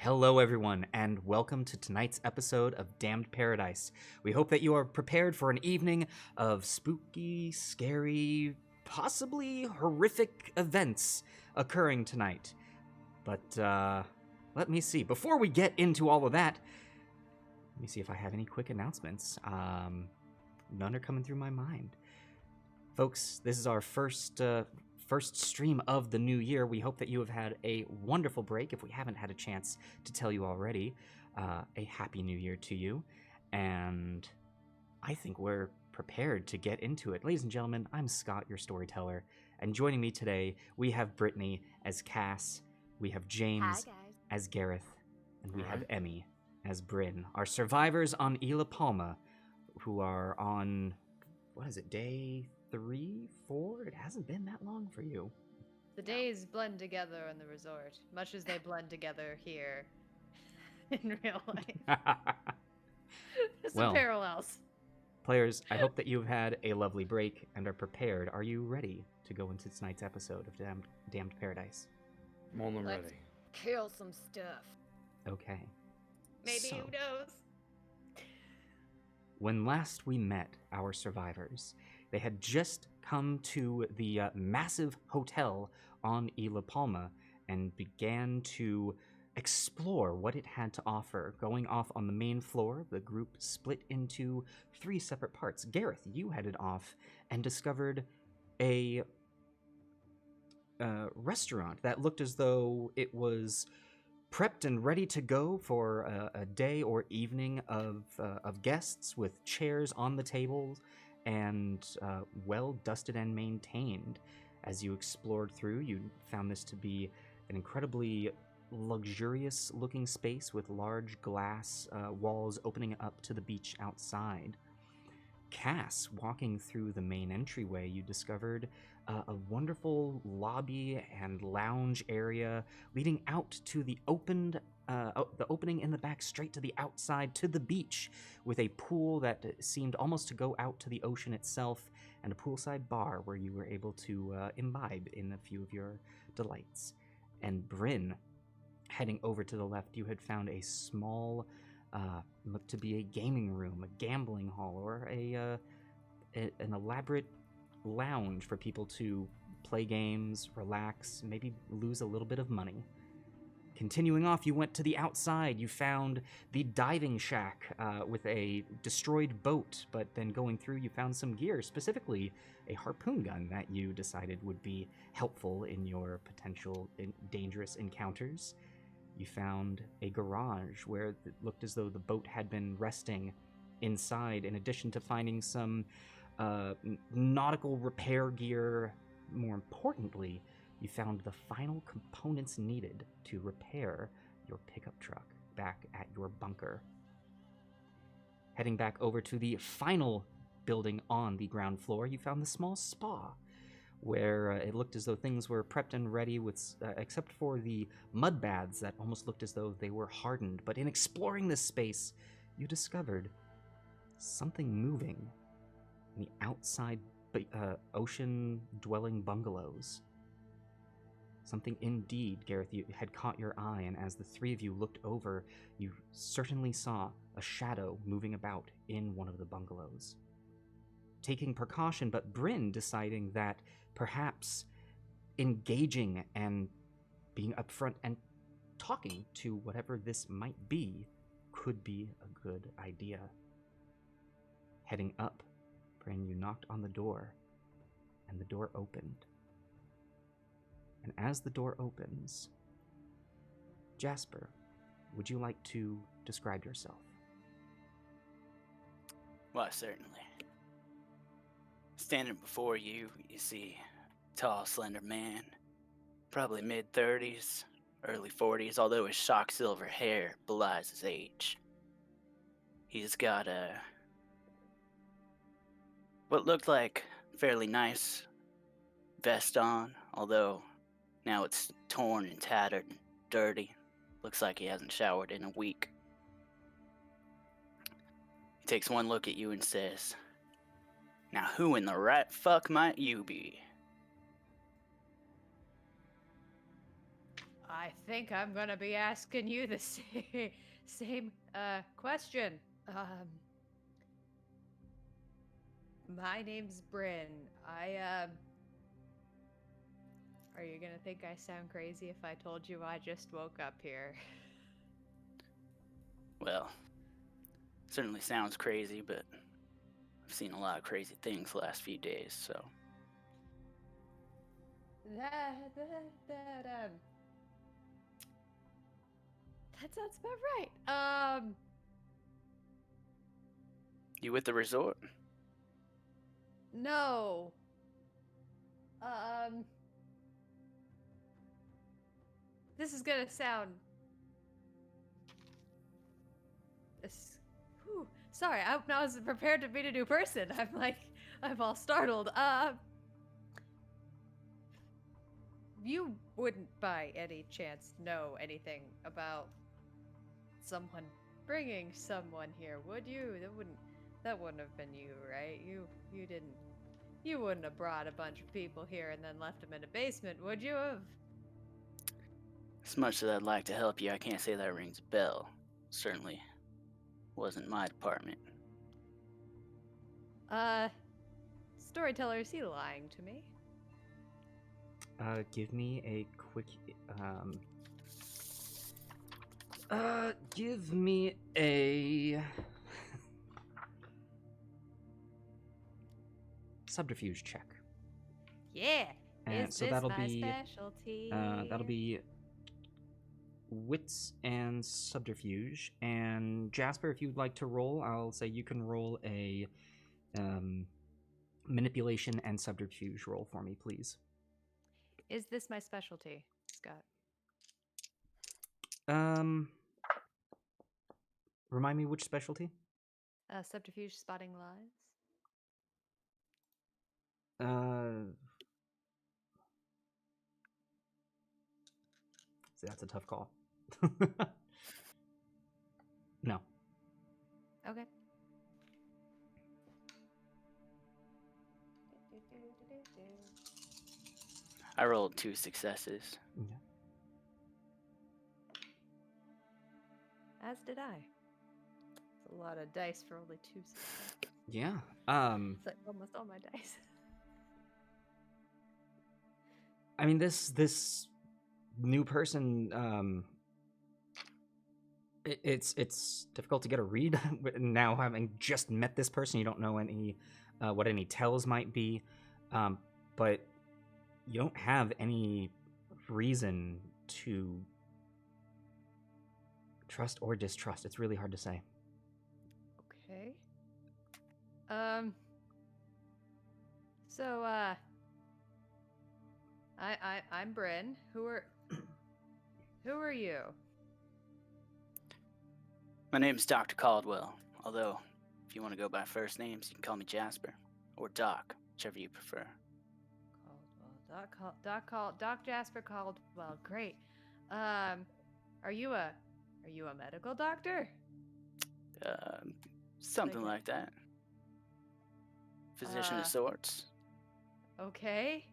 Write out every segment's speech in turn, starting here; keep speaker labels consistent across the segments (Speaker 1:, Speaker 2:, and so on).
Speaker 1: Hello, everyone, and welcome to tonight's episode of Damned Paradise. We hope that you are prepared for an evening of spooky, scary, possibly horrific events occurring tonight. But, let me see. Before we get into all of that, let me see if I have any quick announcements. None are coming through my mind. Folks, this is our first stream of the new year. We hope that you have had a wonderful break. If we haven't had a chance to tell you already, a happy new year to you. And I think we're prepared to get into it. Ladies and gentlemen, I'm Scott, your storyteller. And joining me today, we have Brittany as Cass, we have James as Gareth, and we have Emmy as Bryn, our survivors on Isla Palma, who are on, what is it, day 3, 4? It hasn't been that long for you.
Speaker 2: The days blend together in the resort, much as they blend together here in real life. There's some parallels.
Speaker 1: Players, I hope that you've had a lovely break and are prepared. Are you ready to go into tonight's episode of Damned Paradise?
Speaker 3: More than ready.
Speaker 2: Kill some stuff.
Speaker 1: Okay.
Speaker 2: Maybe who knows?
Speaker 1: When last we met our survivors, they had just come to the massive hotel on Isla Palma and began to explore what it had to offer. Going off on the main floor, the group split into 3 separate parts. Gareth, you headed off and discovered a restaurant that looked as though it was prepped and ready to go for a day or evening of guests, with chairs on the tables and well dusted and maintained. As you explored through, you found this to be an incredibly luxurious looking space with large glass walls opening up to the beach outside. Cass, walking through the main entryway, you discovered a wonderful lobby and lounge area leading out to the opening in the back, straight to the outside, to the beach, with a pool that seemed almost to go out to the ocean itself, and a poolside bar where you were able to imbibe in a few of your delights. And Bryn, heading over to the left, you had found a small, looked to be a gaming room, a gambling hall, or an elaborate lounge for people to play games, relax, maybe lose a little bit of money. Continuing off, you went to the outside. You found the diving shack with a destroyed boat, but then going through, you found some gear, specifically a harpoon gun that you decided would be helpful in your potential dangerous encounters. You found a garage where it looked as though the boat had been resting inside, in addition to finding some nautical repair gear. More importantly, you found the final components needed to repair your pickup truck back at your bunker. Heading back over to the final building on the ground floor, you found the small spa, where it looked as though things were prepped and ready, with except for the mud baths that almost looked as though they were hardened. But in exploring this space, you discovered something moving in the outside ocean-dwelling bungalows. Something indeed, Gareth, you had caught your eye, and as the 3 of you looked over, you certainly saw a shadow moving about in one of the bungalows. Taking precaution, but Bryn deciding that perhaps engaging and being upfront and talking to whatever this might be could be a good idea. Heading up, Bryn, you knocked on the door, and the door opened. And as the door opens, Jasper, would you like to describe yourself?
Speaker 4: Why, certainly. Standing before you, you see a tall, slender man, probably mid-30s, early 40s, although his shock silver hair belies his age. He's got what looked like fairly nice vest on, although now it's torn and tattered and dirty. Looks like he hasn't showered in a week. He takes one look at you and says, "Now who in the right fuck might you be?"
Speaker 2: I think I'm gonna be asking you the same question. My name's Bryn. Are you gonna think I sound crazy if I told you I just woke up here?
Speaker 4: Well, certainly sounds crazy, but I've seen a lot of crazy things the last few days, so.
Speaker 2: That sounds about right.
Speaker 4: You with the resort?
Speaker 2: No. This is gonna sound. Sorry, I wasn't prepared to meet a new person. I'm all startled. You wouldn't by any chance know anything about someone bringing someone here, would you? That wouldn't have been you, right? You wouldn't have brought a bunch of people here and then left them in a basement, would you have?
Speaker 4: As much as I'd like to help you, I can't say that rings a bell. Certainly wasn't my department.
Speaker 2: Storyteller, is he lying to me?
Speaker 1: Give me a quick, give me a subterfuge check.
Speaker 2: Yeah.
Speaker 1: And
Speaker 2: Is
Speaker 1: so
Speaker 2: this
Speaker 1: that'll
Speaker 2: my
Speaker 1: be,
Speaker 2: specialty?
Speaker 1: that'll be wits and subterfuge. And Jasper, if you'd like to roll, I'll say you can roll a manipulation and subterfuge roll for me, please.
Speaker 2: Is this my specialty, Scott?
Speaker 1: Remind me which specialty?
Speaker 2: Subterfuge, spotting lies.
Speaker 1: See, that's a tough call. No.
Speaker 2: Okay.
Speaker 4: I rolled 2 successes.
Speaker 1: Yeah.
Speaker 2: As did I. It's a lot of dice for only 2 successes.
Speaker 1: Yeah.
Speaker 2: It's like almost all my dice.
Speaker 1: I mean, this new person, it's difficult to get a read now. Having just met this person, you don't know any what any tells might be, but you don't have any reason to trust or distrust. It's really hard to say.
Speaker 2: Okay. So, I'm Bryn. Who are you?
Speaker 4: My name's Dr. Caldwell, although if you want to go by first names, you can call me Jasper or Doc, whichever you prefer.
Speaker 2: Caldwell. Doc Jasper Caldwell. Great. Are you a medical doctor?
Speaker 4: Something like that. Physician of sorts.
Speaker 2: Okay.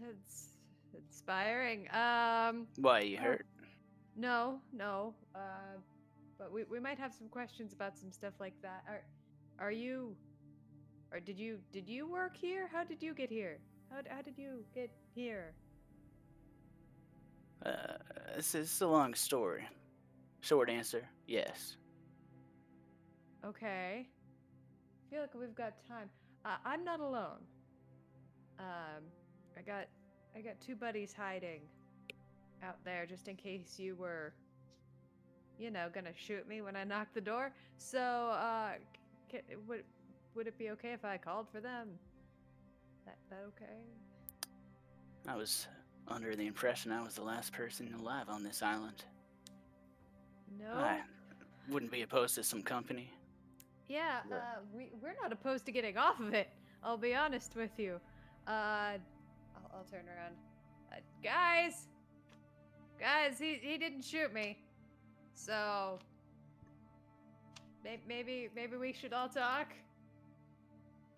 Speaker 2: It's inspiring.
Speaker 4: Why, you hurt?
Speaker 2: No. But we might have some questions about some stuff like that. Are you, or did you work here? How did you get here? How did you get here?
Speaker 4: It's a long story. Short answer, yes.
Speaker 2: Okay. I feel like we've got time. I'm not alone. I got 2 buddies hiding out there just in case you were, gonna shoot me when I knocked the door. So, would it be okay if I called for them? That okay?
Speaker 4: I was under the impression I was the last person alive on this island.
Speaker 2: No.
Speaker 4: I wouldn't be opposed to some company.
Speaker 2: Yeah, we're not opposed to getting off of it. I'll be honest with you. I'll turn around. Guys, he didn't shoot me. So maybe we should all talk.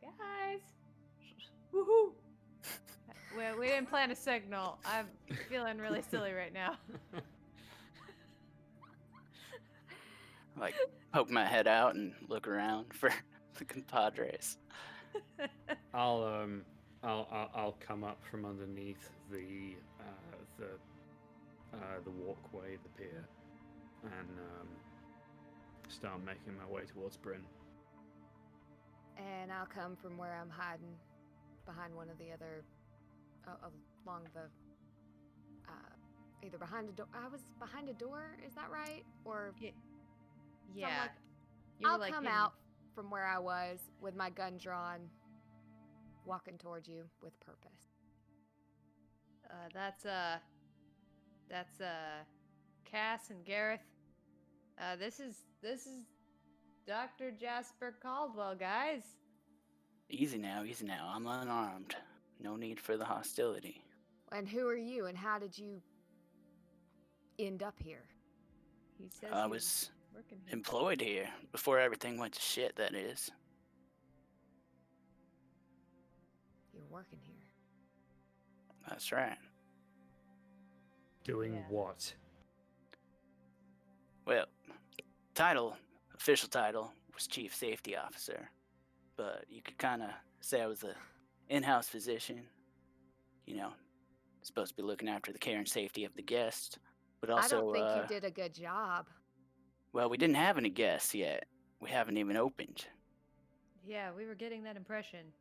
Speaker 2: Guys, woohoo! we didn't plan a signal. I'm feeling really silly right now.
Speaker 4: Like, poke my head out and look around for the compadres.
Speaker 3: I'll come up from underneath the walkway, the pier, and start making my way towards Bryn.
Speaker 5: And I'll come from where I'm hiding behind one of the other, along the, either behind a door. I was behind a door, is that right? Or
Speaker 2: Yeah.
Speaker 5: like-
Speaker 2: You were,
Speaker 5: I'll
Speaker 2: like,
Speaker 5: come
Speaker 2: hidden-
Speaker 5: out from where I was with my gun drawn, walking towards you with purpose.
Speaker 2: That's Cass and Gareth. This is Dr. Jasper Caldwell, guys.
Speaker 4: Easy now, easy now. I'm unarmed. No need for the hostility.
Speaker 5: And who are you, and how did you end up here?
Speaker 2: He says
Speaker 4: I
Speaker 2: he
Speaker 4: was
Speaker 2: working here.
Speaker 4: employed here before everything went to shit, that is.
Speaker 5: You're working here.
Speaker 4: That's right.
Speaker 3: Doing
Speaker 2: Yeah.
Speaker 3: what?
Speaker 4: Well, official title was Chief Safety Officer. But you could kind of say I was the in-house physician. You know, supposed to be looking after the care and safety of the guest. But also,
Speaker 5: I don't think you did a good job.
Speaker 4: well, we didn't have any guests yet. We haven't even opened.
Speaker 2: Yeah, we were getting that impression.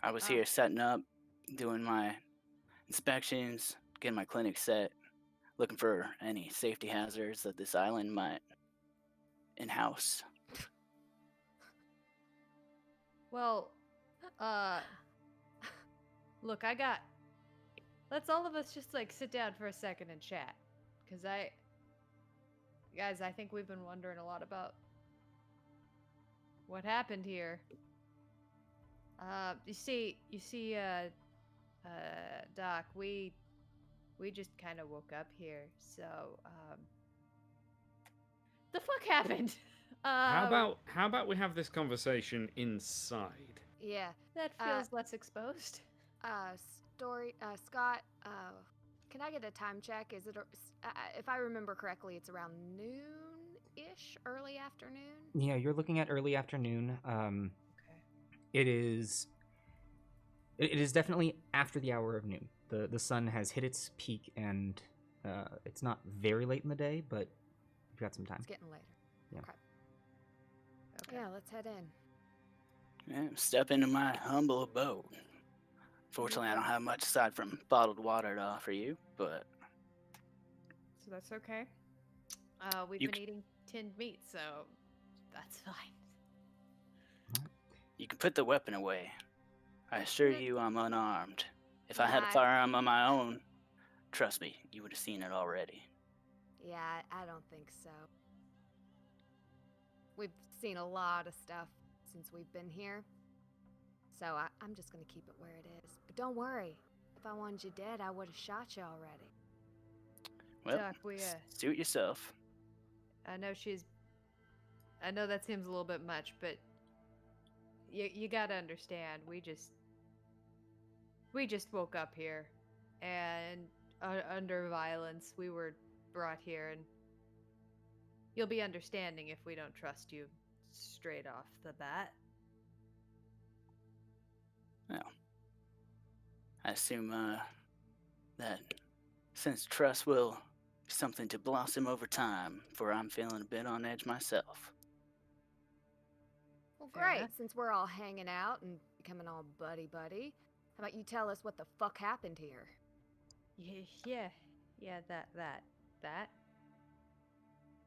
Speaker 4: I was
Speaker 2: Oh.
Speaker 4: here setting up, doing my inspections, getting my clinic set, looking for any safety hazards that this island might in-house.
Speaker 2: Well, look, let's all of us just, like, sit down for a second and chat. Because guys, I think we've been wondering a lot about what happened here. You see, Doc, we just kind of woke up here, so, the fuck happened?
Speaker 3: How about we have this conversation inside?
Speaker 5: Yeah.
Speaker 2: That feels less exposed.
Speaker 5: Scott, can I get a time check? Is it, if I remember correctly, it's around noon-ish, early afternoon?
Speaker 1: Yeah, you're looking at early afternoon.
Speaker 2: Okay.
Speaker 1: It is definitely after the hour of noon. The sun has hit its peak, and it's not very late in the day, but you've got some time.
Speaker 5: It's getting later.
Speaker 1: Yeah.
Speaker 5: Okay.
Speaker 2: Okay.
Speaker 5: Yeah, let's head in.
Speaker 4: Yeah, step into my humble abode. Fortunately, I don't have much aside from bottled water to offer you, but
Speaker 2: So that's okay. We've
Speaker 4: You
Speaker 2: been
Speaker 4: c-
Speaker 2: eating tinned meat, so that's fine.
Speaker 4: you can put the weapon away. I assure you I'm unarmed. If I had a
Speaker 5: Yeah,
Speaker 4: firearm of my own, trust me, you would have seen it already.
Speaker 5: Yeah, I don't think so. We've seen a lot of stuff since we've been here. So I'm just going to keep it where it is. But don't worry. If I wanted you dead, I would have shot you already.
Speaker 4: Well,
Speaker 2: Doc,
Speaker 4: suit yourself.
Speaker 2: I know that seems a little bit much, but you gotta understand, we just woke up here, and under violence, we were brought here, and you'll be understanding if we don't trust you straight off the bat.
Speaker 4: Well, I assume that since trust will be something to blossom over time, for I'm feeling a bit on edge myself.
Speaker 5: Well,
Speaker 2: Fair
Speaker 5: great.
Speaker 2: enough.
Speaker 5: Since we're all hanging out and becoming all buddy-buddy, how about you tell us what the fuck happened here?
Speaker 2: Yeah, that.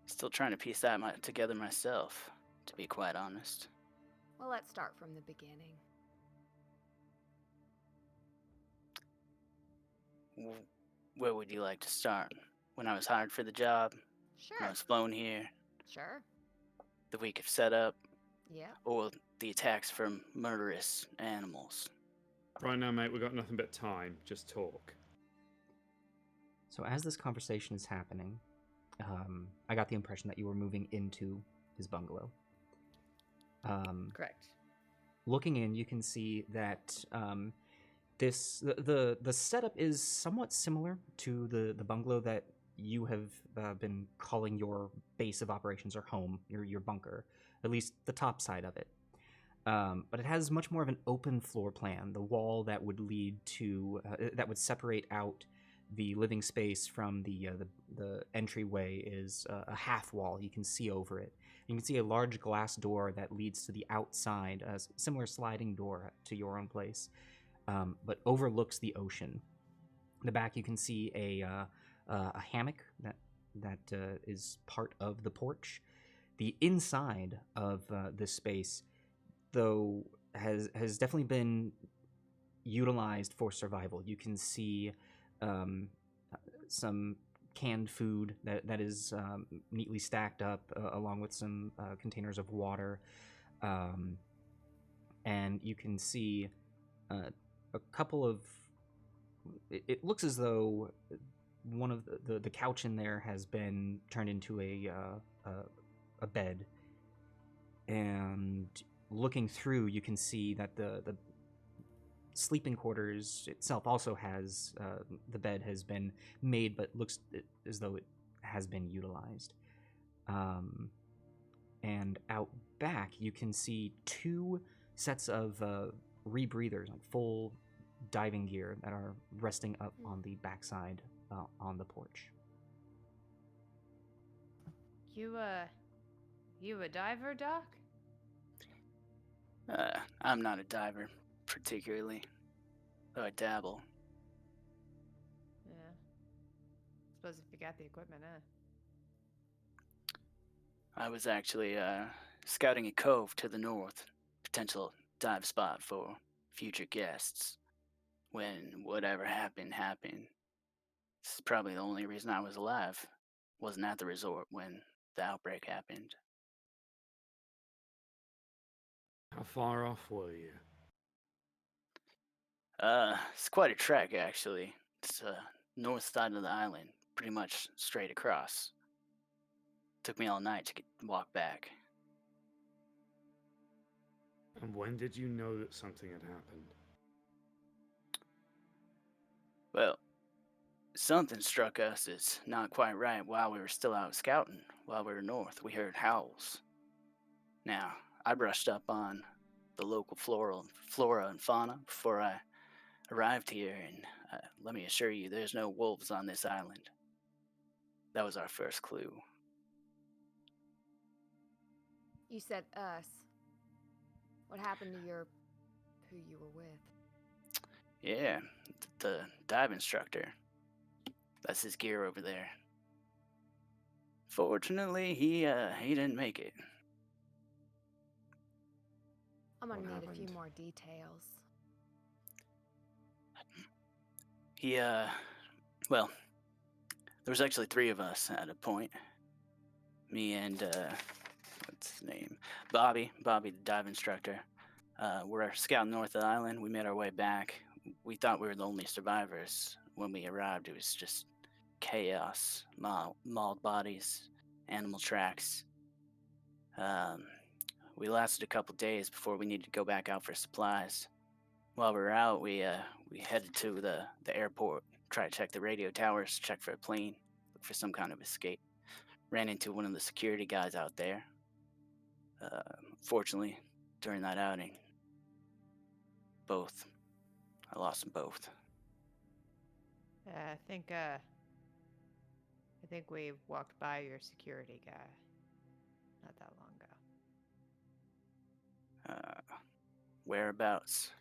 Speaker 4: Still trying to piece that together myself, to be quite honest.
Speaker 5: Well, let's start from the beginning.
Speaker 4: Where would you like to start? When I was hired for the job, when I
Speaker 5: Sure.
Speaker 4: was flown here,
Speaker 5: Sure.
Speaker 4: the week of setup,
Speaker 5: Yeah.
Speaker 4: or the attacks from murderous animals?
Speaker 3: Right now, mate, we've got nothing but time. Just talk.
Speaker 1: So as this conversation is happening, I got the impression that you were moving into his bungalow.
Speaker 2: Correct.
Speaker 1: Looking in, you can see that The setup is somewhat similar to the bungalow that you have been calling your base of operations or home, your bunker, at least the top side of it. But it has much more of an open floor plan. The wall that would lead to that would separate out the living space from the entryway is a half wall. You can see over it. You can see a large glass door that leads to the outside, a similar sliding door to your own place, but overlooks the ocean. In the back, you can see a hammock that is part of the porch. The inside of this space, though, has definitely been utilized for survival. You can see some canned food that is neatly stacked up, along with some containers of water, and you can see a couple of. It looks as though one of the couch in there has been turned into a bed, and looking through, you can see that the sleeping quarters itself also has the bed has been made, but looks as though it has been utilized. And out back, you can see 2 sets of rebreathers, like full diving gear, that are resting up on the backside on the porch.
Speaker 2: You a diver, Doc?
Speaker 4: I'm not a diver, particularly, though I dabble.
Speaker 2: Yeah. Suppose if you got the equipment, huh?
Speaker 4: I was actually scouting a cove to the north, potential dive spot for future guests. When whatever happened. This is probably the only reason I was alive. Wasn't at the resort when the outbreak happened.
Speaker 3: How far off were you?
Speaker 4: It's quite a trek, actually. It's north side of the island, pretty much straight across. Took me all night to walk back.
Speaker 3: And when did you know that something had happened?
Speaker 4: Well, something struck us as not quite right while we were still out scouting. While we were north, we heard howls. Now, I brushed up on the local flora and fauna before I arrived here, and let me assure you, there's no wolves on this island. That was our first clue.
Speaker 5: You said us. What happened to who you were with?
Speaker 4: Yeah, the dive instructor. That's his gear over there. Fortunately, he didn't make it.
Speaker 5: I'm gonna
Speaker 3: What
Speaker 5: need a few
Speaker 3: happened?
Speaker 5: more details.
Speaker 4: He well, there was actually 3 of us at a point. Me and what's his name? Bobby, the dive instructor. We're scouting north of the island. We made our way back. We thought we were the only survivors. When we arrived, it was just chaos, mauled bodies, animal tracks. We lasted a couple days before we needed to go back out for supplies. While we were out, we headed to the airport, try to check the radio towers, check for a plane, look for some kind of escape. Ran into one of the security guys out there. Fortunately, during that outing, I lost them both.
Speaker 2: I think we walked by your security guy not that long ago.
Speaker 4: Whereabouts?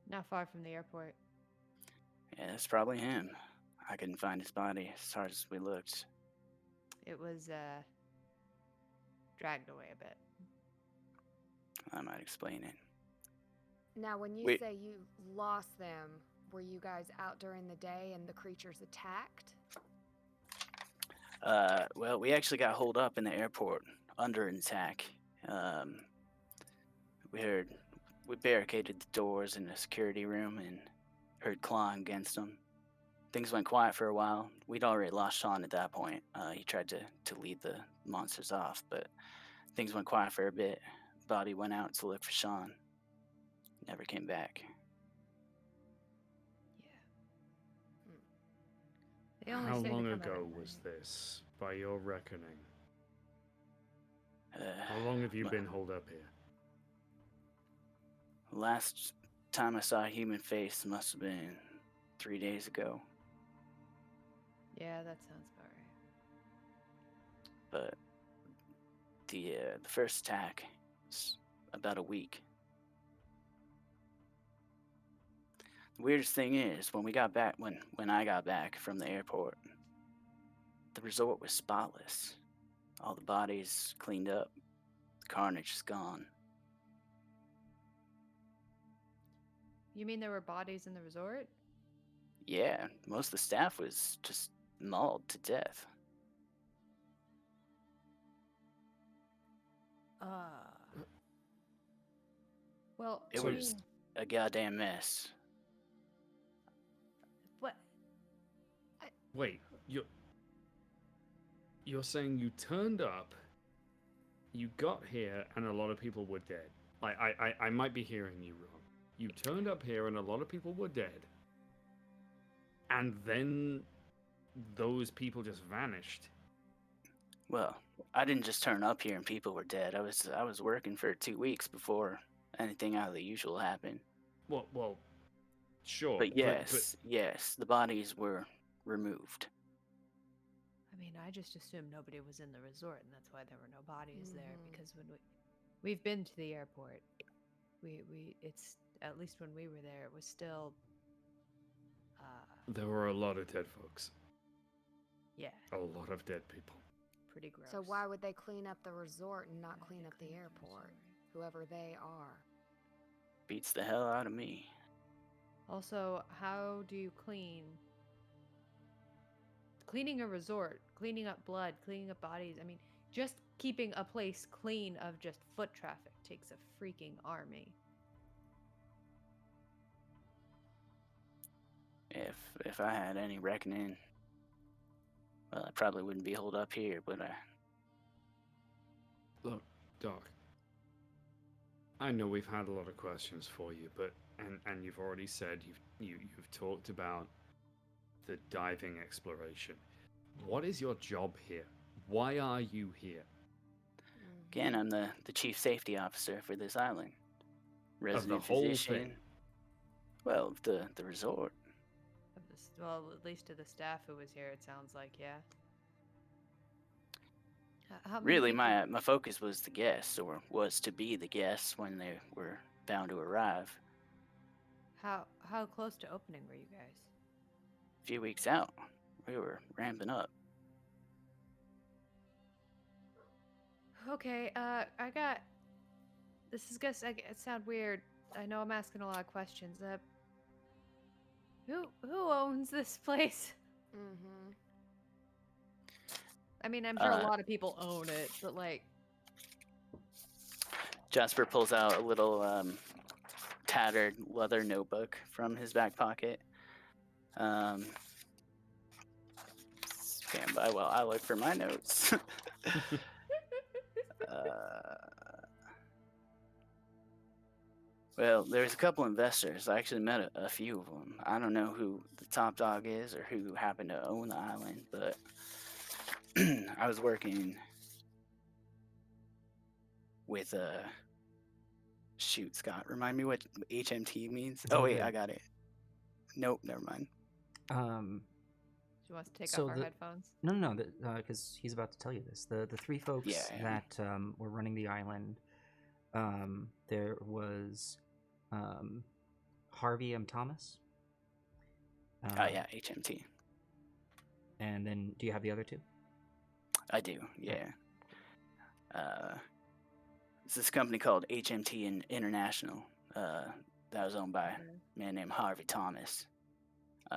Speaker 2: Not far from the airport.
Speaker 4: Yeah, it's probably him. I couldn't find his body as hard as we looked.
Speaker 2: It was dragged away a bit.
Speaker 4: I might explain it.
Speaker 5: Now, when you
Speaker 4: Wait.
Speaker 5: say you lost them, were you guys out during the day and the creatures attacked?
Speaker 4: Well, we actually got holed up in the airport under an attack. We barricaded the doors in the security room and heard clawing against them. Things went quiet for a while. We'd already lost Sean at that point. He tried to lead the monsters off, but things went quiet for a bit. Bobby went out to look for Sean. Never came back.
Speaker 2: They only
Speaker 3: How
Speaker 2: say to
Speaker 3: long
Speaker 2: come out
Speaker 3: ago
Speaker 2: at
Speaker 3: was
Speaker 2: night.
Speaker 3: this, by your reckoning?
Speaker 4: Uh,
Speaker 3: How long have you
Speaker 4: well,
Speaker 3: been holed up here?
Speaker 4: Last time I saw a human face must have been 3 days ago,
Speaker 2: Yeah, that sounds about right.
Speaker 4: but the first attack was about a week. The weirdest thing is when I got back from the airport, the resort was spotless. All the bodies cleaned up, the carnage is gone.
Speaker 2: You mean there were bodies in the resort?
Speaker 4: Yeah, most of the staff was just mauled to death.
Speaker 2: Well,
Speaker 4: It
Speaker 3: So-
Speaker 2: I
Speaker 4: was
Speaker 2: mean,
Speaker 4: a goddamn mess.
Speaker 2: what?
Speaker 3: Wait, you're saying you turned up, you got here, and a lot of people were dead. I might be hearing you wrong. You turned up here, and a lot of people were dead, and then those people just vanished.
Speaker 4: Well, I didn't just turn up here and people were dead. I was working for 2 weeks before anything out of the usual happened.
Speaker 3: Well, sure,
Speaker 4: But yes, the bodies were removed.
Speaker 2: I mean, I just assumed nobody was in the resort, and that's why there were no bodies there.
Speaker 5: Mhm.
Speaker 2: Because when we've been to the airport, it's at least when we were there, it was still,
Speaker 3: there were a lot of dead folks.
Speaker 2: yeah,
Speaker 3: A lot of dead people.
Speaker 2: pretty gross.
Speaker 5: So why would they clean up the resort and not
Speaker 2: Why would
Speaker 5: clean
Speaker 2: they
Speaker 5: up the
Speaker 2: clean
Speaker 5: airport?
Speaker 2: resort?
Speaker 5: Whoever they are.
Speaker 4: Beats the hell out of me.
Speaker 2: Also, how do you clean? Cleaning a resort, cleaning up blood, cleaning up bodies. I mean, just keeping a place clean of just foot traffic takes a freaking army.
Speaker 4: If I had any reckoning, well, I probably wouldn't be holed up here, but
Speaker 3: Look, Doc. I know we've had a lot of questions for you, but and you've already said you've talked about the diving exploration. What is your job here? Why are you here?
Speaker 4: again, I'm the chief safety officer for this island. Resident
Speaker 3: whole
Speaker 4: physician.
Speaker 3: thing?
Speaker 4: Well, the resort.
Speaker 2: Of this, well, at least to the staff who was here, it sounds like, yeah. How many
Speaker 4: Really,
Speaker 2: people-
Speaker 4: my focus was the guests, or was to be the guests when they were bound to arrive.
Speaker 2: How close to opening were you guys?
Speaker 4: A few weeks out, we were ramping up.
Speaker 2: Okay, I got. This is gonna sound weird. I know I'm asking a lot of questions. Who owns this place?
Speaker 5: Mm-hmm.
Speaker 2: I mean, I'm sure a
Speaker 4: Uh,
Speaker 2: lot of people own it, but like,
Speaker 4: Jasper pulls out a little tattered leather notebook from his back pocket. Stand by while I look for my notes. Well, there's a couple investors. I actually met a few of them. I don't know who the top dog is or who happened to own the island, but I was working with shoot, Scott, remind me what HMT means.
Speaker 1: It's
Speaker 4: Oh
Speaker 1: all
Speaker 4: wait,
Speaker 1: good.
Speaker 4: I got it. Nope, never mind.
Speaker 2: she wants to take
Speaker 1: So
Speaker 2: off our
Speaker 1: the-
Speaker 2: headphones.
Speaker 1: No, because he's about to tell you this. The three folks
Speaker 4: Yeah.
Speaker 1: that were running the island, there was Harvey M. Thomas.
Speaker 4: Oh yeah, HMT.
Speaker 1: And then, do you have the other two?
Speaker 4: I do, yeah. It's this company called HMT International that was owned by a man named Harvey Thomas.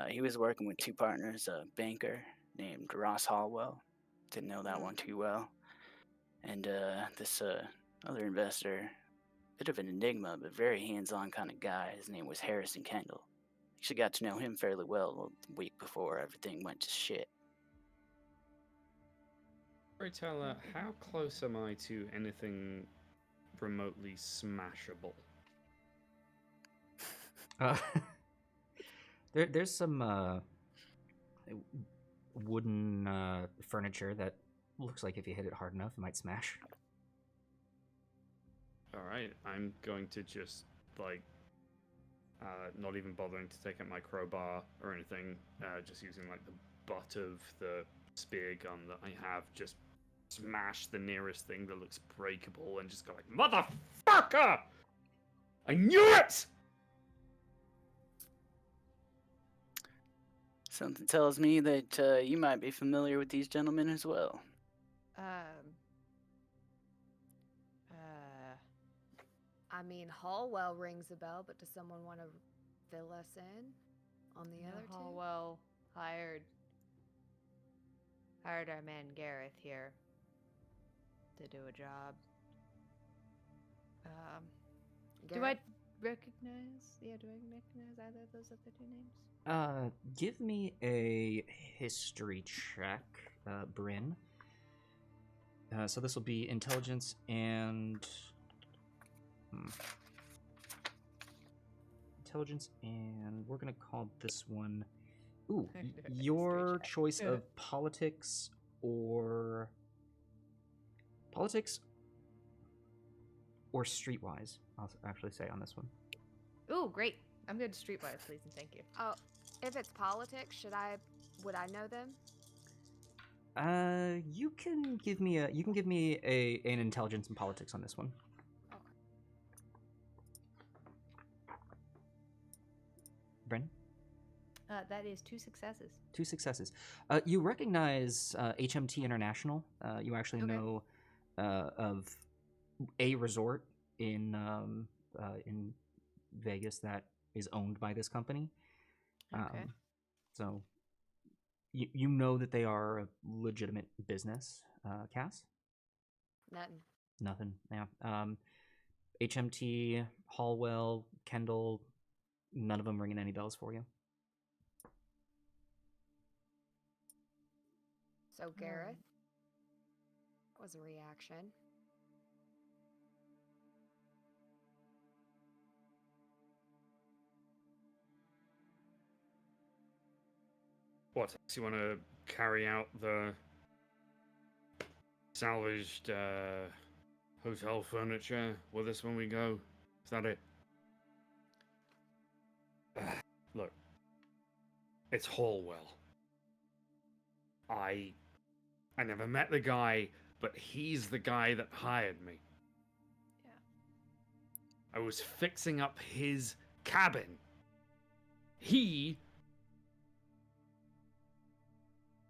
Speaker 4: He was working with two partners, a banker named Ross Hallwell. Didn't know that one too well. And this other investor, bit of an enigma, but very hands-on kind of guy. His name was Harrison Kendall. Actually got to know him fairly well the week before everything went to shit.
Speaker 3: Storyteller, how close am I to anything remotely smashable?
Speaker 1: There's some wooden furniture that looks like if you hit it hard enough, it might smash.
Speaker 3: All right, I'm going to just like not even bothering to take out my crowbar or anything. Just using like the butt of the spear gun that I have, just smash the nearest thing that looks breakable, and just go like, "Motherfucker! I knew it!"
Speaker 4: Something tells me that you might be familiar with these gentlemen as well.
Speaker 2: Um.
Speaker 5: I mean, Hallwell rings a bell, but does someone want to fill us in on the other two?
Speaker 2: Hallwell hired our man Gareth here to do a job. Do I
Speaker 5: Gareth?
Speaker 2: recognize? Yeah, do I recognize either of those other two names?
Speaker 1: Give me a history check, Bryn. So this will be intelligence and intelligence, and we're gonna call this one. Ooh,
Speaker 2: History
Speaker 1: your
Speaker 2: check.
Speaker 1: choice of politics or streetwise. I'll actually say on this one.
Speaker 2: Ooh, great! I'm good streetwise, please and thank you.
Speaker 5: Oh, if it's politics, would I know them?
Speaker 1: You can give me an intelligence and politics on this one.
Speaker 5: Okay.
Speaker 1: Bryn?
Speaker 2: That is 2 successes.
Speaker 1: 2 successes. You recognize HMT International. You actually
Speaker 5: Okay.
Speaker 1: know of a resort in Vegas that is owned by this company.
Speaker 2: Okay.
Speaker 1: So you know that they are a legitimate business. Cass?
Speaker 5: Nothing.
Speaker 1: Nothing. Yeah. HMT, Hallwell, Kendall. None of them ringing any bells for you.
Speaker 5: So, Gareth? What was a reaction?
Speaker 3: What? So you want to carry out the salvaged hotel furniture with us when we go? Is that it? Look, it's Hallwell. I never met the guy, but he's the guy that hired me.
Speaker 2: Yeah.
Speaker 3: I was fixing up his cabin. He,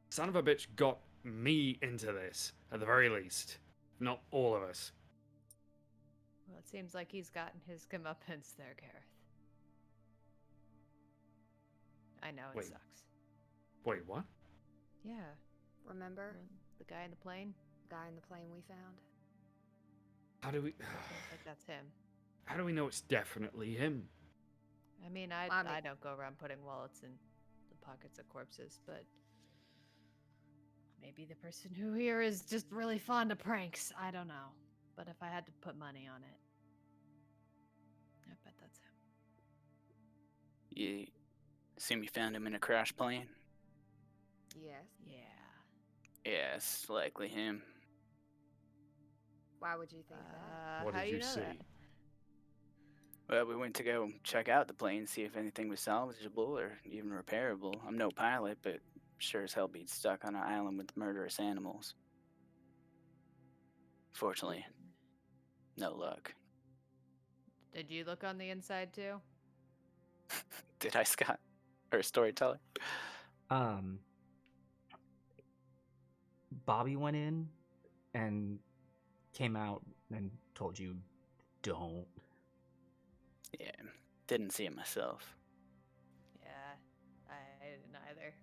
Speaker 3: son of a bitch, got me into this, at the very least. Not all of us.
Speaker 2: Well, it seems like he's gotten his comeuppance there, Gareth. I know it
Speaker 3: Wait.
Speaker 2: sucks.
Speaker 3: Wait, what?
Speaker 2: Yeah.
Speaker 5: Remember
Speaker 2: The guy in the plane?
Speaker 5: the guy in the plane we found?
Speaker 3: How do we...
Speaker 2: I think that's him.
Speaker 3: How do we know it's definitely him?
Speaker 2: I mean,
Speaker 5: I mean-
Speaker 2: I don't go around putting wallets in the pockets of corpses, but maybe the person who here is just really fond of pranks. I don't know. But if I had to put money on it, I bet that's him.
Speaker 4: You assume you found him in a crash plane?
Speaker 5: Yes.
Speaker 2: Yeah.
Speaker 4: Yeah, it's likely him.
Speaker 5: Why would you think that?
Speaker 3: What
Speaker 2: how
Speaker 3: did
Speaker 2: do
Speaker 3: you
Speaker 2: know
Speaker 3: see?
Speaker 2: that?
Speaker 4: Well, we went to go check out the plane, see if anything was salvageable or even repairable. I'm no pilot, but sure as hell be stuck on an island with murderous animals. Fortunately, no luck.
Speaker 2: Did you look on the inside too?
Speaker 4: Did I, Scott? Or storyteller?
Speaker 1: Bobby went in and came out and told you, don't.
Speaker 4: Yeah, didn't see it myself.
Speaker 2: Yeah, I didn't either.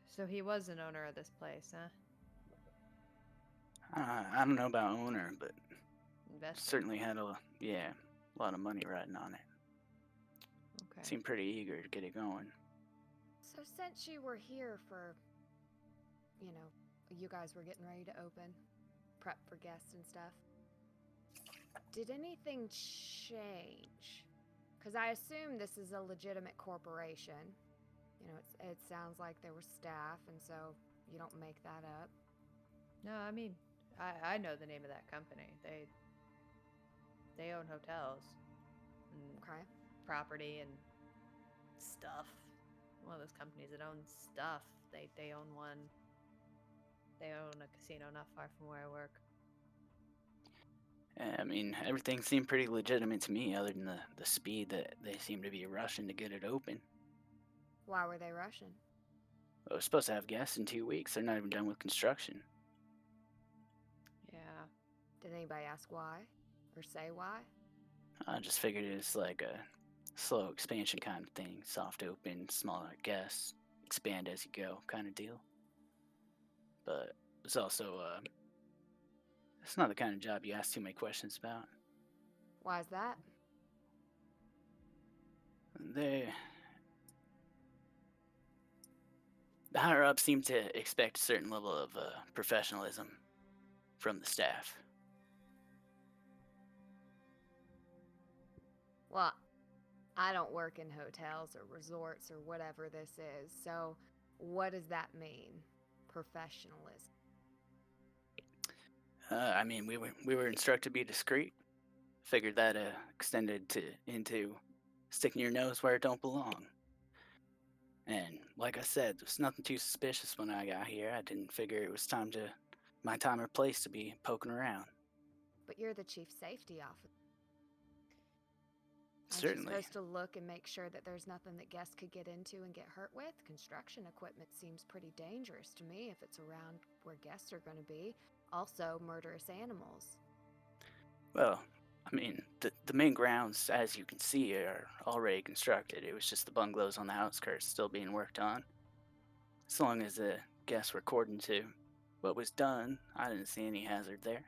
Speaker 2: So he was an owner of this place, huh?
Speaker 4: I don't know about owner, but
Speaker 2: Investor.
Speaker 4: certainly had a lot of money riding on it.
Speaker 2: Okay.
Speaker 4: Seemed pretty eager to get it going.
Speaker 5: So, since you were here for, you guys were getting ready to open, prep for guests and stuff, Did anything change? Because I assume this is a legitimate corporation. You know, it sounds like there were staff, and so you don't make that up.
Speaker 2: No, I mean, I know the name of that company. They own hotels and
Speaker 5: Okay.
Speaker 2: property and stuff. One of those companies that owns stuff. They own one. They own a casino not far from where I work.
Speaker 4: I mean, everything seemed pretty legitimate to me, other than the speed that they seem to be rushing to get it open.
Speaker 5: Why were they rushing?
Speaker 4: I was supposed to have guests in 2 weeks. They're not even done with construction.
Speaker 2: Yeah.
Speaker 5: Did anybody ask why? Or say why?
Speaker 4: I just figured it's like a slow expansion kind of thing. Soft open, smaller guests, expand as you go kind of deal. But it's also, it's not the kind of job you ask too many questions about.
Speaker 5: Why is that?
Speaker 4: The higher ups seem to expect a certain level of professionalism from the staff.
Speaker 5: Well, I don't work in hotels or resorts or whatever this is, so what does that mean? Professionalism.
Speaker 4: I mean, we were instructed to be discreet. Figured that extended into sticking your nose where it don't belong. And like I said, there was nothing too suspicious when I got here. I didn't figure it was my time or place to be poking around.
Speaker 5: But you're the chief safety officer. Aren't
Speaker 4: Certainly.
Speaker 5: you supposed to look and make sure that there's nothing that guests could get into and get hurt with? Construction equipment seems pretty dangerous to me if it's around where guests are going to be. Also, murderous animals.
Speaker 4: Well, I mean, the main grounds, as you can see, are already constructed. It was just the bungalows on the outskirts still being worked on. As long as the guests were according to what was done, I didn't see any hazard there.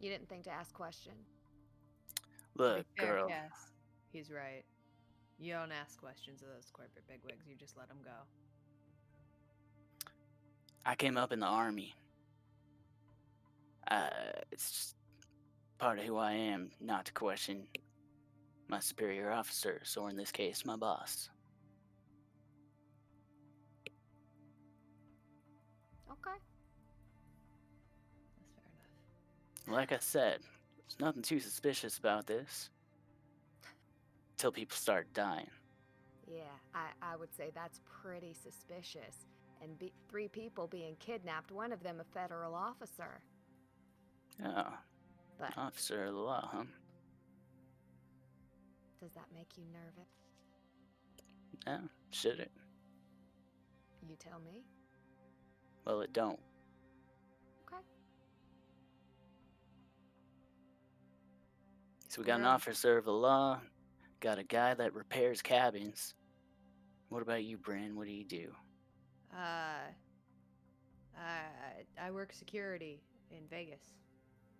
Speaker 5: You didn't think to ask questions.
Speaker 4: Look,
Speaker 2: Fair
Speaker 4: girl,
Speaker 2: guess. He's right. You don't ask questions of those corporate bigwigs. You just let them go.
Speaker 4: I came up in the army. It's just part of who I am not to question my superior officers, or in this case, my boss.
Speaker 5: Okay.
Speaker 2: That's fair enough.
Speaker 4: Like I said, there's nothing too suspicious about this. Till people start dying.
Speaker 5: Yeah, I would say that's pretty suspicious. And 3 people being kidnapped, one of them a federal officer.
Speaker 4: Oh,
Speaker 5: But
Speaker 4: officer of the law, huh?
Speaker 5: does that make you nervous?
Speaker 4: Yeah, should it?
Speaker 5: You tell me.
Speaker 4: Well, it don't.
Speaker 5: Okay.
Speaker 4: So we got an
Speaker 2: Yeah.
Speaker 4: officer of the law, got a guy that repairs cabins. What about you, Bryn? What do you do?
Speaker 2: I work security in Vegas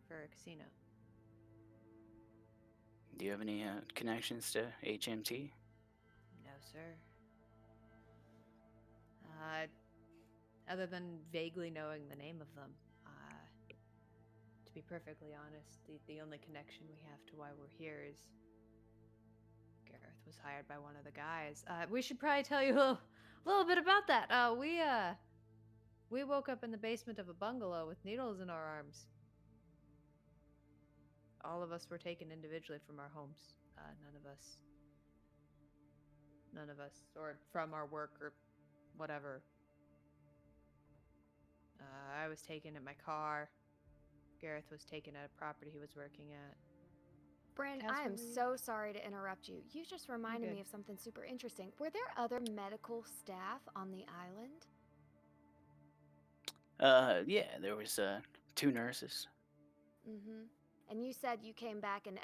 Speaker 2: for a casino.
Speaker 4: Do you have any connections to HMT?
Speaker 2: No, sir. Other than vaguely knowing the name of them. To be perfectly honest, the only connection we have to why we're here is Gareth was hired by one of the guys. We should probably tell you a little bit about that. We woke up in the basement of a bungalow with needles in our arms. All of us were taken individually from our homes. None of us, or from our work or whatever. I was taken in my car. Gareth was taken at a property he was working at.
Speaker 5: Bryn,
Speaker 2: Cass,
Speaker 5: I am
Speaker 2: what were you-
Speaker 5: so sorry to interrupt you. You just reminded
Speaker 2: good.
Speaker 5: me of something super interesting. Were there other medical staff on the island?
Speaker 4: Yeah, there was 2 nurses.
Speaker 5: Mm-hmm. And you said you came back and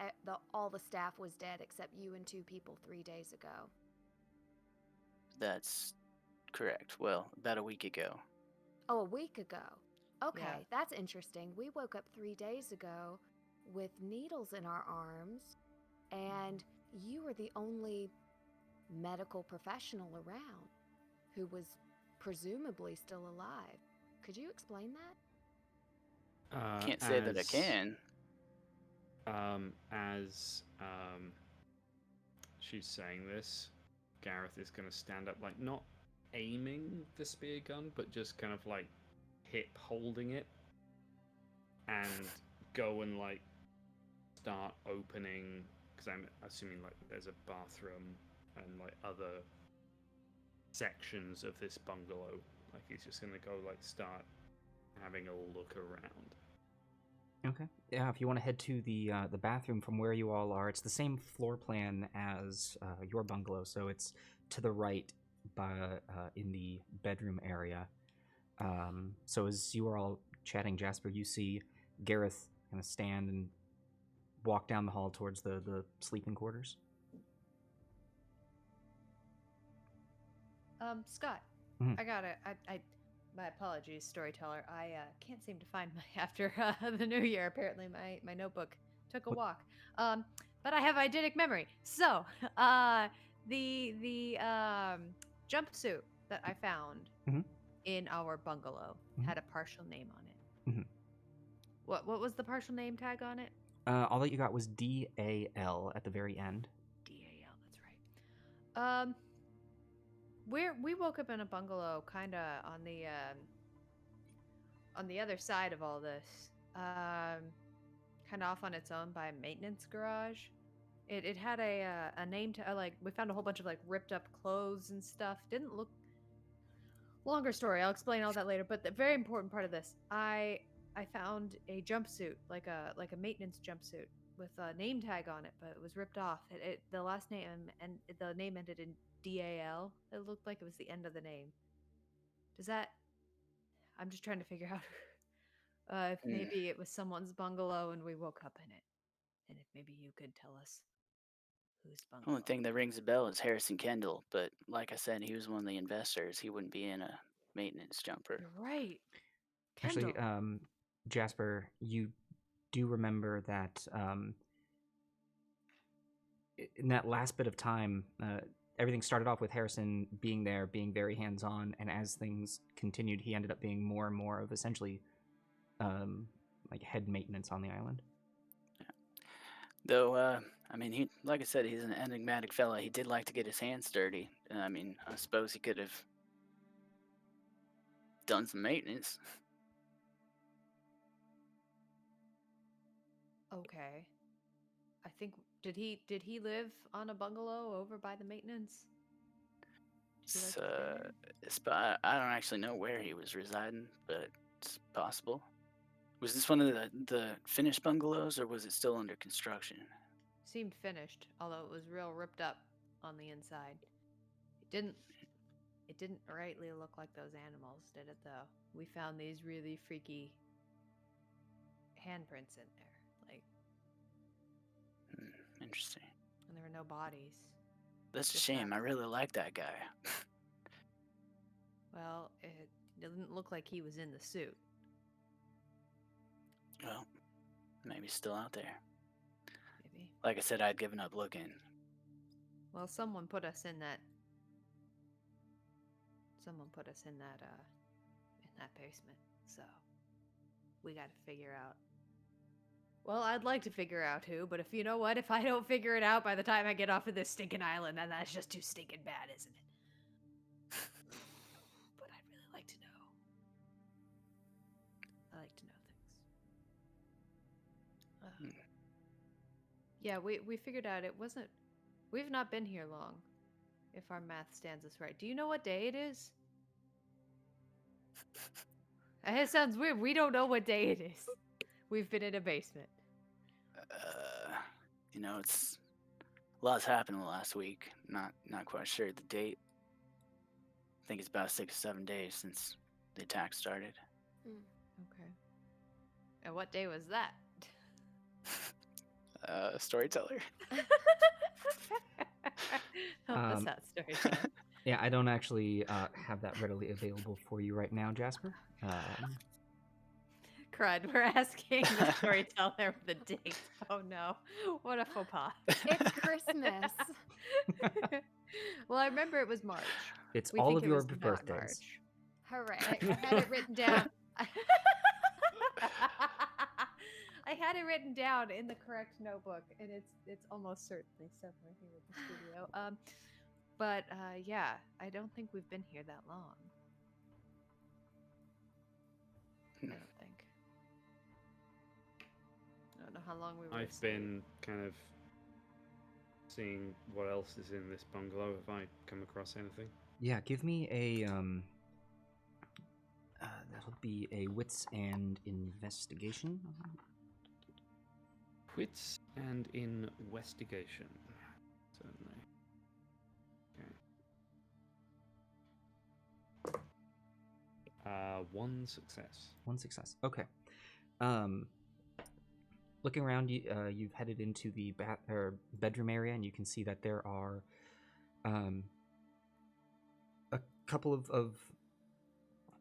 Speaker 5: all the staff was dead except you and 2 people 3 days ago.
Speaker 4: That's correct. Well, about a week ago.
Speaker 5: Oh, a week ago. Okay,
Speaker 2: Yeah.
Speaker 5: that's interesting. We woke up 3 days ago with needles in our arms, and you were the only medical professional around who was presumably still alive. Could you explain that?
Speaker 4: Can't say that I
Speaker 3: as-
Speaker 4: can.
Speaker 3: As she's saying this, Gareth is going to stand up, like not aiming the spear gun, but just kind of like hip holding it, and go and like start opening, because I'm assuming like there's a bathroom and like other sections of this bungalow. Like he's just going to go like start having a look around.
Speaker 1: Okay. Yeah, if you want to head to the bathroom from where you all are, it's the same floor plan as your bungalow, so it's to the right by in the bedroom area. So as you are all chatting, Jasper, you see Gareth kind of stand and walk down the hall towards the sleeping quarters.
Speaker 2: Scott,
Speaker 1: Mhm.
Speaker 2: I gotta. My apologies, storyteller. I can't seem to find my after the new year. Apparently, my notebook took a
Speaker 1: What-
Speaker 2: walk. But I have eidetic memory. So, the jumpsuit that I found
Speaker 1: Mhm.
Speaker 2: in our bungalow
Speaker 1: Mhm.
Speaker 2: had a partial name on it.
Speaker 1: Mhm.
Speaker 2: What was the partial name tag on it?
Speaker 1: All that you got was DAL at the very end.
Speaker 2: DAL. That's right. We woke up in a bungalow, kind of on the other side of all this, kind of off on its own by a maintenance garage. It had a name to like we found a whole bunch of like ripped up clothes and stuff. Didn't look longer story. I'll explain all that later. But the very important part of this, I found a jumpsuit, like a maintenance jumpsuit with a name tag on it, but it was ripped off. The last name and the name ended in DAL. It looked like it was the end of the name. Does that? I'm just trying to figure out if
Speaker 4: Hmm.
Speaker 2: maybe it was someone's bungalow and we woke up in it, and if maybe you could tell us whose bungalow.
Speaker 4: Only thing that rings a bell is Harrison Kendall, but like I said, he was one of the investors. He wouldn't be in a maintenance jumper.
Speaker 2: You're right. Kendall.
Speaker 1: Actually, Jasper, you do remember that in that last bit of time, everything started off with Harrison being there, being very hands-on, and as things continued, he ended up being more and more of essentially like head maintenance on the island.
Speaker 4: Though, I mean, he, like I said, he's an enigmatic fella. He did like to get his hands dirty. I mean, I suppose he could have done some maintenance.
Speaker 2: Okay. I think did he live on a bungalow over by the maintenance? Did he like to stay there?
Speaker 4: I don't actually know where he was residing, but it's possible. Was this one of the finished bungalows, or was it still under construction?
Speaker 2: Seemed finished, although it was real ripped up on the inside. It didn't rightly look like those animals, did it though? We found these really freaky handprints in there. Like
Speaker 4: Interesting.
Speaker 2: and there were no bodies.
Speaker 4: That's a
Speaker 2: Just
Speaker 4: shame. I
Speaker 2: not-
Speaker 4: really like that guy.
Speaker 2: Well, it didn't look like he was in the suit.
Speaker 4: Well, maybe he's still out there.
Speaker 2: Maybe.
Speaker 4: Like I said, I'd given up looking.
Speaker 2: Well, someone put us in that basement. So we got to figure out. Well, I'd like to figure out who, but if you know what, if I don't figure it out by the time I get off of this stinking island, then that's just too stinking bad, isn't it? But I'd really like to know. I like to know things. Yeah, we figured out it wasn't. We've not been here long, if our math stands us right. Do you know what day it is? It sounds weird. We don't know what day it is. We've been in a basement.
Speaker 4: You know, it's a lot's happened in the last week. Not quite sure the date. I think it's about 6 or 7 days since the attack started.
Speaker 2: Okay. And what day was that?
Speaker 4: Storyteller.
Speaker 2: Help us out, storyteller.
Speaker 1: Yeah, I don't actually have that readily available for you right now, Jasper.
Speaker 2: Crud, we're asking the storyteller the date. Oh no, what a faux pas.
Speaker 5: It's Christmas.
Speaker 2: Well, I remember it was March.
Speaker 1: It's
Speaker 2: We
Speaker 1: all
Speaker 2: think
Speaker 1: of
Speaker 2: it
Speaker 1: your
Speaker 2: was not
Speaker 1: birthdays.
Speaker 2: March.
Speaker 5: Hooray.
Speaker 2: I had it written down. I had it written down in the correct notebook, and it's almost certainly somewhere here in the studio. But yeah, I don't think we've been here that long. I don't think. I don't know how long we were.
Speaker 3: I've
Speaker 2: asleep.
Speaker 3: been kind of seeing what else is in this bungalow. Have I come across anything?
Speaker 1: Yeah, give me a that'll be a wits and investigation.
Speaker 3: Wits and investigation. Certainly. Okay. One success.
Speaker 1: One success. Okay. Looking around, you've headed into the bedroom area, and you can see that there are a couple of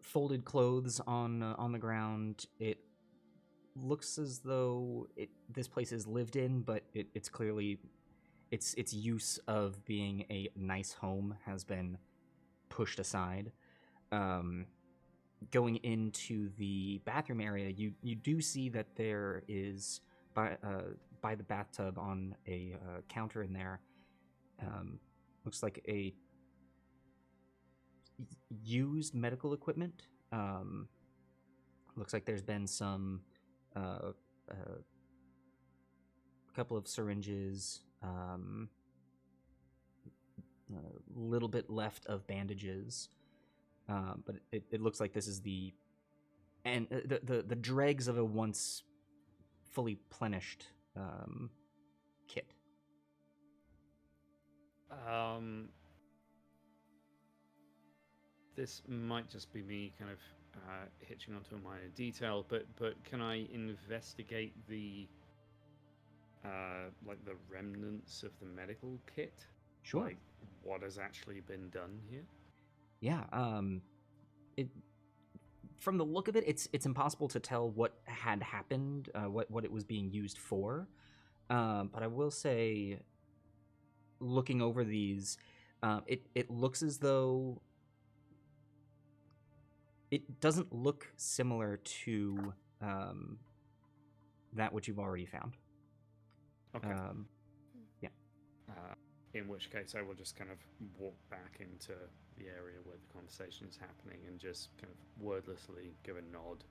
Speaker 1: folded clothes on the ground. It looks as though this place is lived in, but it's clearly its use of being a nice home has been pushed aside. Going into the bathroom area, you do see that there is by the bathtub on a counter in there. Looks like a used medical equipment. Looks like there's been some a couple of syringes, a little bit left of bandages, but it looks like this is the dregs of a once fully plenished kit.
Speaker 3: This might just be me kind of hitching onto a minor detail, but can I investigate the like the remnants of the medical kit?
Speaker 1: Sure.
Speaker 3: Like what has actually been done here?
Speaker 1: Yeah. It from the look of it, it's impossible to tell what had happened, what it was being used for. But I will say, looking over these, it looks as though it doesn't look similar to that which you've already found.
Speaker 3: Okay.
Speaker 1: Yeah.
Speaker 3: In which case, I will just kind of walk back into the area where the conversation is happening and just kind of wordlessly give a nod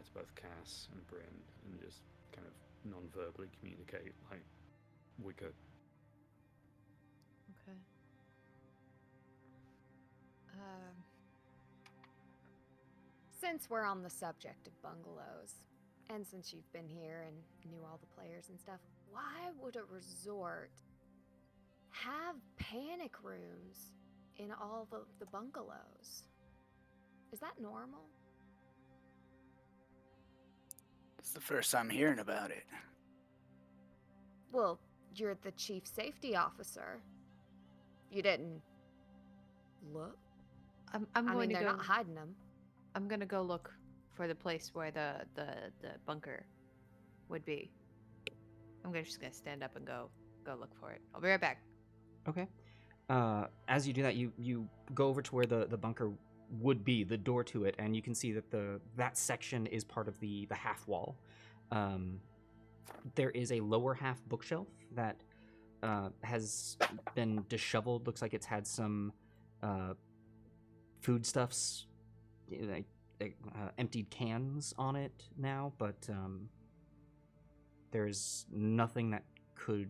Speaker 3: to both Cass and Bryn and just kind of non-verbally communicate like we could.
Speaker 2: Okay.
Speaker 5: Since we're on the subject of bungalows, and since you've been here and knew all the players and stuff, why would a resort have panic rooms in all the bungalows? Is that normal?
Speaker 4: It's the first time hearing about it.
Speaker 5: Well, you're the chief safety officer. You didn't look?
Speaker 2: I'm
Speaker 5: I
Speaker 2: going
Speaker 5: mean,
Speaker 2: to
Speaker 5: they're
Speaker 2: go.
Speaker 5: not hiding them.
Speaker 2: I'm gonna go look for the place where the bunker would be. Just gonna stand up and go look for it. I'll be right back.
Speaker 1: Okay. As you do that, you go over to where the bunker would be, the door to it, and you can see that that section is part of the half wall. There is a lower half bookshelf that has been disheveled. Looks like it's had some foodstuffs, like emptied cans on it now, but there's nothing that could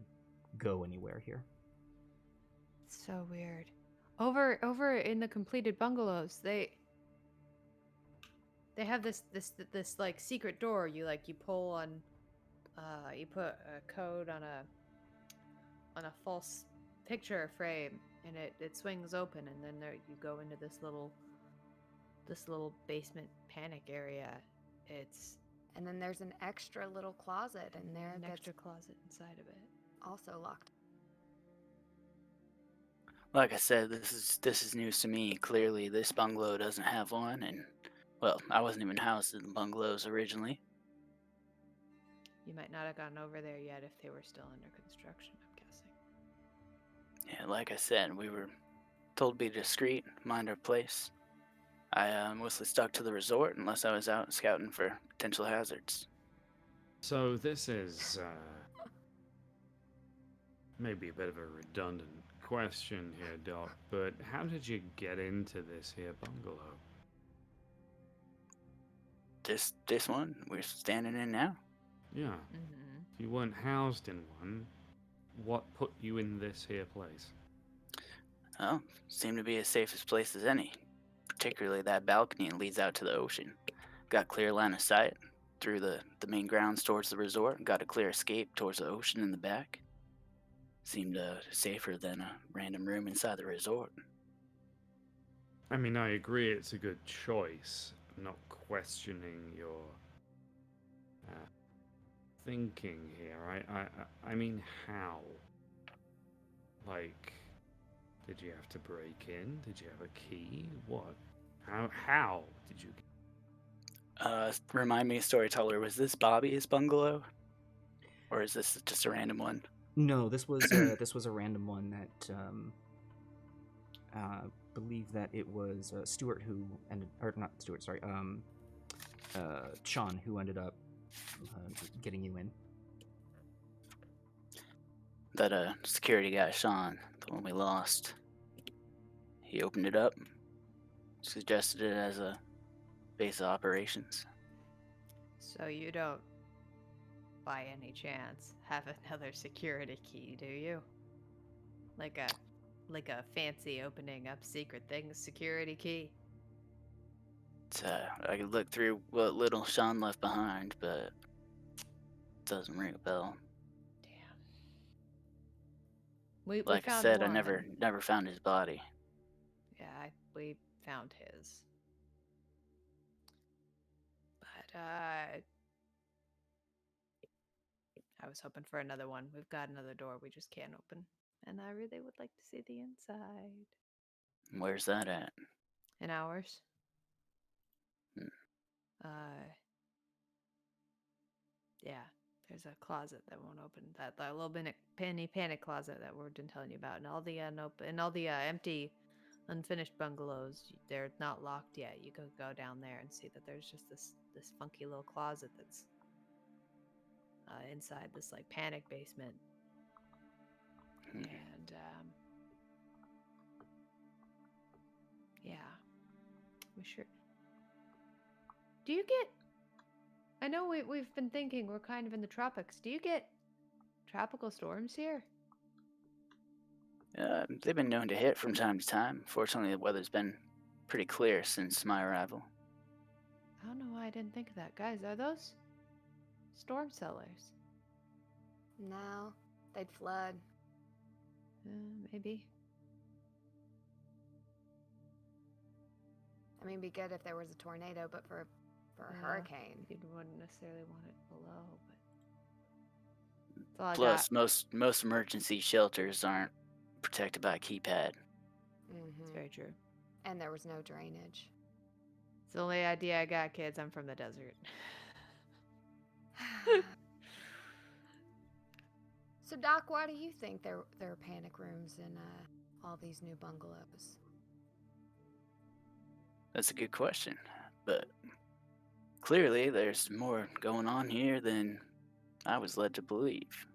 Speaker 1: go anywhere here.
Speaker 2: So weird. Over in the completed bungalows, they have this like secret door. You pull on, you put a code on a false picture frame, and it swings open, and then there you go into this little basement panic area.
Speaker 5: And then there's an extra little closet in there
Speaker 2: an
Speaker 5: that's
Speaker 2: extra closet inside of it.
Speaker 5: also locked.
Speaker 4: Like I said, this is news to me. Clearly, this bungalow doesn't have one, and well, I wasn't even housed in the bungalows originally.
Speaker 2: You might not have gotten over there yet if they were still under construction, I'm guessing.
Speaker 4: Yeah, like I said, we were told to be discreet, mind our place. I mostly stuck to the resort unless I was out scouting for potential hazards.
Speaker 3: So this is maybe a bit of a redundant question here, Doc, but how did you get into this here bungalow?
Speaker 4: This one we're standing in now.
Speaker 3: Yeah,
Speaker 2: Mm-hmm.
Speaker 3: if you weren't housed in one, what put you in this here place?
Speaker 4: Oh, seem to be as safe as place as any. Particularly that balcony leads out to the ocean. Got clear line of sight through the main grounds towards the resort. Got a clear escape towards the ocean in the back. Seemed safer than a random room inside the resort.
Speaker 3: I mean, I agree it's a good choice. I'm not questioning your uh, thinking here. I mean, how? Like, did you have to break in? Did you have a key? What? How did you?
Speaker 4: Remind me, storyteller, was this Bobby's bungalow, or is this just a random one?
Speaker 1: No, this was a random one that believe that it was Stuart who ended, or not Stuart, sorry, Sean who ended up getting you in.
Speaker 4: That security guy, Sean, the one we lost. He opened it up, suggested it as a base of operations.
Speaker 2: So you don't, by any chance, have another security key, do you? Like a fancy opening up secret things security key.
Speaker 4: I could look through what little Sean left behind, but it doesn't ring a bell.
Speaker 2: Damn. We
Speaker 4: Like I
Speaker 2: found
Speaker 4: said, I
Speaker 2: one.
Speaker 4: never found his body.
Speaker 2: Yeah, we found his. But I was hoping for another one. We've got another door we just can't open. And I really would like to see the inside.
Speaker 4: Where's that at?
Speaker 2: In ours.
Speaker 4: Hmm.
Speaker 2: Yeah, there's a closet that won't open. That little penny panic closet that we've been telling you about, and all the empty, unfinished bungalows. They're not locked yet. You could go down there and see that there's just this funky little closet that's inside this like panic basement.
Speaker 4: Hmm.
Speaker 2: And yeah, we sure. Do you get? I know we've been thinking we're kind of in the tropics. Do you get tropical storms here?
Speaker 4: They've been known to hit from time to time. Fortunately, the weather's been pretty clear since my arrival.
Speaker 2: I don't know why I didn't think of that. Guys, are those storm cellars?
Speaker 5: No, they'd flood.
Speaker 2: Maybe.
Speaker 5: I mean, it'd be good if there was a tornado, but for a
Speaker 2: Yeah.
Speaker 5: hurricane.
Speaker 2: You wouldn't necessarily want it below, but that's all I
Speaker 4: Plus,
Speaker 2: got.
Speaker 4: most emergency shelters aren't protected by a keypad.
Speaker 2: It's very true.
Speaker 5: And there was no drainage.
Speaker 2: It's the only idea I got, kids. I'm from the desert.
Speaker 5: So, Doc, why do you think there are panic rooms in all these new bungalows?
Speaker 4: That's a good question, but clearly there's more going on here than I was led to believe.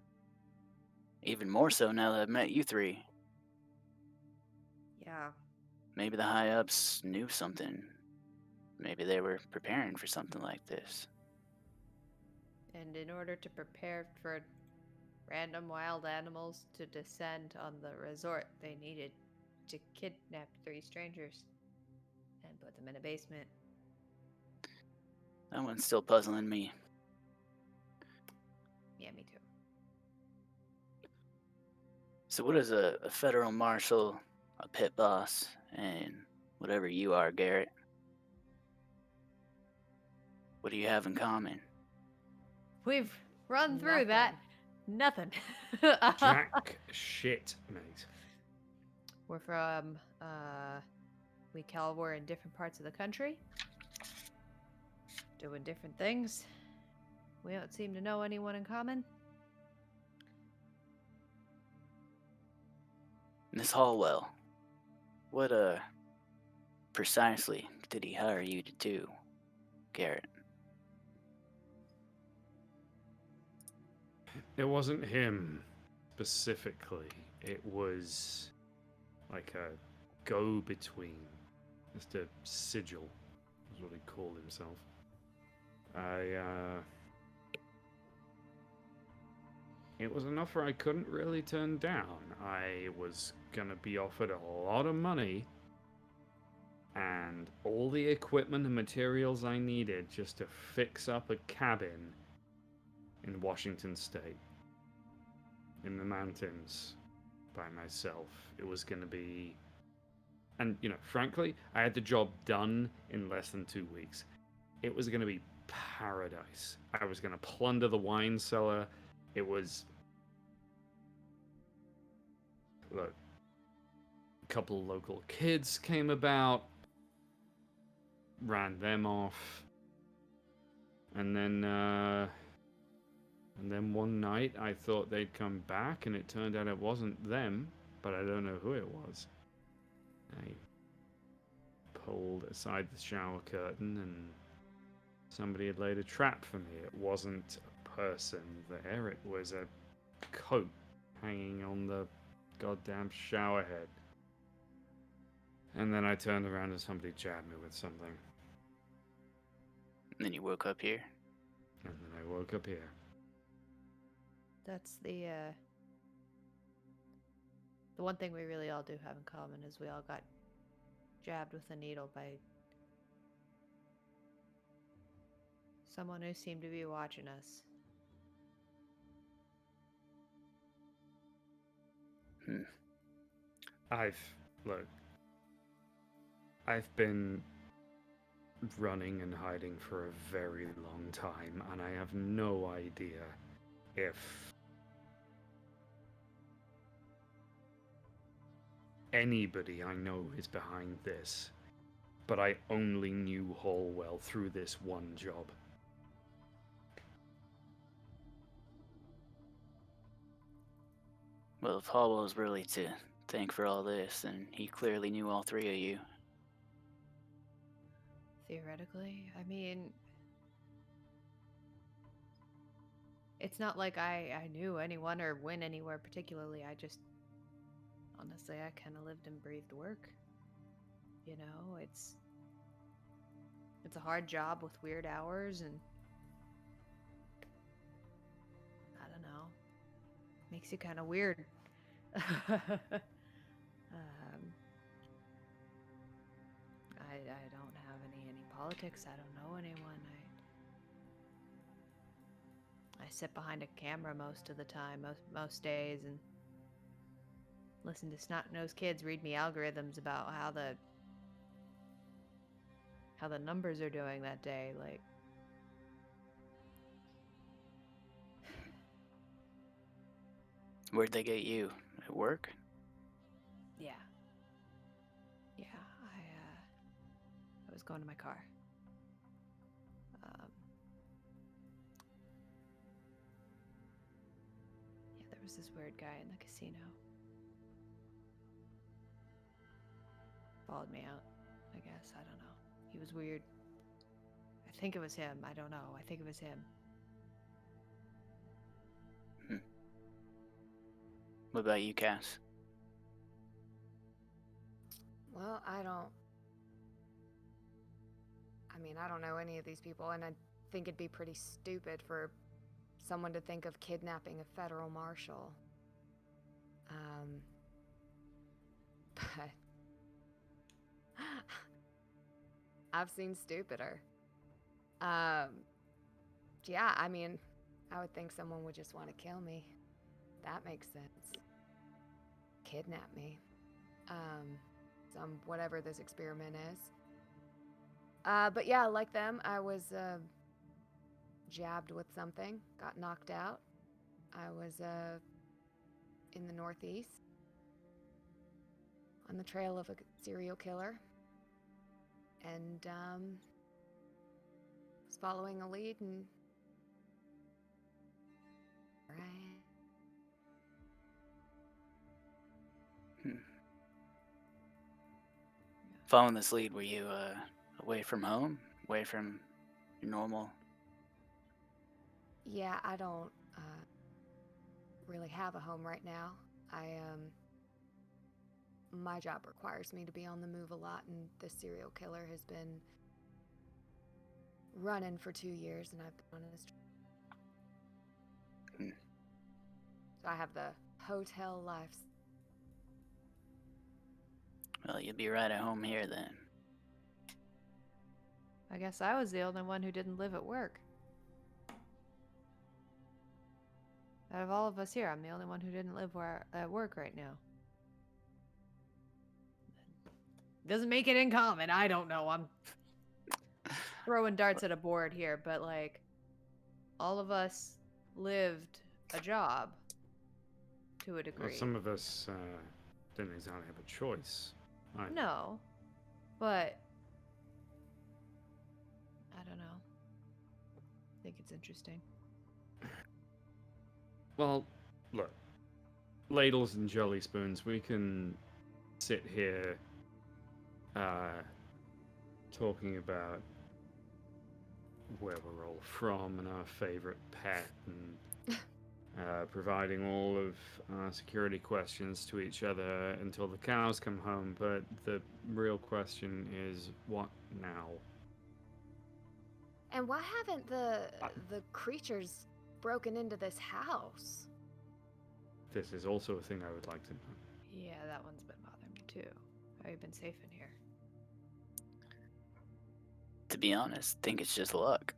Speaker 4: Even more so now that I've met you three.
Speaker 2: Yeah.
Speaker 4: Maybe the high-ups knew something. Maybe they were preparing for something like this.
Speaker 2: And in order to prepare for random wild animals to descend on the resort, they needed to kidnap 3 strangers and put them in a basement.
Speaker 4: That one's still puzzling me.
Speaker 2: Yeah, me too.
Speaker 4: So what is a federal marshal, a pit boss, and whatever you are, Garrett? What do you have in common?
Speaker 2: We've run through that. Nothing.
Speaker 3: Jack shit, mate.
Speaker 2: We're from, we're in different parts of the country. Doing different things. We don't seem to know anyone in common.
Speaker 4: Miss Hallwell, what precisely did he hire you to do, Garrett?
Speaker 3: It wasn't him specifically. It was like a go-between. Just a sigil, is what he called himself. It was an offer I couldn't really turn down. I was gonna be offered a lot of money and all the equipment and materials I needed just to fix up a cabin in Washington State, in the mountains, by myself. It was gonna be, and frankly, I had the job done in less than 2 weeks. It was gonna be paradise. I was gonna plunder the wine cellar. It was, look, a couple of local kids came about, ran them off, and then one night I thought they'd come back, and it turned out it wasn't them, but I don't know who it was. I pulled aside the shower curtain, and somebody had laid a trap for me. It wasn't a person there, it was a coat hanging on the goddamn shower head. And then I turned around and somebody jabbed me with something.
Speaker 4: And then you woke up here.
Speaker 3: And then I woke up here.
Speaker 2: That's the one thing we really all do have in common is we all got jabbed with a needle by someone who seemed to be watching us.
Speaker 3: I've been running and hiding for a very long time, and I have no idea if anybody I know is behind this, but I only knew Hallwell through this one job.
Speaker 4: Well, if Hallwell's really to thank for all this, then he clearly knew all three of you.
Speaker 2: Theoretically, I mean, it's not like I knew anyone or went anywhere particularly. I just, honestly, I kind of lived and breathed work. You know, it's a hard job with weird hours, and I don't know, makes you kind of weird. I don't have any politics. I don't know anyone. I sit behind a camera most of the time, most days, and listen to snot-nosed kids read me algorithms about how the numbers are doing that day. Like,
Speaker 4: Where'd they get you? At work?
Speaker 2: yeah, I was going to my car. Yeah, there was this weird guy in the casino. Followed me out, I guess. I don't know. He was weird. I think it was him. I don't know. I think it was him.
Speaker 4: What about you, Cass?
Speaker 5: Well, I don't know any of these people, and I think it'd be pretty stupid for someone to think of kidnapping a federal marshal. But I've seen stupider. Yeah, I mean, I would think someone would just want to kill me. That makes sense. Kidnap me. Whatever this experiment is. But yeah, like them, I was jabbed with something, got knocked out. I was in the Northeast on the trail of a serial killer, and was following a lead, and right.
Speaker 4: Following this lead, were you away from home? Away from your normal?
Speaker 5: Yeah, I don't really have a home right now. My job requires me to be on the move a lot, and this serial killer has been running for 2 years, and I've been on his. So I have the hotel life.
Speaker 4: Well, you'll be right at home here then.
Speaker 2: I guess I was the only one who didn't live at work. Out of all of us here, I'm the only one who didn't live at work right now. Doesn't make it in common. I don't know. I'm throwing darts at a board here, but like, all of us lived a job to a degree.
Speaker 3: Well, some of us didn't exactly have a choice.
Speaker 2: No, but I don't know. I think it's interesting.
Speaker 3: Well, look, ladles and jelly spoons, we can sit here talking about where we're all from and our favorite pet and providing all of our security questions to each other until the cows come home, but the real question is, what now?
Speaker 5: And why haven't the creatures broken into this house?
Speaker 3: This is also a thing I would like to know.
Speaker 2: Yeah, that one's been bothering me too. Have you been safe in here?
Speaker 4: To be honest, think it's just luck.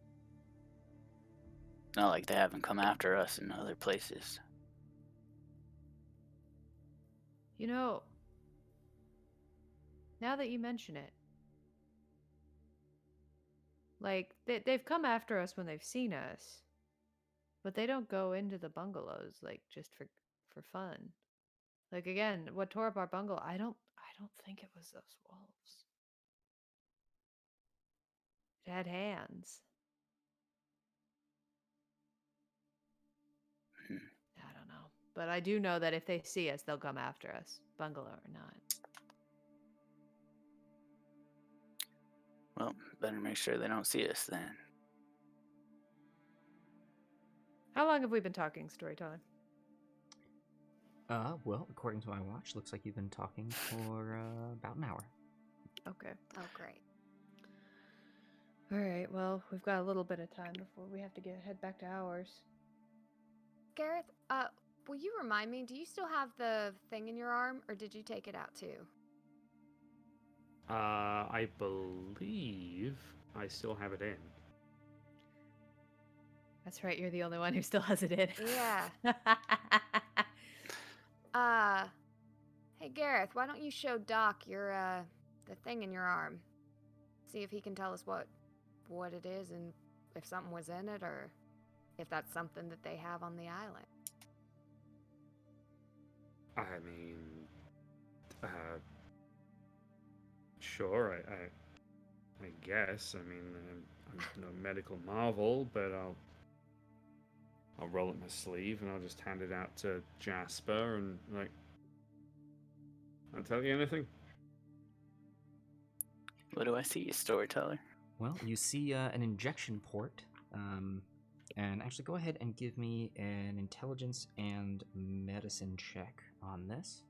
Speaker 4: Not like they haven't come after us in other places.
Speaker 2: You know, now that you mention it, like, they've come after us when they've seen us, but they don't go into the bungalows, like, just for fun. Like, again, what tore up our bungalow, I don't think it was those wolves. It had hands. I don't know. But I do know that if they see us, they'll come after us, bungalow or not.
Speaker 4: Well, better make sure they don't see us then.
Speaker 2: How long have we been talking, storytelling?
Speaker 1: Well, according to my watch, looks like you've been talking for about an hour.
Speaker 2: Okay.
Speaker 5: Oh, great.
Speaker 2: All right. Well, we've got a little bit of time before we have to head back to ours.
Speaker 5: Gareth, will you remind me, do you still have the thing in your arm, or did you take it out too?
Speaker 3: I believe I still have it in.
Speaker 2: That's right. You're the only one who still has it in.
Speaker 5: Yeah. Hey Gareth, why don't you show Doc your the thing in your arm? See if he can tell us what it is and if something was in it or if that's something that they have on the island.
Speaker 3: I mean, sure, I guess. I mean, I'm no medical marvel, but I'll roll up my sleeve and I'll just hand it out to Jasper and like, I'll tell you anything.
Speaker 4: What do I see, storyteller?
Speaker 1: Well, you see an injection port, and actually go ahead and give me an intelligence and medicine check on this.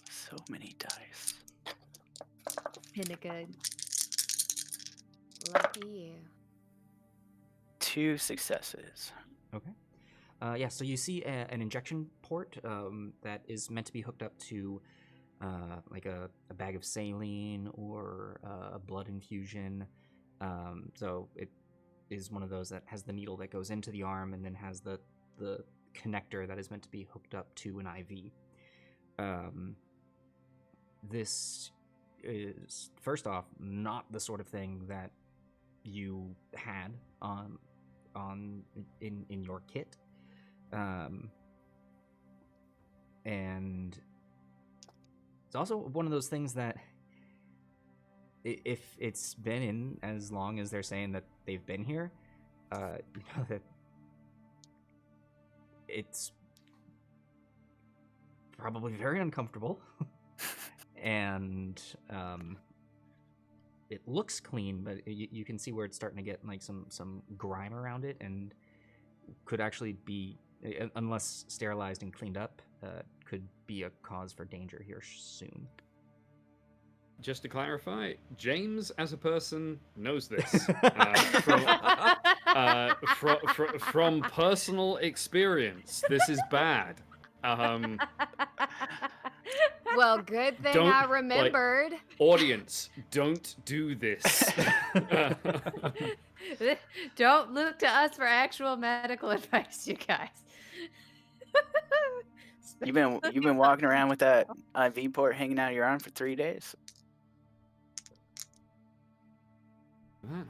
Speaker 4: So many dice.
Speaker 2: Isn't it good?
Speaker 5: Lucky you.
Speaker 4: 2 successes.
Speaker 1: Okay. Yeah, so you see an injection port that is meant to be hooked up to like a bag of saline or a blood infusion. So it is one of those that has the needle that goes into the arm and then has the connector that is meant to be hooked up to an IV. This is, first off, not the sort of thing that you had in your kit. And it's also one of those things that if it's been in as long as they're saying that they've been here, you know that it's probably very uncomfortable. And it looks clean, but you can see where it's starting to get like some grime around it, and could actually be unless sterilized and cleaned up, could be a cause for danger here soon.
Speaker 3: Just to clarify, James, as a person, knows this from personal experience. This is bad.
Speaker 5: Well, good thing
Speaker 3: Don't,
Speaker 5: I
Speaker 3: like-
Speaker 5: remembered.
Speaker 3: Audience, don't do this.
Speaker 2: Don't look to us for actual medical advice, you guys.
Speaker 4: You've been walking around with that IV port hanging out of your arm for 3 days.
Speaker 3: What?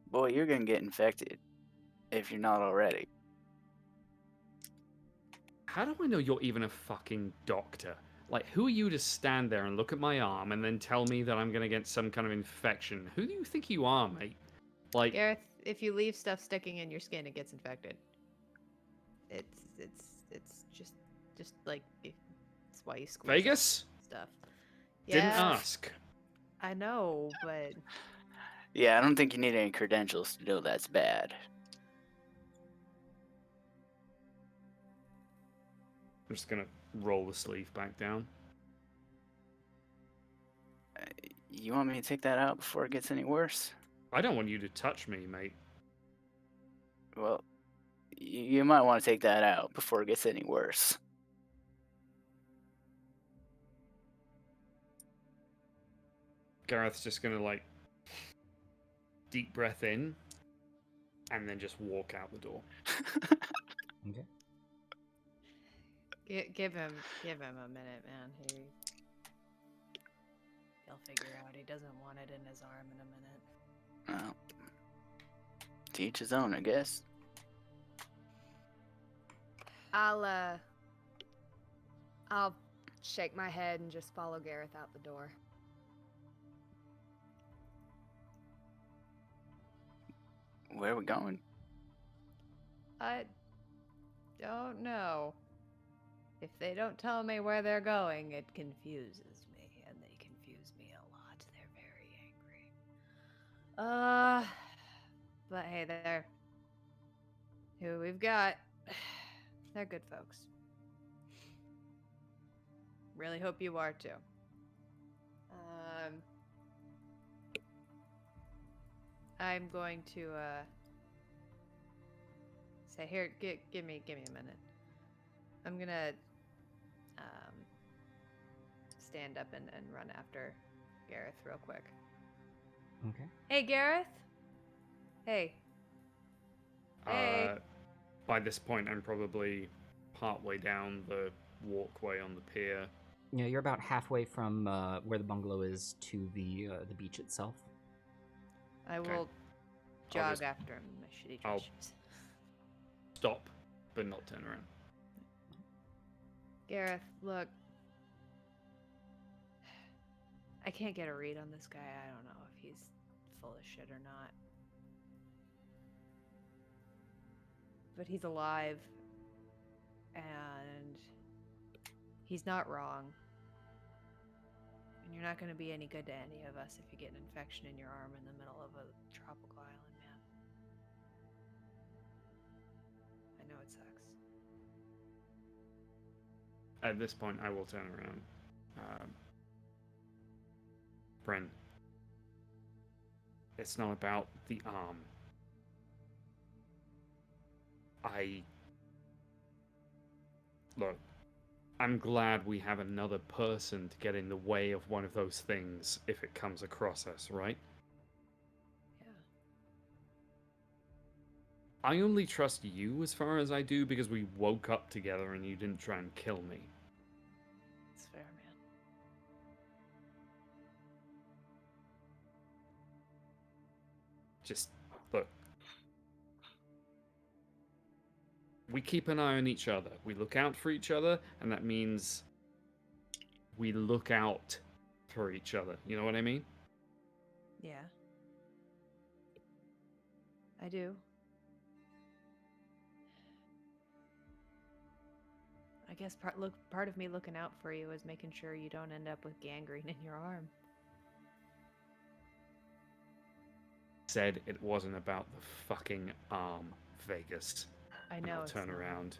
Speaker 4: Boy, you're gonna get infected if you're not already.
Speaker 3: How do I know you're even a fucking doctor? Like, who are you to stand there and look at my arm and then tell me that I'm gonna get some kind of infection? Who do you think you are, mate? Like,
Speaker 2: Gareth, if you leave stuff sticking in your skin, it gets infected. It's just like it's why you squeeze
Speaker 3: Vegas?
Speaker 2: stuff.
Speaker 3: Didn't
Speaker 2: Yeah,
Speaker 3: ask.
Speaker 2: I know, but
Speaker 4: Yeah, I don't think you need any credentials to know that's bad.
Speaker 3: I'm just gonna roll the sleeve back down.
Speaker 4: You want me to take that out before it gets any worse?
Speaker 3: I don't want you to touch me, mate.
Speaker 4: Well, you might want to take that out before it gets any worse.
Speaker 3: Gareth's just gonna, like, deep breath in and then just walk out the door.
Speaker 1: Okay.
Speaker 2: give him a minute, man. He'll figure out. He doesn't want it in his arm in a minute.
Speaker 4: Well, to each his own, I guess.
Speaker 5: I'll shake my head and just follow Gareth out the door.
Speaker 4: Where are we going?
Speaker 2: I don't know. If they don't tell me where they're going, it confuses me, and they confuse me a lot. They're very angry. But hey, they're who we've got. They're good folks. Really hope you are too. I'm going to say here, give me a minute. I'm gonna stand up and run after Gareth real quick.
Speaker 1: Okay.
Speaker 2: Hey, Gareth. Hey. Hey.
Speaker 3: By this point, I'm probably partway down the walkway on the pier.
Speaker 1: Yeah, you're about halfway from where the bungalow is to the beach itself.
Speaker 2: I
Speaker 3: Okay.
Speaker 2: will jog
Speaker 3: just-
Speaker 2: after him in my shitty
Speaker 3: I'll-
Speaker 2: dress shoes.
Speaker 3: Stop, but not turn around.
Speaker 2: Gareth, look. I can't get a read on this guy. I don't know if he's full of shit or not. But he's alive. And he's not wrong. And you're not going to be any good to any of us if you get an infection in your arm in the middle of a tropical island, man. I know it sucks.
Speaker 3: At this point, I will turn around. Bren, it's not about the arm. Look, I'm glad we have another person to get in the way of one of those things if it comes across us, right?
Speaker 2: Yeah.
Speaker 3: I only trust you as far as I do because we woke up together and you didn't try and kill me.
Speaker 2: It's fair, man.
Speaker 3: Just look. We keep an eye on each other. We look out for each other, and that means we look out for each other. You know what I mean?
Speaker 2: Yeah. I do. I guess part of me looking out for you is making sure you don't end up with gangrene in your arm.
Speaker 3: Said it wasn't about the fucking arm. Vegas.
Speaker 2: I
Speaker 3: And
Speaker 2: know.
Speaker 3: I'll
Speaker 2: it's
Speaker 3: turn
Speaker 2: not.
Speaker 3: around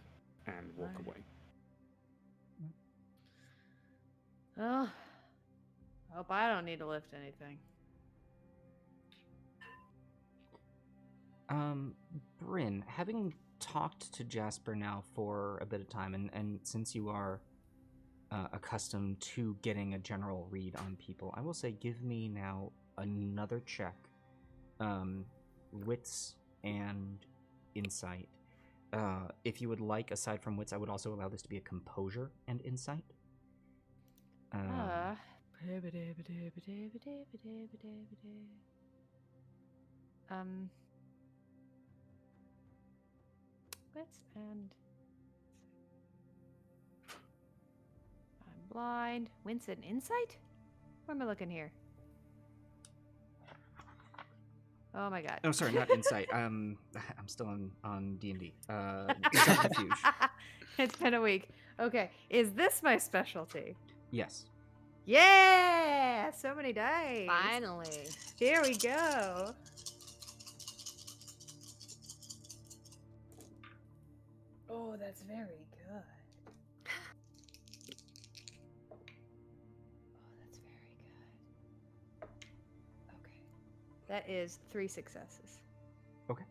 Speaker 3: and walk
Speaker 2: Alright.
Speaker 3: away.
Speaker 2: Oh, hope I don't need to lift anything.
Speaker 1: Bryn, having talked to Jasper now for a bit of time, and since you are accustomed to getting a general read on people, I will say give me now another check. Wits and insight. If you would like, aside from wits, I would also allow this to be a composure and insight.
Speaker 2: Ah. Wits and I'm blind. Wits and insight? Where am I looking here? Oh my god.
Speaker 1: Oh, sorry, not insight. I'm still on D&D. Subterfuge.
Speaker 2: It's been a week. Okay, is this my specialty?
Speaker 1: Yes.
Speaker 2: Yeah! So many dice.
Speaker 5: Finally.
Speaker 2: Here we go. Oh, that's very good. Oh, that's very good. Okay. That is 3 successes.
Speaker 1: Okay.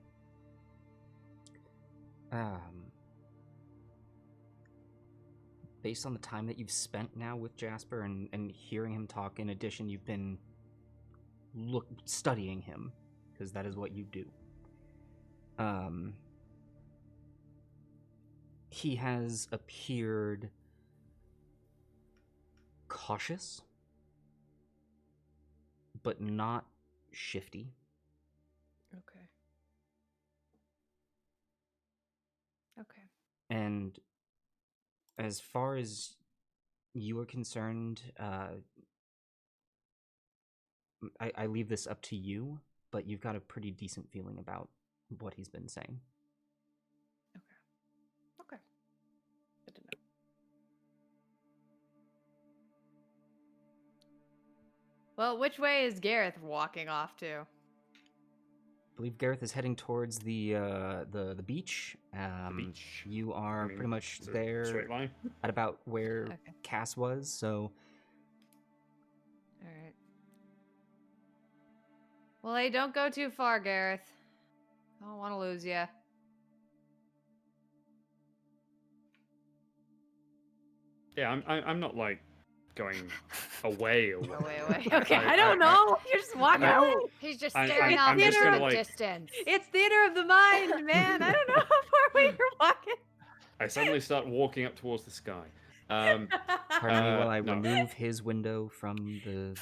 Speaker 1: Based on the time that you've spent now with Jasper and hearing him talk, in addition, you've been studying him, because that is what you do. He has appeared cautious, but not shifty.
Speaker 2: Okay. Okay.
Speaker 1: And as far as you are concerned, I leave this up to you, but you've got a pretty decent feeling about what he's been saying.
Speaker 2: Okay. Good to know. Well, which way is Gareth walking off to?
Speaker 1: I believe Gareth is heading towards the beach.
Speaker 3: The beach.
Speaker 1: You are
Speaker 3: I mean,
Speaker 1: pretty much
Speaker 3: it's a
Speaker 1: there
Speaker 3: Straight line.
Speaker 1: at about where
Speaker 2: Okay.
Speaker 1: Cass was, so
Speaker 2: All right. Well, hey, don't go too far, Gareth. I don't want to lose you.
Speaker 3: Yeah, I'm not like going away or whatever.
Speaker 2: Away. Okay, I don't know. You're just walking
Speaker 3: I-
Speaker 2: away.
Speaker 5: He's just
Speaker 3: I'm-
Speaker 5: staring
Speaker 3: I'm
Speaker 5: off
Speaker 3: just
Speaker 5: into
Speaker 3: gonna,
Speaker 5: the
Speaker 3: like-
Speaker 5: distance.
Speaker 2: It's theater of the mind, man. I don't know how far away you're walking.
Speaker 3: I suddenly start walking up towards the sky.
Speaker 1: pardon me while I
Speaker 3: no.
Speaker 1: remove his window from the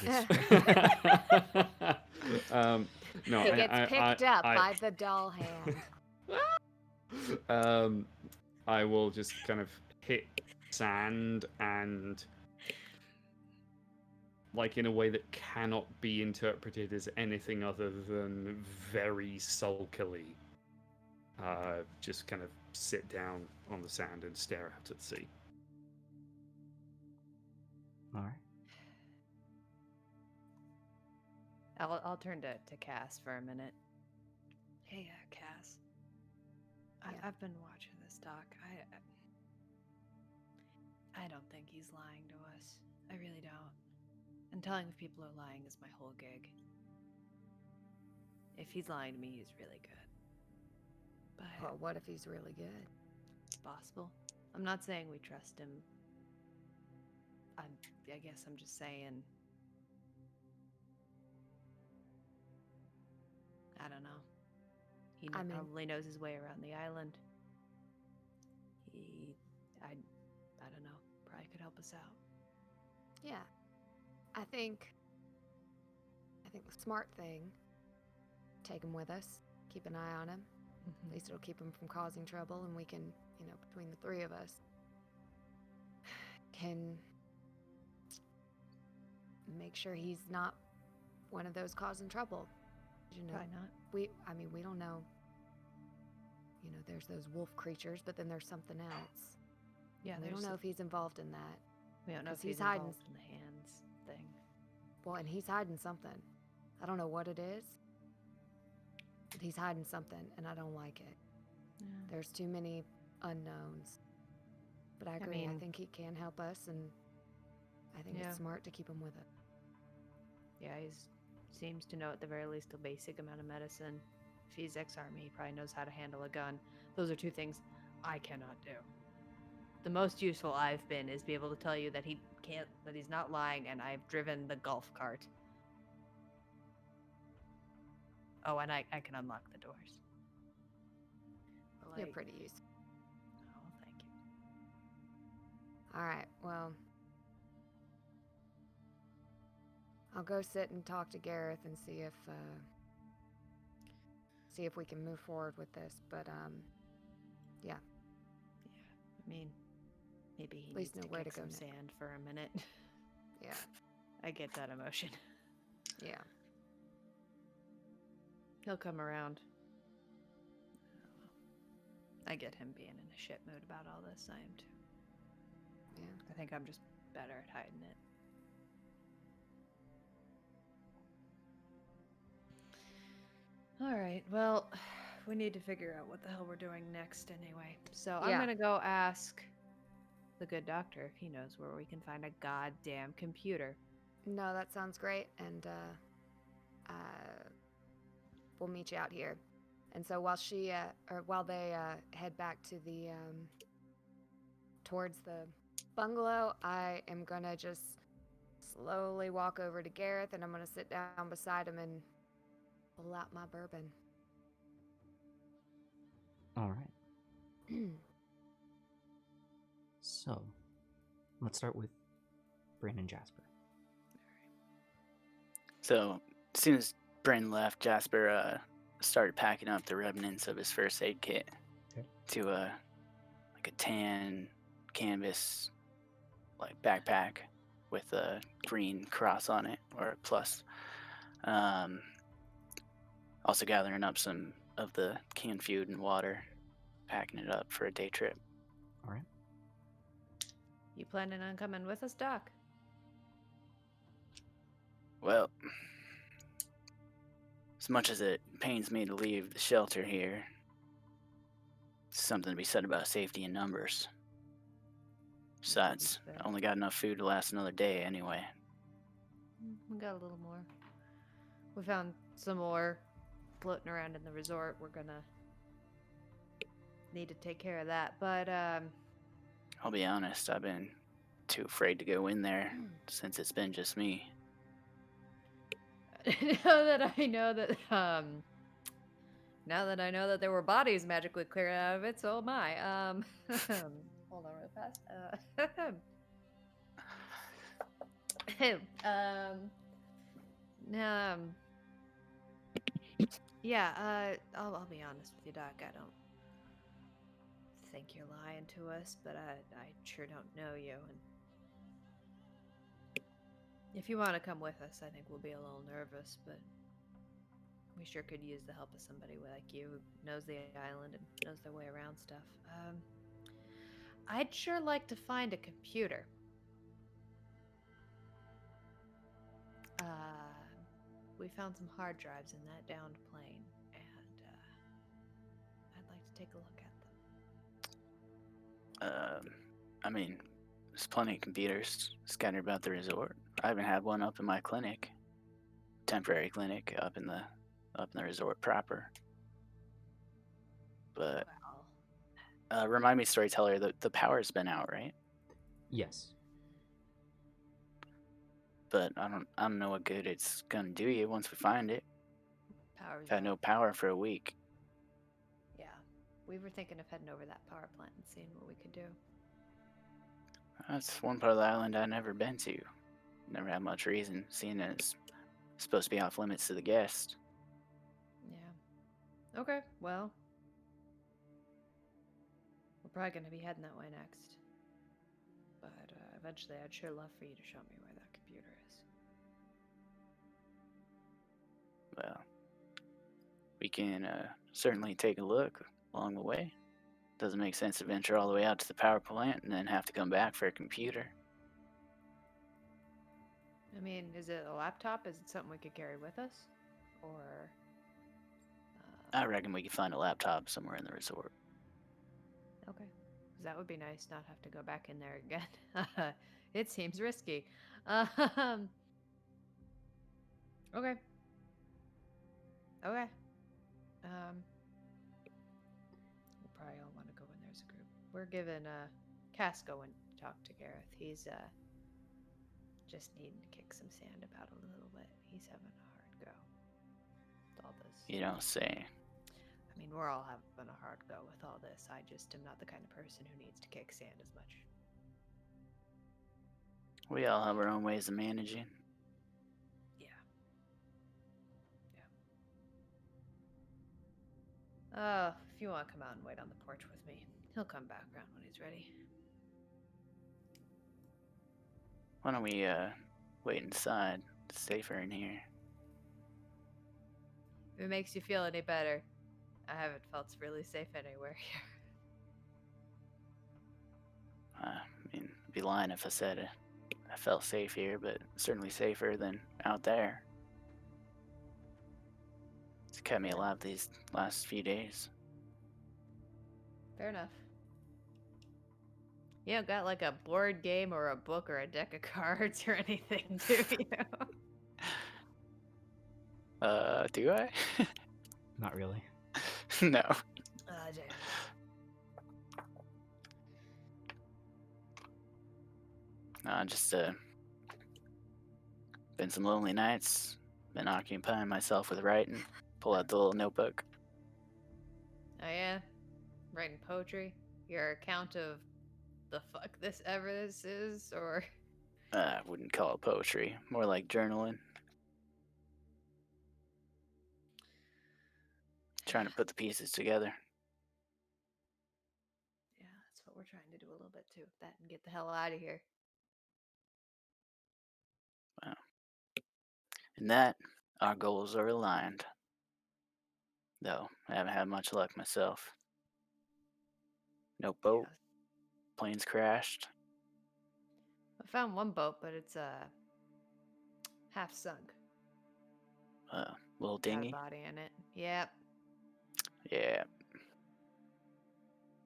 Speaker 3: No,
Speaker 5: He gets picked up by the doll hand.
Speaker 3: I will just kind of hit sand and, like, in a way that cannot be interpreted as anything other than very sulkily, just kind of sit down on the sand and stare out at the sea.
Speaker 1: All right.
Speaker 2: I'll turn to Cass for a minute. Hey, Cass.
Speaker 5: Yeah.
Speaker 2: I've been watching this doc. I don't think he's lying to us. I really don't. And telling if people are lying is my whole gig. If he's lying to me, he's really good. But
Speaker 5: Well, what if he's really good?
Speaker 2: it's possible. I'm not saying we trust him. I guess I'm just saying. I don't know. He
Speaker 5: I mean-
Speaker 2: probably knows his way around the island. I don't know. Probably could help us out.
Speaker 5: Yeah. I think the smart thing, take him with us, keep an eye on him. At least it'll keep him from causing trouble, and we can, between the three of us, can make sure he's not one of those causing trouble.
Speaker 2: Probably not.
Speaker 5: We don't know. There's those wolf creatures, but then there's something else.
Speaker 2: Yeah,
Speaker 5: We don't know if he's involved in that.
Speaker 2: we don't know if
Speaker 5: 'cause
Speaker 2: he's
Speaker 5: he's hiding-
Speaker 2: involved in the hands thing.
Speaker 5: Well, and he's hiding something. I don't know what it is, but he's hiding something, and I don't like it. There's too many unknowns. But I agree. I
Speaker 2: mean-
Speaker 5: think he can help us, and I think
Speaker 2: Yeah.
Speaker 5: it's smart to keep him with us.
Speaker 2: Yeah, he seems to know at the very least a basic amount of medicine. If he's ex-army, he probably knows how to handle a gun. Those are two things I cannot do. The most useful I've been is be able to tell you that that he's not lying, and I've driven the golf cart. Oh, and I can unlock the doors. But,
Speaker 5: You're
Speaker 2: like-
Speaker 5: pretty useful.
Speaker 2: Oh, thank you.
Speaker 5: All right. Well, I'll go sit and talk to Gareth and see if we can move forward with this. But yeah.
Speaker 2: I mean, maybe he
Speaker 5: At least
Speaker 2: needs
Speaker 5: know
Speaker 2: to
Speaker 5: where
Speaker 2: kick
Speaker 5: to go
Speaker 2: some
Speaker 5: next.
Speaker 2: sand for a minute.
Speaker 5: Yeah.
Speaker 2: I get that emotion.
Speaker 5: Yeah.
Speaker 2: He'll come around. I get him being in a shit mood about all this. I am too.
Speaker 5: Yeah.
Speaker 2: I think I'm just better at hiding it. All right. Well, we need to figure out what the hell we're doing next anyway. So I'm
Speaker 5: Yeah.
Speaker 2: gonna go ask the good doctor if he knows where we can find a goddamn computer.
Speaker 5: No, that sounds great, and we'll meet you out here. And so while they head back to the towards the bungalow, I am gonna just slowly walk over to Gareth, and I'm gonna sit down beside him and pull out my bourbon.
Speaker 1: All right. So, let's start with Brandon Jasper.
Speaker 4: So, as soon as Bryn left, Jasper started packing up the remnants of his first aid kit
Speaker 1: Okay.
Speaker 4: to like a tan canvas like backpack with a green cross on it or a plus. Also gathering up some of the canned food and water, packing it up for a day trip.
Speaker 1: All right.
Speaker 2: You planning on coming with us, Doc?
Speaker 4: Well, as much as it pains me to leave the shelter here, there's something to be said about safety in numbers. Besides, I only got enough food to last another day anyway.
Speaker 2: We got a little more. We found some more floating around in the resort. We're gonna need to take care of that. But
Speaker 4: I'll be honest, I've been too afraid to go in there since it's been just me.
Speaker 2: now that I know that there were bodies magically cleared out of it, so am I. Hold on real fast. Yeah, I'll be honest with you, Doc. I don't think you're lying to us, but I sure don't know you. And if you want to come with us, I think we'll be a little nervous, but we sure could use the help of somebody like you who knows the island and knows their way around stuff. I'd sure like to find a computer. We found some hard drives in that downed plane, and I'd like to take a look at them.
Speaker 4: I mean, there's plenty of computers scattered about the resort. I even have one up in my clinic, temporary clinic up in the resort proper. But
Speaker 2: Well,
Speaker 4: remind me, storyteller, the power's been out, right?
Speaker 1: Yes.
Speaker 4: But I don't know what good it's gonna do you once we find it.
Speaker 2: power's
Speaker 4: I've had no
Speaker 2: out.
Speaker 4: power for a week.
Speaker 2: Yeah, we were thinking of heading over that power plant and seeing what we could do.
Speaker 4: That's one part of the island I've never been to. Never had much reason, seeing as it's supposed to be off limits to the guests.
Speaker 2: Yeah. Okay, well, we're probably going to be heading that way next. But eventually, I'd sure love for you to show me where that computer is.
Speaker 4: Well, we can certainly take a look along the way. Doesn't make sense to venture all the way out to the power plant and then have to come back for a computer.
Speaker 2: I mean, is it a laptop? Is it something we could carry with us? Or.
Speaker 4: I reckon we could find a laptop somewhere in the resort.
Speaker 2: 'cause that would be nice. Not have to go back in there again. It seems risky. Um. Okay. Okay. We'll probably all want to go in there as a group. We're giving Cass going to talk to Gareth. He's just needing to kick some sand about a little bit. He's having a hard go with all this.
Speaker 4: You don't say.
Speaker 2: I mean, we're all having a hard go with all this. I just am not the kind of person who needs to kick sand as much.
Speaker 4: We all have our own ways of managing.
Speaker 2: Yeah. Yeah. If you want to come out and wait on the porch with me, he'll come back around when he's ready.
Speaker 4: Why don't we wait inside? It's safer in here.
Speaker 2: If it makes you feel any better, I haven't felt really safe anywhere here.
Speaker 4: I mean, I'd be lying if I said I felt safe here, but certainly safer than out there. It's kept me alive these last few days.
Speaker 2: Fair enough. You don't got like a board game or a book or a deck of cards or anything, do you?
Speaker 4: Do I?
Speaker 1: Not really.
Speaker 4: No.
Speaker 2: Damn.
Speaker 4: No, just been some lonely nights. Been occupying myself with writing. Pull out the little notebook.
Speaker 2: Oh yeah? Writing poetry? Your account of the fuck this is, or...
Speaker 4: I wouldn't call it poetry. More like journaling. Trying to put the pieces together.
Speaker 2: Yeah, that's what we're trying to do a little bit too. That and get the hell out of here.
Speaker 4: In that, our goals are aligned. Though, I haven't had much luck myself. No boat.
Speaker 2: Yeah.
Speaker 4: Planes crashed.
Speaker 2: I found one boat, but it's half sunk.
Speaker 4: Little
Speaker 2: Got a
Speaker 4: dinghy.
Speaker 2: body in it. Yep.
Speaker 4: Yeah.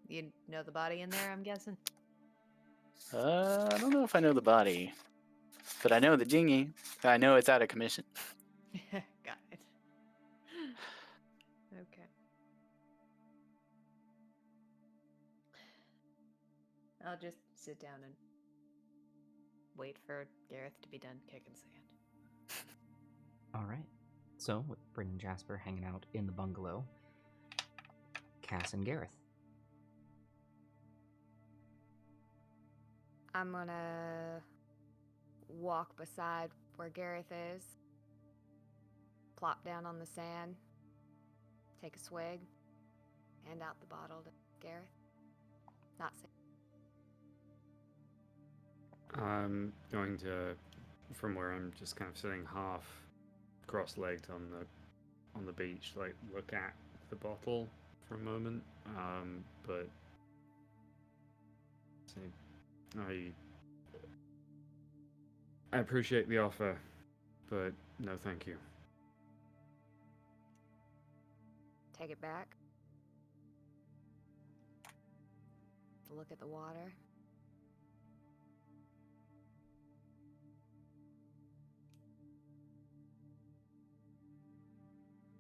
Speaker 2: You know the body in there, I'm guessing?
Speaker 4: I don't know if I know the body. But I know the dinghy. I know it's out of commission.
Speaker 2: Got it. Okay. I'll just sit down and wait for Gareth to be done kicking sand.
Speaker 1: All right. So, with Bryn and Jasper hanging out in the bungalow, Cass and Gareth.
Speaker 5: I'm gonna walk beside where Gareth is, plop down on the sand, take a swig, hand out the bottle to Gareth. Not say.
Speaker 3: I'm going to, from where I'm just kind of sitting half cross-legged on the beach, like look at the bottle for a moment. But I appreciate the offer, but no, thank you.
Speaker 5: Take it back. Look at the water.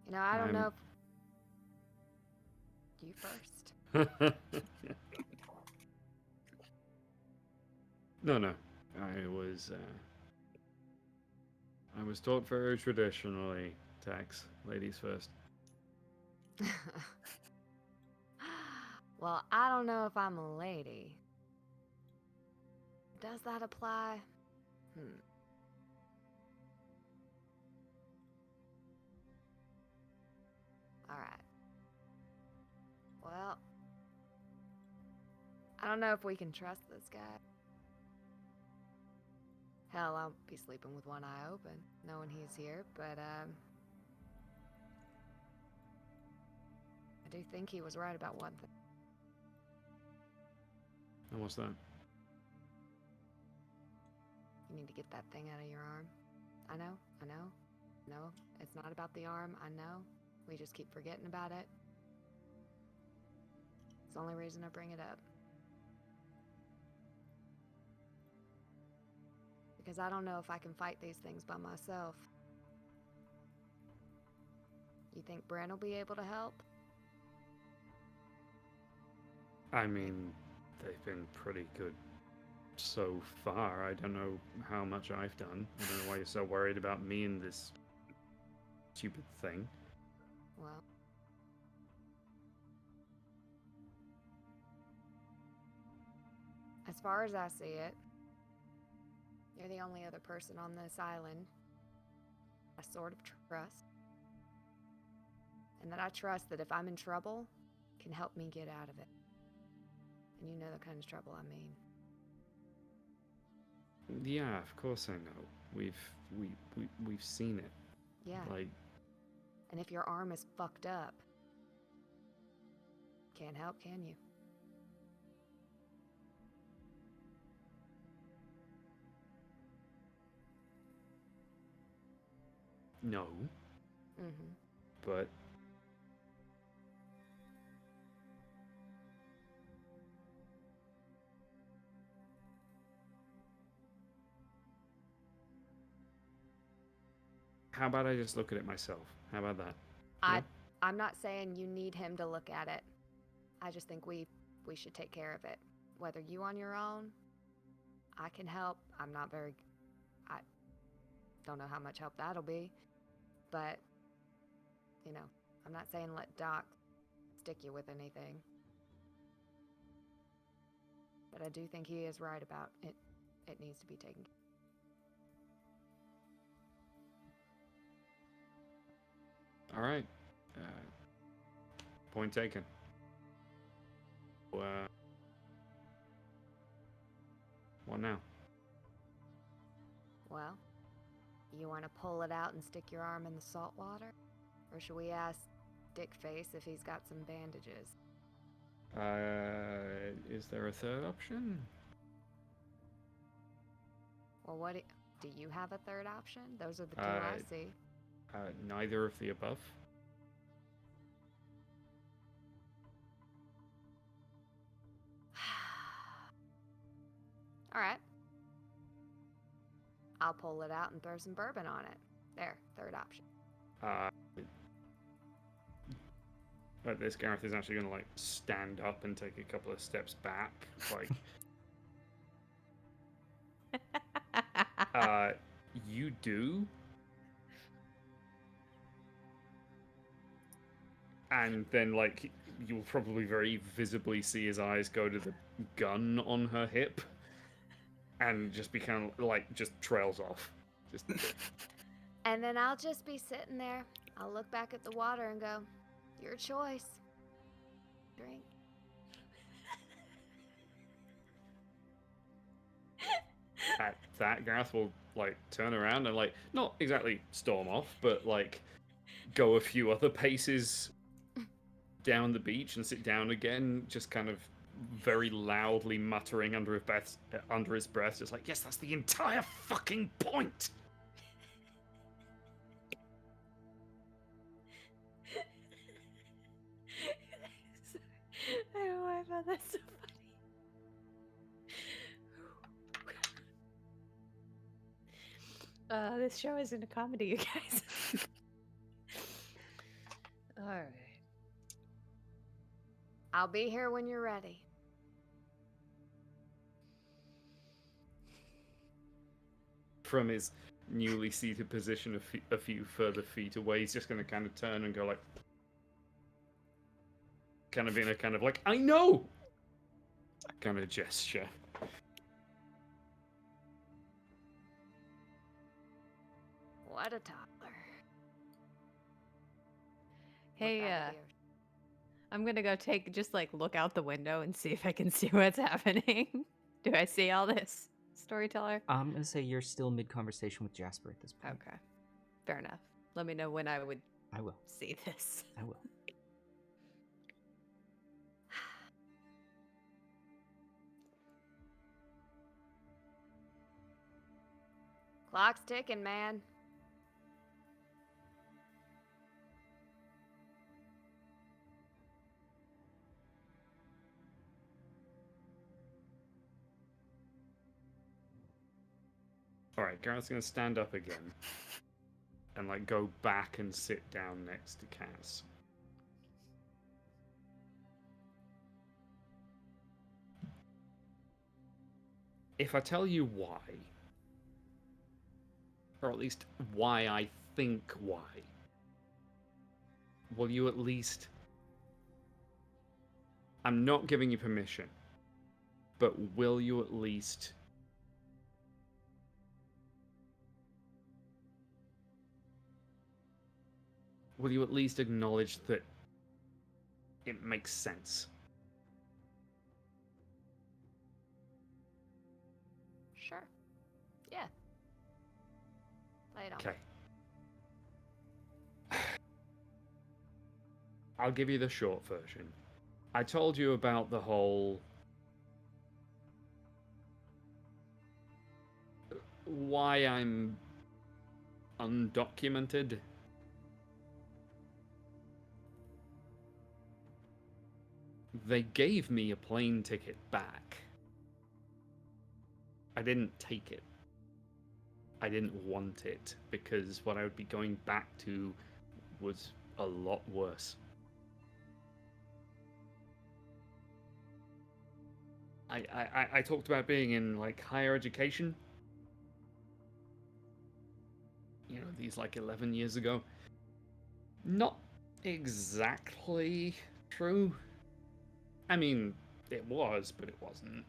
Speaker 5: You know, I don't know if... You first.
Speaker 3: No. I was taught very traditionally, Tex, ladies first.
Speaker 5: Well, I don't know if I'm a lady. Does that apply? Alright. Well, I don't know if we can trust this guy. Hell, I'll be sleeping with one eye open, knowing he's here, but, I do think he was right about one thing.
Speaker 3: And what's that?
Speaker 5: You need to get that thing out of your arm. I know. No, it's not about the arm, I know. We just keep forgetting about it. It's the only reason I bring it up. because I don't know if I can fight these things by myself. You think Bren will be able to help?
Speaker 3: I mean, they've been pretty good so far. I don't know how much I've done. I don't know why you're so worried about me and this stupid thing.
Speaker 5: Well, as far as I see it, you're the only other person on this island I sort of trust. And that I trust that if I'm in trouble, can help me get out of it. And you know the kind of trouble I mean.
Speaker 3: Yeah, of course I know. We've seen it.
Speaker 5: Yeah.
Speaker 3: Like,
Speaker 5: And if your arm is fucked up, can't help, can you?
Speaker 3: no,
Speaker 5: Mm-hmm.
Speaker 3: but how about I just look at it myself? How about that?
Speaker 5: I'm not saying you need him to look at it. I just think we should take care of it. Whether you on your own, I can help. I don't know how much help that'll be. But, you know, I'm not saying let Doc stick you with anything. But I do think he is right about it. It needs to be taken.
Speaker 3: All right. Point taken. What now?
Speaker 5: Well, you want to pull it out and stick your arm in the salt water? Or should we ask Dickface if he's got some bandages?
Speaker 3: Is there a third option?
Speaker 5: Well, do you have a third option? Those are the two I see.
Speaker 3: Neither of the above.
Speaker 5: All right. I'll pull it out and throw some bourbon on it. There, third option.
Speaker 3: But this Gareth is actually going to like stand up and take a couple of steps back, like. You do. And then, like, you'll probably very visibly see his eyes go to the gun on her hip, and just be kind of like just trails off. Just.
Speaker 5: And then I'll just be sitting there. I'll look back at the water and go, "Your choice. Drink."
Speaker 3: At that, Gareth will like turn around and like not exactly storm off, but like go a few other paces down the beach and sit down again, just kind of very loudly muttering under his breath, just like, "Yes, that's the entire fucking point."
Speaker 2: I don't know why I found that so funny. This show isn't a comedy, you guys. All right.
Speaker 5: I'll be here when you're ready.
Speaker 3: From his newly seated position a few further feet away, he's just going to kind of turn and go like, kind of in a kind of like, "I know!" kind of gesture.
Speaker 5: What a toddler.
Speaker 2: Hey,
Speaker 5: Look out at the ocean.
Speaker 2: I'm gonna go look out the window and see if I can see what's happening. Do I see all this, storyteller?
Speaker 1: I'm gonna say you're still mid-conversation with Jasper at this point.
Speaker 2: Okay, fair enough. Let me know when I would
Speaker 1: I will.
Speaker 2: see this.
Speaker 1: I will.
Speaker 5: Clock's ticking, man.
Speaker 3: All right, Gareth's gonna stand up again and like go back and sit down next to Cass. If I tell you why, or at least why I think why, will you at least... I'm not giving you permission, but will you at least... Will you at least acknowledge that it makes sense?
Speaker 5: Sure. Yeah. Lay it on.
Speaker 3: Okay. I'll give you the short version. I told you about the whole... why I'm undocumented. They gave me a plane ticket back. I didn't take it. I didn't want it, because what I would be going back to was a lot worse. I talked about being in like higher education. You know, these like 11 years ago. Not exactly true. I mean, it was, but it wasn't.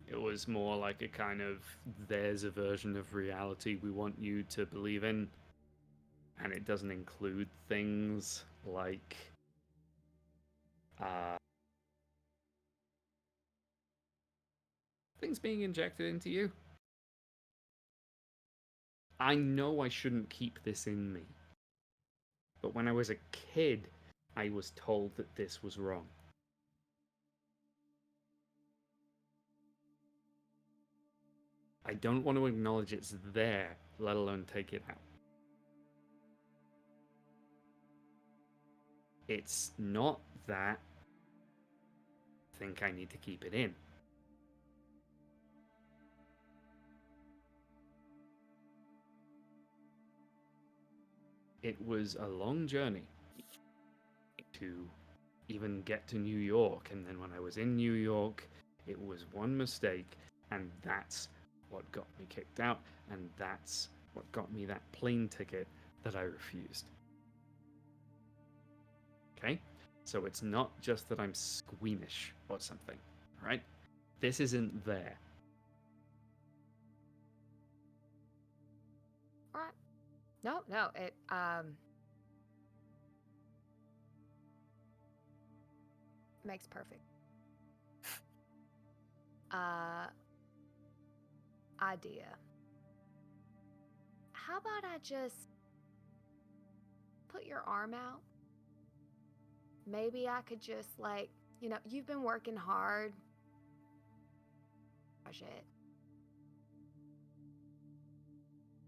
Speaker 3: It was more like a kind of, there's a version of reality we want you to believe in. And it doesn't include things like things being injected into you. I know I shouldn't keep this in me. But when I was a kid, I was told that this was wrong. I don't want to acknowledge it's there, let alone take it out. It's not that I think I need to keep it in. It was a long journey to even get to New York, and then when I was in New York, it was one mistake, and that's what got me kicked out, and that's what got me that plane ticket that I refused. Okay? So it's not just that I'm squeamish or something, right? This isn't there.
Speaker 5: All right. No, it makes perfect idea. How about I just put your arm out? Maybe I could just, like, you know, you've been working hard. Push it.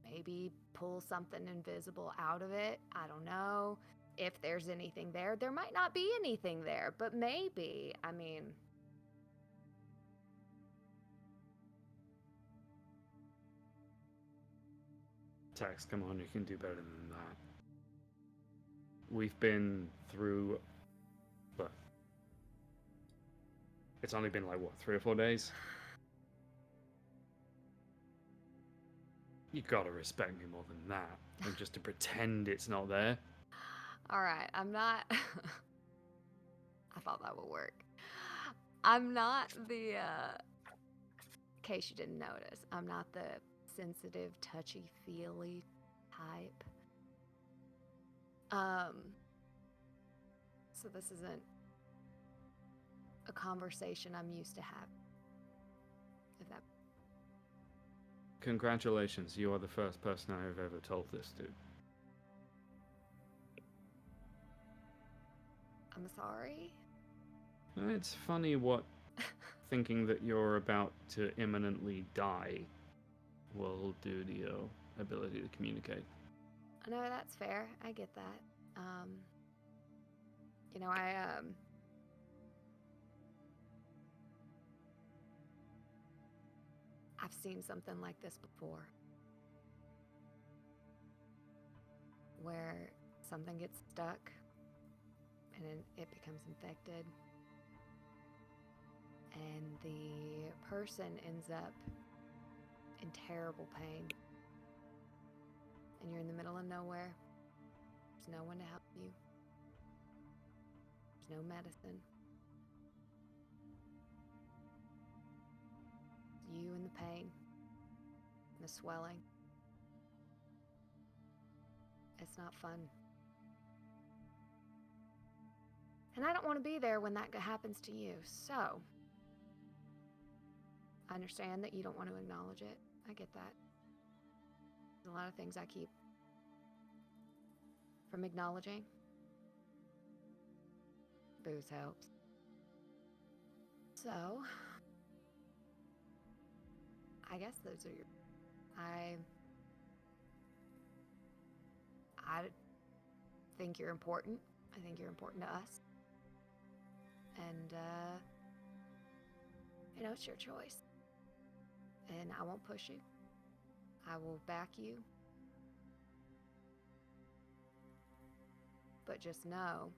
Speaker 5: Maybe pull something invisible out of it. I don't know if there's anything there. There might not be anything there, but maybe. I mean...
Speaker 3: Tex, come on, you can do better than that. We've been through... What? It's only been like, what, 3 or 4 days? You gotta respect me more than that. And just to pretend it's not there.
Speaker 5: All right, I'm not... I thought that would work. I'm not the, in case you didn't notice, I'm not the sensitive, touchy-feely type. So this isn't a conversation I'm used to having. If that...
Speaker 3: Congratulations, you are the first person I've ever told this to.
Speaker 5: I'm sorry?
Speaker 3: It's funny what thinking that you're about to imminently die will do to your ability to communicate.
Speaker 5: No, that's fair. I get that. You know, I've seen something like this before. where something gets stuck and it becomes infected, and the person ends up in terrible pain, and you're in the middle of nowhere. There's no one to help you. There's no medicine. You and the pain and the swelling. It's not fun. And I don't want to be there when that happens to you, so I understand that you don't want to acknowledge it. I get that. There's a lot of things I keep from acknowledging. Booze helps. So, I guess those are your... I think you're important. I think you're important to us. And, it's your choice. And I won't push you. I will back you. But just know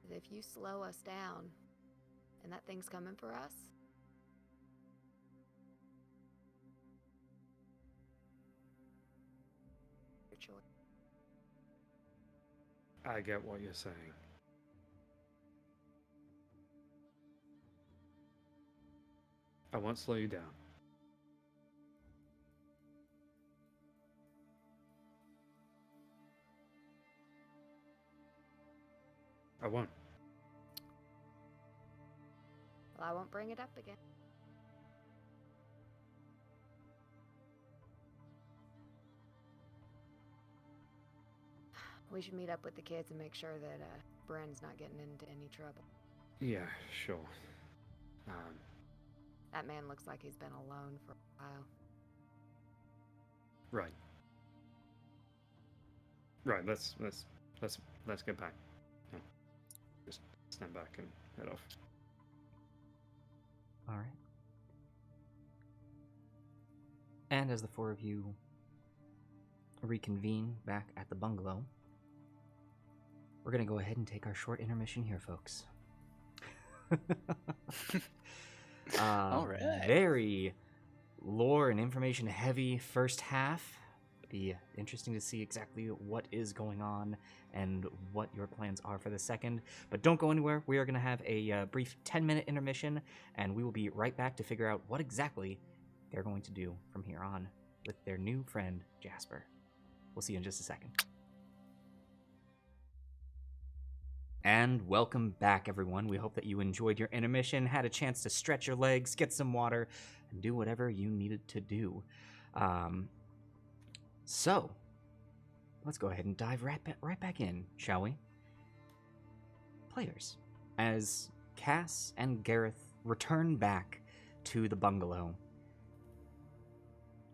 Speaker 5: that if you slow us down and that thing's coming for us, your choice.
Speaker 3: I get what you're saying. I won't slow you down. I won't.
Speaker 5: Well, I won't bring it up again. We should meet up with the kids and make sure that Bren's not getting into any trouble.
Speaker 3: Yeah, sure.
Speaker 5: That man looks like he's been alone for a while.
Speaker 3: Right. Right. Let's get back. No. Just stand back and head off.
Speaker 1: All right. And as the four of you reconvene back at the bungalow, we're going to go ahead and take our short intermission here, folks.
Speaker 4: All right.
Speaker 1: Very lore and information heavy first half. Be interesting to see exactly what is going on and what your plans are for the second. But don't go anywhere. We are going to have a brief 10-minute intermission, and we will be right back to figure out what exactly they're going to do from here on with their new friend, Jasper. We'll see you in just a second. And welcome back, everyone. We hope that you enjoyed your intermission, had a chance to stretch your legs, get some water, and do whatever you needed to do. So, let's go ahead and dive right back in, shall we? Players, as Cass and Gareth return back to the bungalow,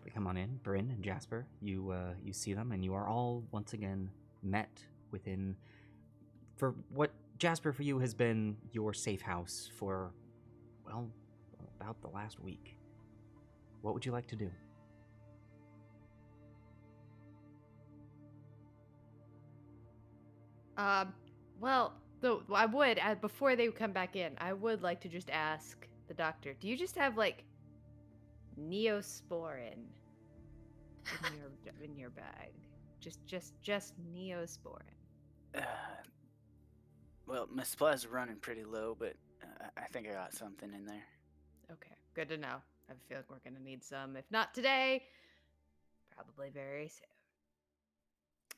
Speaker 1: they come on in. Bryn and Jasper, you see them, and you are all once again met within, for what Jasper for you has been your safe house for, well, about the last week. What would you like to do?
Speaker 2: Well, though I would, before they come back in, I would like to just ask the doctor, do you just have, like, Neosporin in your bag? Just Neosporin.
Speaker 4: Well, my supplies are running pretty low, but I think I got something in there.
Speaker 2: Okay, good to know. I feel like we're gonna need some. If not today, probably very soon.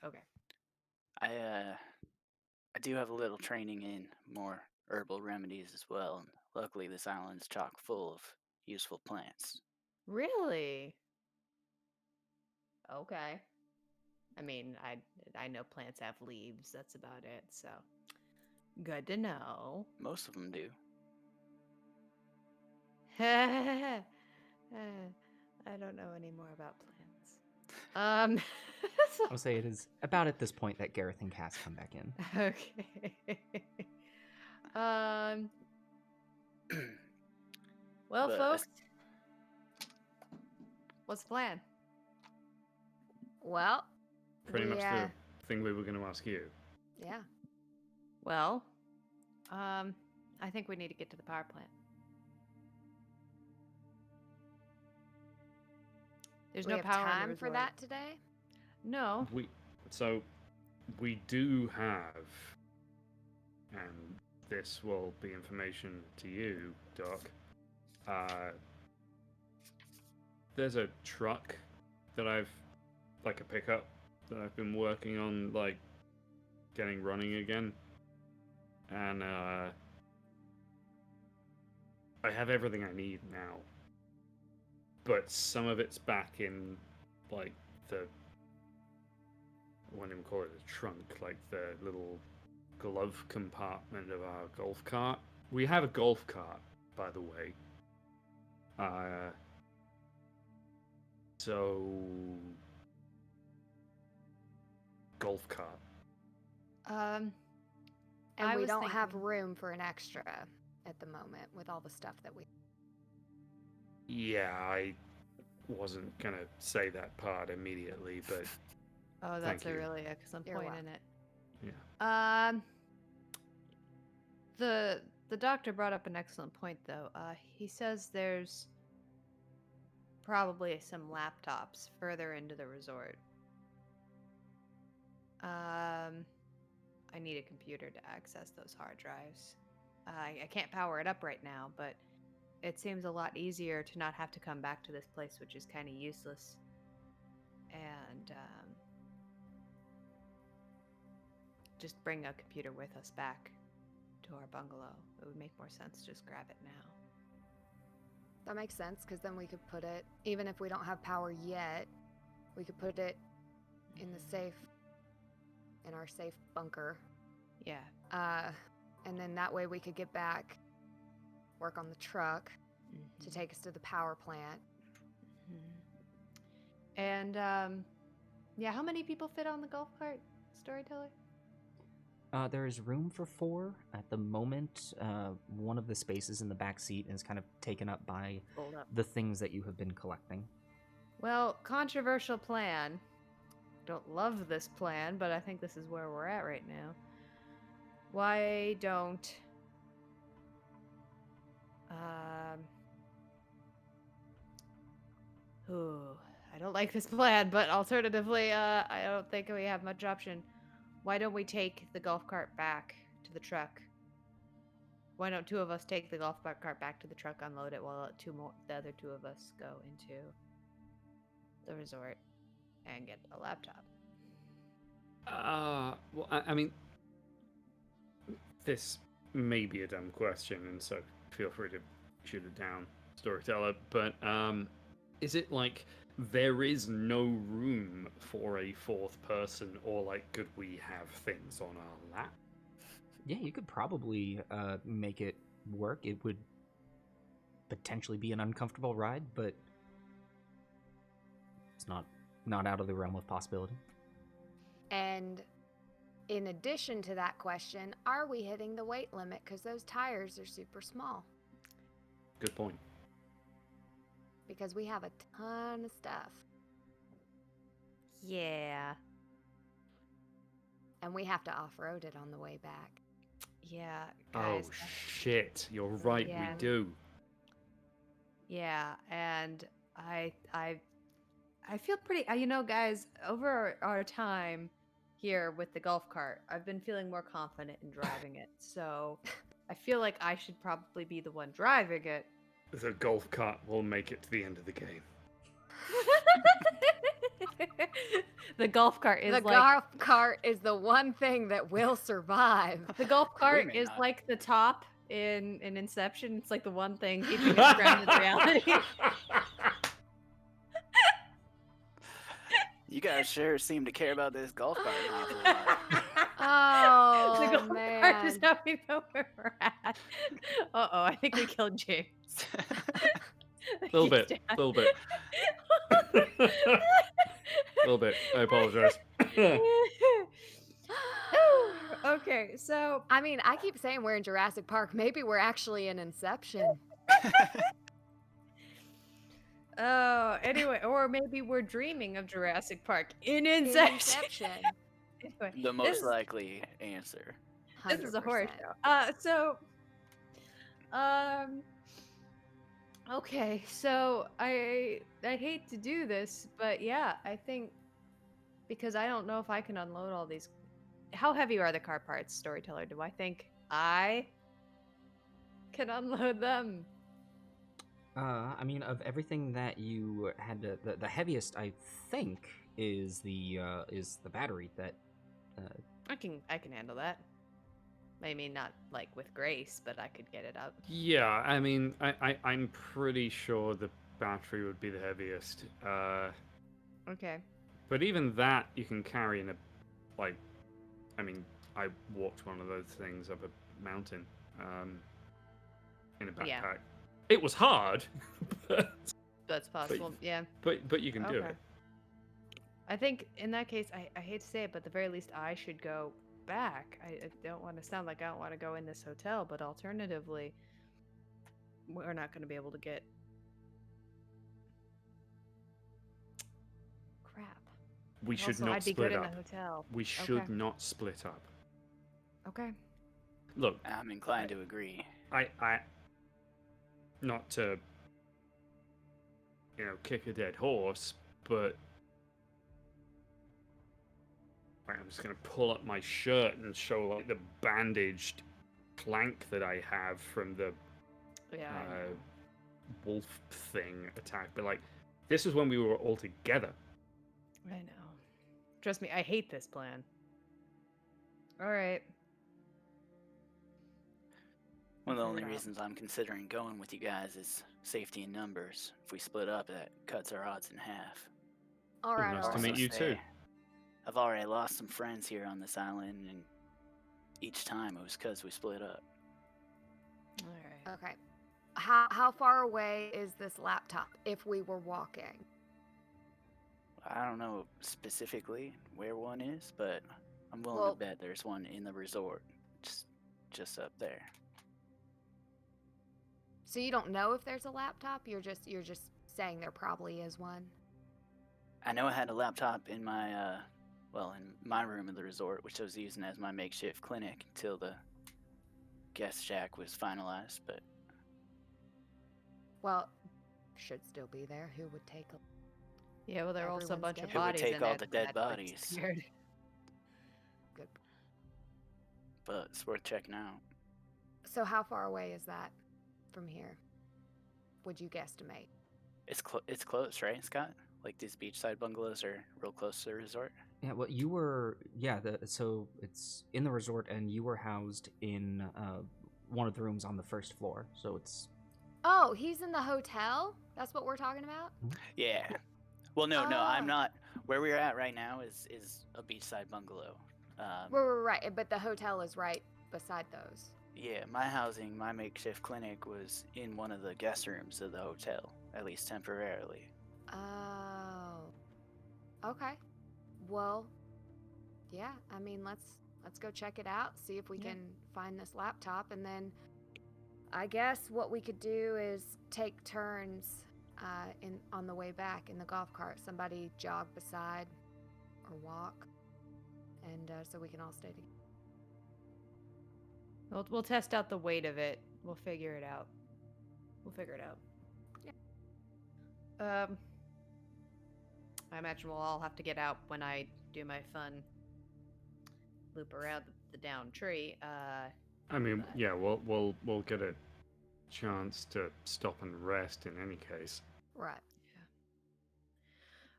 Speaker 2: Okay.
Speaker 4: I do have a little training in more herbal remedies as well, and luckily this island's chock full of useful plants.
Speaker 2: Really? Okay. I mean, I know plants have leaves. That's about it. So, good to know.
Speaker 4: Most of them do.
Speaker 2: I don't know any more about plants.
Speaker 1: I'll say it is about at this point that Gareth and Cass come back in.
Speaker 2: Okay. Well,
Speaker 4: But
Speaker 2: folks, what's the plan?
Speaker 5: Well,
Speaker 3: Pretty
Speaker 5: we,
Speaker 3: much the thing we were going to ask you.
Speaker 5: Yeah.
Speaker 2: Well, I think we need to get to the power plant. There's
Speaker 5: Do
Speaker 2: no
Speaker 5: we have
Speaker 2: power in the
Speaker 5: time for
Speaker 2: resort.
Speaker 5: that today?
Speaker 2: No.
Speaker 3: We do have, and this will be information to you, Doc. There's a truck that I've, like a pickup that I've been working on, like getting running again, and I have everything I need now. But some of it's back in, like, the, I wouldn't even call it a trunk, like the little glove compartment of our golf cart. We have a golf cart, by the way. So, golf cart.
Speaker 5: And
Speaker 2: I
Speaker 5: we
Speaker 2: was
Speaker 5: don't have
Speaker 2: thinking-
Speaker 5: room for an extra at the moment with all the stuff that we.
Speaker 3: Yeah, I wasn't gonna say that part immediately, but
Speaker 2: Oh, that's
Speaker 3: Thank
Speaker 2: a
Speaker 3: you.
Speaker 2: really excellent
Speaker 5: You're
Speaker 2: point
Speaker 5: welcome.
Speaker 2: in it.
Speaker 3: yeah.
Speaker 2: The doctor brought up an excellent point though. He says there's probably some laptops further into the resort. I need a computer to access those hard drives. I can't power it up right now, but it seems a lot easier to not have to come back to this place, which is kind of useless. And just bring a computer with us back to our bungalow. It would make more sense to just grab it now.
Speaker 5: That makes sense because then we could put it, even if we don't have power yet, we could put it in the safe, in our safe bunker.
Speaker 2: Yeah.
Speaker 5: And then that way we could get back, work on the truck to
Speaker 2: Mm-hmm.
Speaker 5: take us to the power plant.
Speaker 2: And yeah, how many people fit on the golf cart, storyteller?
Speaker 1: There is room for 4 at the moment. One of the spaces in the back seat is kind of taken up by
Speaker 2: Hold up.
Speaker 1: the things that you have been collecting.
Speaker 2: Well, controversial plan. Don't love this plan, but I think this is where we're at right now. Why don't I don't like this plan, but alternatively, I don't think we have much option. Why don't we take the golf cart back to the truck? Why don't 2 of us take the golf cart back to the truck, unload it, while the other 2 of us go into the resort and get a laptop?
Speaker 3: Well, I mean, this may be a dumb question, and so feel free to shoot it down, storyteller. But is it like there is no room for a 4th person, or like could we have things on our lap?
Speaker 1: Yeah, you could probably make it work. It would potentially be an uncomfortable ride, but it's not out of the realm of possibility.
Speaker 5: And in addition to that question, are we hitting the weight limit? Because those tires are super small.
Speaker 3: Good point.
Speaker 5: Because we have a ton of stuff.
Speaker 2: Yeah.
Speaker 5: And we have to off-road it on the way back.
Speaker 2: Yeah, guys.
Speaker 3: Oh shit! You're right.
Speaker 2: Yeah.
Speaker 3: We do.
Speaker 2: Yeah, and I feel pretty. You know, guys, over our time here with the golf cart, I've been feeling more confident in driving it. So I feel like I should probably be the one driving it.
Speaker 3: The golf cart will make it to the end of the game.
Speaker 2: The golf cart is
Speaker 5: The
Speaker 2: like
Speaker 5: golf cart is the one thing that will survive.
Speaker 2: the golf cart
Speaker 4: may
Speaker 2: is
Speaker 4: not.
Speaker 2: like the top in Inception. It's like the one thing keeping us grounded in reality.
Speaker 4: You guys sure seem to care about this golf cart an awful lot.
Speaker 5: Oh,
Speaker 2: The golf cart is
Speaker 5: man.
Speaker 2: how we know where we're at. Uh-oh, I think we killed James.
Speaker 3: Little
Speaker 2: He's
Speaker 3: bit.
Speaker 2: dead.
Speaker 3: Little bit. Little bit. I apologize.
Speaker 2: Okay, so
Speaker 5: I mean, I keep saying we're in Jurassic Park. Maybe we're actually in Inception.
Speaker 2: anyway, or maybe we're dreaming of Jurassic Park in
Speaker 5: In
Speaker 2: Inception.
Speaker 5: Inception.
Speaker 2: Anyway,
Speaker 4: The most
Speaker 2: this-
Speaker 4: likely answer.
Speaker 2: This is a horror
Speaker 5: 100%.
Speaker 2: show. Okay, so I hate to do this, but yeah, I think because I don't know if I can unload all these. How heavy are the car parts, storyteller? Do I think I can unload them?
Speaker 1: I mean, of everything that you had, the heaviest I think is the battery that.
Speaker 2: I can handle that. I mean, not like with grace, but I could get it up.
Speaker 3: Yeah, I mean, I'm pretty sure the battery would be the heaviest.
Speaker 2: Okay.
Speaker 3: But even that you can carry in a, like, I mean, I walked one of those things up a mountain in a backpack.
Speaker 2: Yeah.
Speaker 3: It was hard, but
Speaker 2: That's possible. Yeah.
Speaker 3: but you can do
Speaker 2: Okay.
Speaker 3: it.
Speaker 2: I think in that case, I hate to say it, but the very least I should go back. I don't want to sound like I don't want to go in this hotel, but alternatively, we're not going to be able to get. Crap.
Speaker 3: We should
Speaker 2: Also,
Speaker 3: not
Speaker 2: I'd be
Speaker 3: split
Speaker 2: good
Speaker 3: up.
Speaker 2: in the hotel.
Speaker 3: We should
Speaker 2: Okay.
Speaker 3: not split up.
Speaker 2: Okay.
Speaker 3: Look,
Speaker 4: I'm inclined to agree.
Speaker 3: I not to kick a dead horse, but I'm just gonna pull up my shirt and show like the bandaged plank that I have from the
Speaker 2: Yeah. I know.
Speaker 3: wolf thing attack. But like, this is when we were all together.
Speaker 2: I know. Trust me, I hate this plan. All right.
Speaker 4: One of the
Speaker 2: We'll
Speaker 4: only
Speaker 2: figure it out.
Speaker 4: reasons I'm considering going with you guys is safety in numbers. If we split up, that cuts our odds in half.
Speaker 5: All right,
Speaker 3: nice
Speaker 5: all
Speaker 3: to
Speaker 5: right.
Speaker 3: meet you too.
Speaker 4: I've already lost some friends here on this island, and each time it was because we split up.
Speaker 2: All right.
Speaker 5: Okay. How far away is this laptop if we were walking?
Speaker 4: I don't know specifically where one is, but I'm willing
Speaker 5: Well-
Speaker 4: to bet there's one in the resort, just up there.
Speaker 5: So you don't know if there's a laptop? You're just saying there probably is one.
Speaker 4: I know I had a laptop in my in my room of the resort, which I was using as my makeshift clinic until the guest shack was finalized. But
Speaker 5: Well, should still be there. Who would take a
Speaker 2: Yeah, well, there are also a
Speaker 5: Everyone's
Speaker 2: bunch of
Speaker 5: dead.
Speaker 4: Who would
Speaker 2: bodies
Speaker 4: take
Speaker 2: in
Speaker 4: all
Speaker 2: it
Speaker 4: the dead
Speaker 2: that were
Speaker 4: bodies?
Speaker 2: disappeared.
Speaker 5: good?
Speaker 4: it's worth checking out.
Speaker 5: So how far away is that from here? Would you guesstimate?
Speaker 4: It's close, right, Scott? Like these beachside bungalows are real close to the resort.
Speaker 1: Yeah, well, you were so it's in the resort, and you were housed in one of the rooms on the first floor. So it's
Speaker 5: Oh, he's in the hotel? That's what we're talking about?
Speaker 4: Yeah. Well, no, I'm
Speaker 5: Oh.
Speaker 4: not. Where we're at right now is a beachside bungalow.
Speaker 5: Right, but the hotel is right beside those.
Speaker 4: Yeah, my housing, my makeshift clinic was in one of the guest rooms of the hotel, at least temporarily.
Speaker 5: Oh. Okay. Well, yeah, I mean, let's go check it out, see if we
Speaker 2: Yeah.
Speaker 5: can find this laptop, and then I guess what we could do is take turns on the way back in the golf cart. Somebody jog beside or walk, and so we can all stay together.
Speaker 2: We'll test out the weight of it. We'll figure it out.
Speaker 5: Yeah.
Speaker 2: I imagine we'll all have to get out when I do my fun loop around the downed tree.
Speaker 3: I mean,
Speaker 2: But-
Speaker 3: yeah, we'll get a chance to stop and rest in any case.
Speaker 5: Right.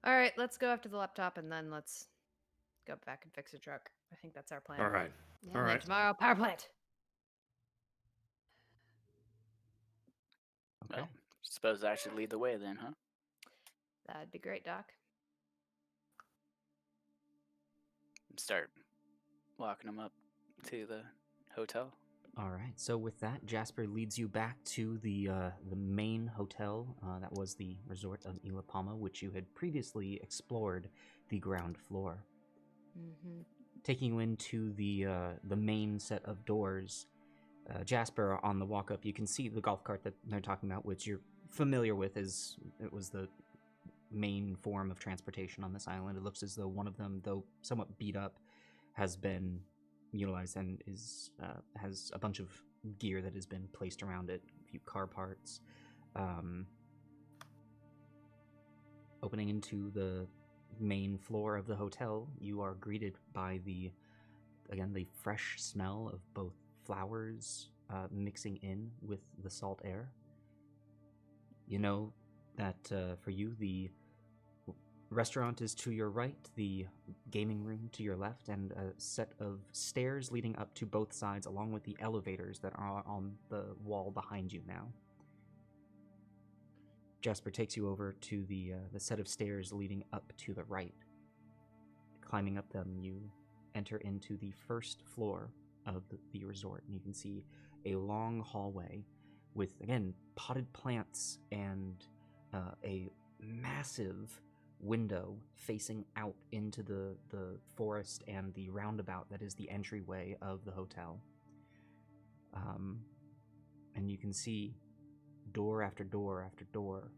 Speaker 2: All right, let's go after the laptop and then let's go back and fix the truck. I think that's our plan.
Speaker 3: All right.
Speaker 5: Yeah.
Speaker 3: All
Speaker 2: And then
Speaker 3: right.
Speaker 2: tomorrow, power plant.
Speaker 1: okay.
Speaker 4: Well, suppose I should lead the way then, huh?
Speaker 2: That'd be great, Doc.
Speaker 4: Start walking them up to the hotel.
Speaker 1: All right. So with that, Jasper leads you back to the main hotel that was the resort of Ilapama, which you had previously explored the ground floor.
Speaker 2: Mm-hmm.
Speaker 1: Taking you into the main set of doors, Jasper, on the walk up, you can see the golf cart that they're talking about, which you're familiar with, as it was the main form of transportation on this island. It looks as though one of them, though somewhat beat up, has been utilized and is has a bunch of gear that has been placed around it, a few car parts. Opening into the main floor of the hotel, you are greeted by the fresh smell of both flowers mixing in with the salt air. You know that for you, the restaurant is to your right, the gaming room to your left, and a set of stairs leading up to both sides, along with the elevators that are on the wall behind you now. Jasper takes you over to the set of stairs leading up to the right. Climbing up them, you enter into the first floor of the resort, and you can see a long hallway with, again, potted plants and a massive window facing out into the forest and the roundabout that is the entryway of the hotel. And you can see door after door after door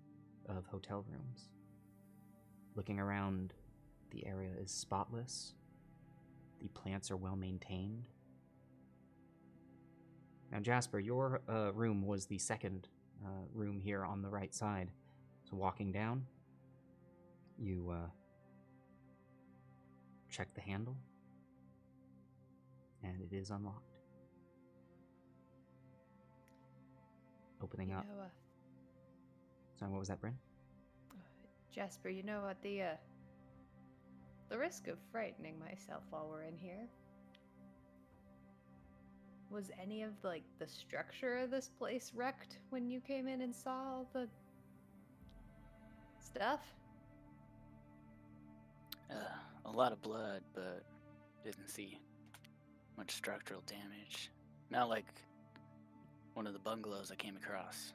Speaker 1: of hotel rooms. Looking around, the area is spotless. The plants are well maintained. Now, Jasper, your room was the second room here on the right side. So walking down, you check the handle, and it is unlocked. Opening up. Sorry, what was that, Bryn?
Speaker 2: Jasper, you know what, the risk of frightening myself while we're in here. Was any of, like, the structure of this place wrecked when you came in and saw all the stuff?
Speaker 4: A lot of blood, but didn't see much structural damage. Not like one of the bungalows I came across.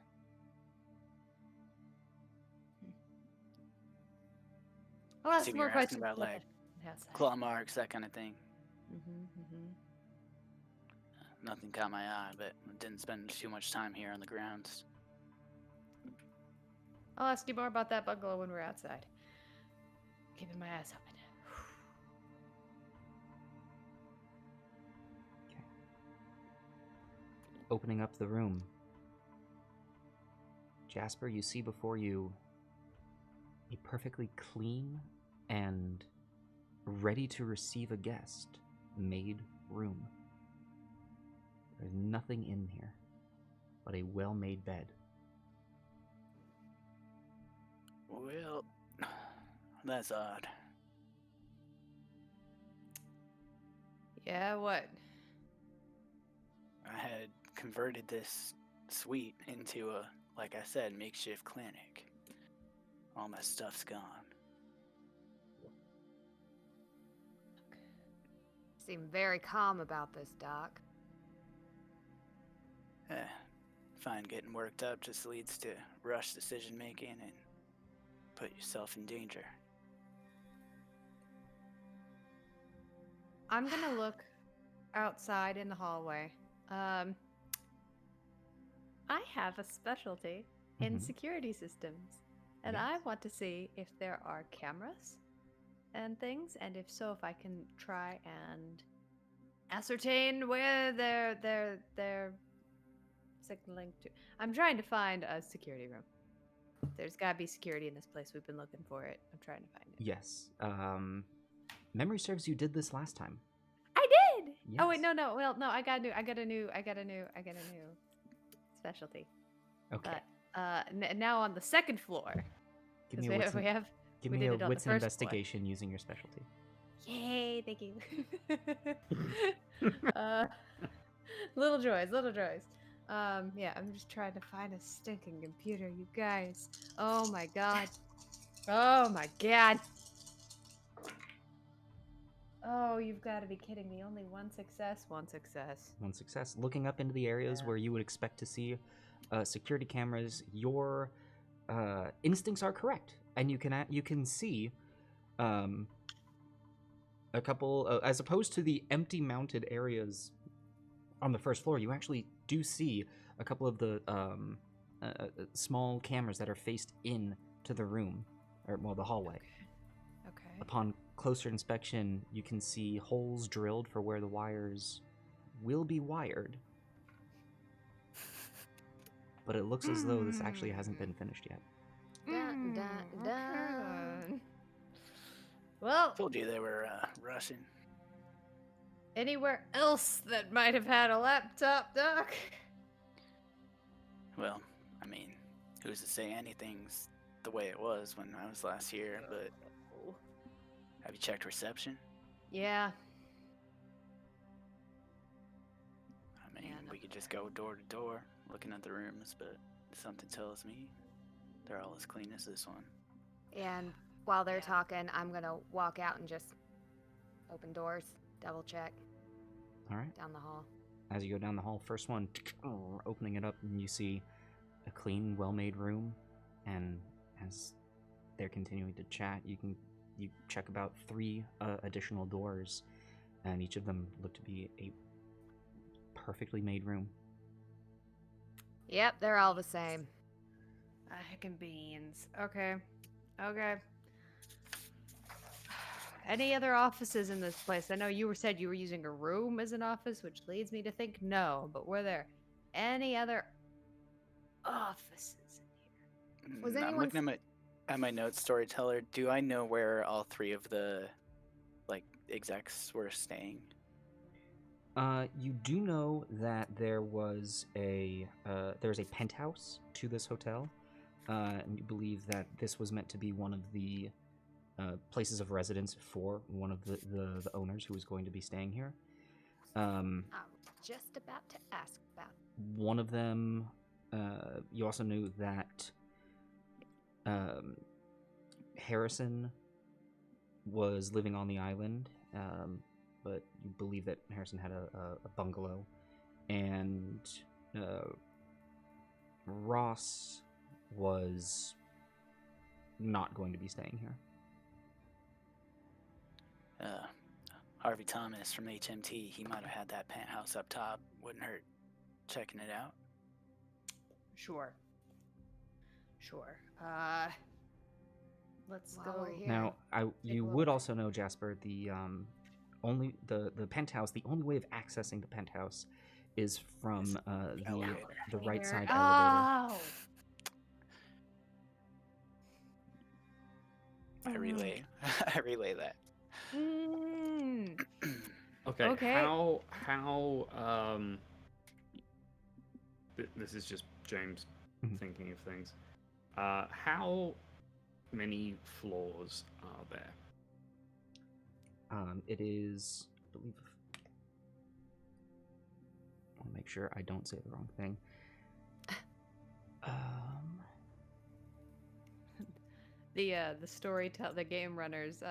Speaker 2: I'll ask
Speaker 4: Assume
Speaker 2: more
Speaker 4: you're asking
Speaker 2: questions
Speaker 4: about, like,
Speaker 2: outside.
Speaker 4: claw marks, that kind of thing.
Speaker 2: Mm-hmm.
Speaker 4: Nothing caught my eye, but didn't spend too much time here on the grounds.
Speaker 2: I'll ask you more about that bungalow when we're outside. Keeping my eyes open.
Speaker 1: Okay. Opening up the room. Jasper, you see before you a perfectly clean and ready to receive a guest made room. There's nothing in here but a well-made bed.
Speaker 4: Well, that's odd.
Speaker 2: Yeah, what?
Speaker 4: I had converted this suite into a, like I said, makeshift clinic. All my stuff's gone.
Speaker 5: Seem very calm about this, Doc.
Speaker 4: Find getting worked up just leads to rush decision making and put yourself in danger.
Speaker 2: I'm gonna look outside in the hallway. I have a specialty in
Speaker 1: Mhm.
Speaker 2: security systems, and I want to see if there are cameras and things, and if so, if I can try and ascertain where they're signaling to. I'm trying to find a security room. There's gotta be security in this place. We've been looking for it. I'm trying to find it.
Speaker 1: Yes. Memory serves you did this last time.
Speaker 2: I did. Oh wait,
Speaker 1: Yes.
Speaker 2: no. Well, no. I got a new specialty.
Speaker 1: Okay.
Speaker 2: But now on the second floor.
Speaker 1: Give me
Speaker 2: Because
Speaker 1: a wits,
Speaker 2: we
Speaker 1: give me
Speaker 2: did
Speaker 1: a
Speaker 2: it on the
Speaker 1: wits and
Speaker 2: first floor.
Speaker 1: investigation using your specialty.
Speaker 2: Yay! Thank you. Little joys. Yeah, I'm just trying to find a stinking computer, you guys. Oh my god. Oh, you've got to be kidding me. Only one success.
Speaker 1: One success. Looking up into the areas where you would expect to see security cameras, your instincts are correct, and you can see a couple, as opposed to the empty mounted areas on the first floor. You actually do see a couple of the small cameras that are faced in to the room, or well, the hallway.
Speaker 2: Okay.
Speaker 1: Upon closer inspection, you can see holes drilled for where the wires will be wired. But it looks as though this actually hasn't been finished yet.
Speaker 5: Dun, dun,
Speaker 2: Okay
Speaker 5: dun.
Speaker 2: then. Well,
Speaker 4: Told you they were Russian.
Speaker 2: anywhere else that might have had a laptop, Doc?
Speaker 4: Well, I mean, who's to say anything's the way it was when I was last here, but have you checked reception?
Speaker 2: Yeah.
Speaker 4: I mean,
Speaker 2: Yeah,
Speaker 4: we could just go door to door looking at the rooms, but something tells me they're all as clean as this one.
Speaker 5: And while they're
Speaker 2: Yeah.
Speaker 5: talking, I'm gonna walk out and just open doors, double check
Speaker 1: All right.
Speaker 5: down the hall.
Speaker 1: As you go down the hall, first one, opening it up, and you see a clean, well-made room. And as they're continuing to chat, you check about 3 additional doors, and each of them look to be a perfectly made room.
Speaker 5: Yep, they're all the same.
Speaker 2: Heck and beans. Okay. Okay. Any other offices in this place? I know you said you were using a room as an office, which leads me to think no, but were there any other offices in here?
Speaker 5: Was
Speaker 4: I'm
Speaker 5: anyone
Speaker 4: looking at my notes, storyteller. Do I know where all 3 of the execs were staying?
Speaker 1: You do know that there's a penthouse to this hotel, and you believe that this was meant to be one of the places of residence for one of the owners who was going to be staying here.
Speaker 5: I'm just about to ask about.
Speaker 1: One of them, you also knew that Harrison was living on the island, but you believe that Harrison had a bungalow, and Ross was not going to be staying here.
Speaker 4: Harvey Thomas from HMT, he might have had that penthouse up top. Wouldn't hurt checking it out.
Speaker 2: Sure. Sure. Let's
Speaker 5: While
Speaker 2: go.
Speaker 5: we're here.
Speaker 1: Now, you
Speaker 2: a
Speaker 1: would
Speaker 2: look.
Speaker 1: also know, Jasper, the penthouse. The only way of accessing the penthouse is from
Speaker 4: Elevator.
Speaker 1: the right
Speaker 2: Where-
Speaker 1: side elevator.
Speaker 2: Oh!
Speaker 4: I relay that.
Speaker 2: Mm.
Speaker 3: Okay.
Speaker 2: Okay.
Speaker 3: This is just James
Speaker 1: Mhm.
Speaker 3: thinking of things. How many floors are there?
Speaker 1: It is, I believe. I want to make sure I don't say the wrong thing.
Speaker 2: The game runner's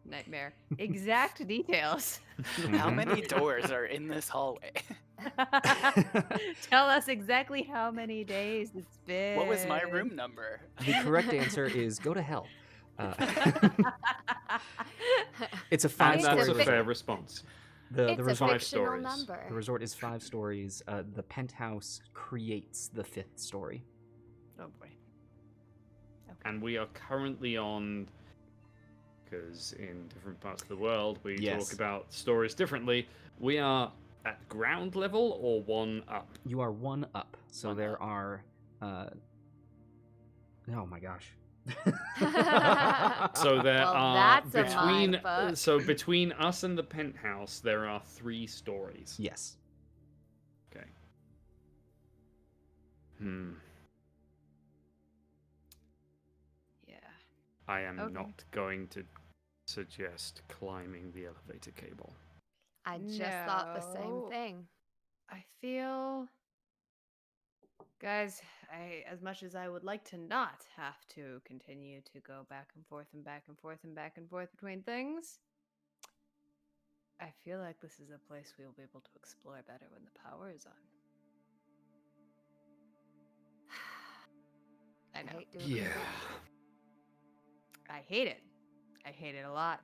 Speaker 2: nightmare. Exact details.
Speaker 4: How
Speaker 1: Mhm.
Speaker 4: many doors are in this hallway?
Speaker 2: Tell us exactly how many days it's been.
Speaker 4: What was my room number?
Speaker 1: The correct answer is go to hell. It's a
Speaker 5: It's
Speaker 3: And
Speaker 5: a
Speaker 3: that's
Speaker 1: five-story
Speaker 3: a
Speaker 5: fic-
Speaker 3: fair
Speaker 1: resort.
Speaker 3: response.
Speaker 1: The
Speaker 5: it's a
Speaker 1: resort,
Speaker 5: fictional
Speaker 3: stories.
Speaker 5: number.
Speaker 1: the resort is 5 stories. The penthouse creates the 5th story.
Speaker 2: Oh boy.
Speaker 3: And we are currently on, because in different parts of the world we
Speaker 1: Yes.
Speaker 3: talk about stories differently. We are at ground level or 1 up.
Speaker 1: You are 1 up, so
Speaker 4: One
Speaker 1: there
Speaker 4: up.
Speaker 1: are. Oh my gosh.
Speaker 3: So there
Speaker 5: Well,
Speaker 3: are
Speaker 5: that's a
Speaker 3: between
Speaker 5: mindfuck.
Speaker 3: so between us and the penthouse there are 3 stories.
Speaker 1: Yes.
Speaker 3: Okay.
Speaker 2: Yeah.
Speaker 3: I am
Speaker 2: Okay.
Speaker 3: not going to suggest climbing the elevator cable.
Speaker 5: I just thought the same
Speaker 2: No.
Speaker 5: thing.
Speaker 2: I feel, guys, as much as I would like to not have to continue to go back and forth and back and forth and back and forth between things, I feel like this is a place we will be able to explore better when the power is on. I know.
Speaker 5: hate to agree.
Speaker 2: I hate it. I hate it a lot.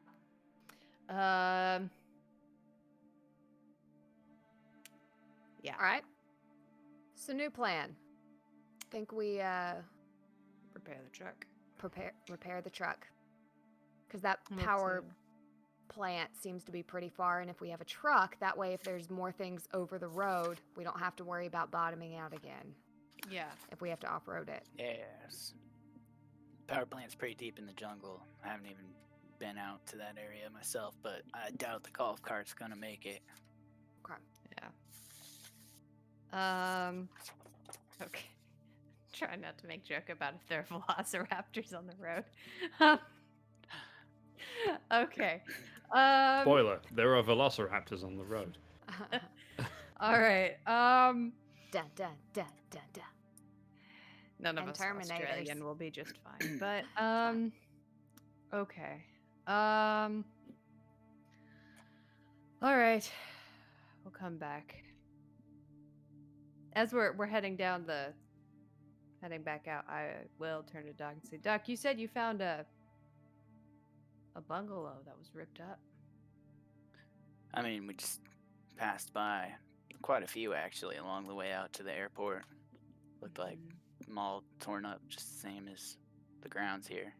Speaker 2: Yeah.
Speaker 5: All right. So new plan. Think we
Speaker 2: Repair the truck.
Speaker 5: repair the truck. Cuz that
Speaker 2: Let's
Speaker 5: power
Speaker 2: see.
Speaker 5: plant seems to be pretty far, and if we have a truck, that way if there's more things over the road, we don't have to worry about bottoming out again
Speaker 2: Yeah.
Speaker 5: if we have to off-road it.
Speaker 4: Yes. Power plant's pretty deep in the jungle. I haven't even been out to that area myself, but I doubt the golf cart's gonna make it.
Speaker 5: Okay.
Speaker 2: Yeah. Okay. Try not to make joke about if there are velociraptors on the road. Okay.
Speaker 3: Spoiler: there are velociraptors on the road.
Speaker 2: All right.
Speaker 5: Dun, dun, dun, dun, dun.
Speaker 2: None of
Speaker 5: And
Speaker 2: us Australian
Speaker 5: Terminators.
Speaker 2: will be just fine. But okay. All right. We'll come back. As we're heading back out, I will turn to Doc and say, Doc, you said you found a bungalow that was ripped up.
Speaker 4: I mean, we just passed by quite a few actually along the way out to the airport. Looked like them all torn up, just the same as the grounds here.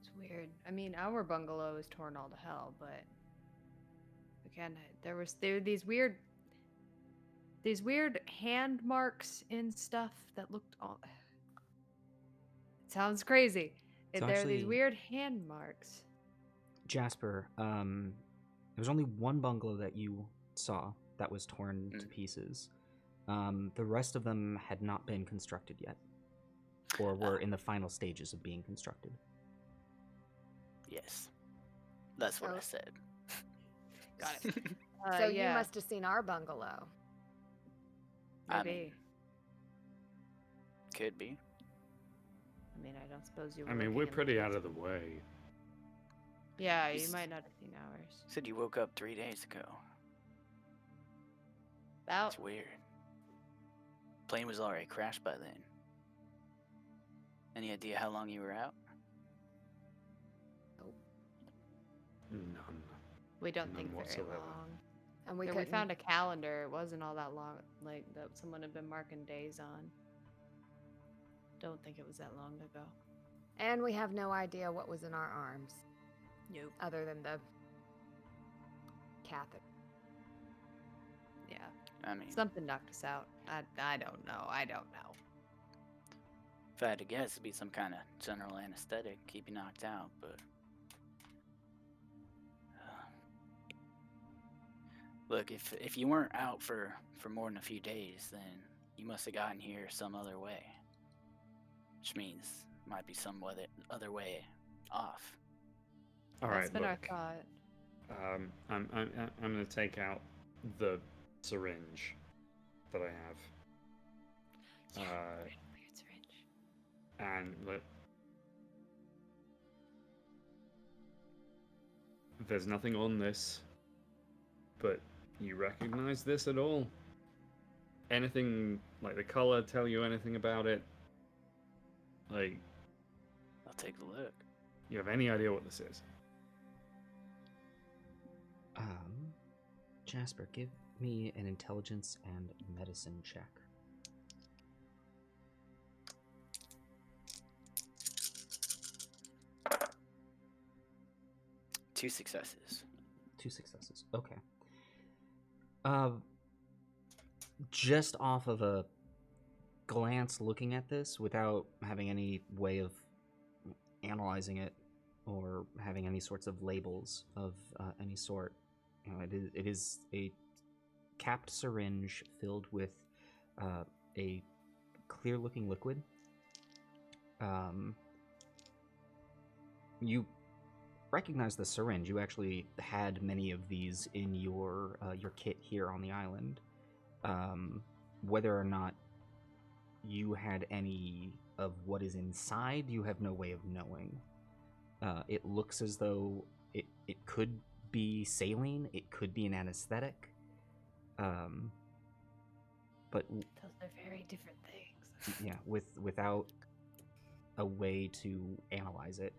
Speaker 2: It's weird. I mean, our bungalow is torn all to hell, but again, there were these weird hand marks in stuff that looked all. It sounds crazy.
Speaker 1: So
Speaker 2: There are these
Speaker 1: actually-
Speaker 2: weird hand marks.
Speaker 1: Jasper, there was only one bungalow that you saw that was torn to
Speaker 4: Mm.
Speaker 1: pieces. The rest of them had not been constructed yet, or were in the final stages of being constructed.
Speaker 4: Yes. That's what I
Speaker 5: So-
Speaker 4: said.
Speaker 2: Got it.
Speaker 5: So
Speaker 2: yeah,
Speaker 5: you must have seen our bungalow.
Speaker 4: I
Speaker 2: maybe.
Speaker 4: mean- Could be.
Speaker 2: I mean, I don't suppose you. Were
Speaker 3: I mean,
Speaker 2: looking
Speaker 3: we're
Speaker 2: in the
Speaker 3: pretty out
Speaker 2: kids-
Speaker 3: of the way.
Speaker 2: Yeah, you
Speaker 4: Just-
Speaker 2: might not have seen ours.
Speaker 4: Said you woke up 3 days ago.
Speaker 2: About
Speaker 4: It's weird. Plane was already crashed by then. Any idea how long you were out?
Speaker 3: None.
Speaker 2: we don't
Speaker 3: None
Speaker 2: think very
Speaker 3: whatsoever.
Speaker 2: long.
Speaker 5: And we
Speaker 2: We
Speaker 5: couldn't.
Speaker 2: found a calendar. It wasn't all that long, like that someone had been marking days on. Don't think it was that long ago.
Speaker 5: And we have no idea what was in our arms,
Speaker 2: Nope.
Speaker 5: other than the catheter.
Speaker 2: Yeah,
Speaker 4: I mean,
Speaker 2: something knocked us out. I don't know. I don't know.
Speaker 4: if I had to guess, it'd be some kind of general anesthetic, keep you knocked out, but... Look, if you weren't out for more than a few days, then you must have gotten here some other way. Which means might be some other way off.
Speaker 3: All
Speaker 2: That's
Speaker 3: right,
Speaker 2: been our
Speaker 3: look.
Speaker 2: thought.
Speaker 3: I'm gonna take out the syringe that I have.
Speaker 2: Weird syringe.
Speaker 3: And there's nothing on this, but you recognize this at all? Anything like the color tell you anything about it? Like,
Speaker 4: I'll take a look.
Speaker 3: you have any idea what this is?
Speaker 1: Jasper, give me an intelligence and medicine check.
Speaker 4: Two successes.
Speaker 1: 2 successes. Okay. Just off of a glance looking at this without having any way of analyzing it or having any sorts of labels of any sort, you know, it is a capped syringe filled with a clear looking liquid. You recognize the syringe. You actually had many of these in your kit here on the island. Whether or not you had any of what is inside, you have no way of knowing. It looks as though it could be saline. It could be an anesthetic. But
Speaker 2: Those are very different things.
Speaker 1: yeah, without a way to analyze it,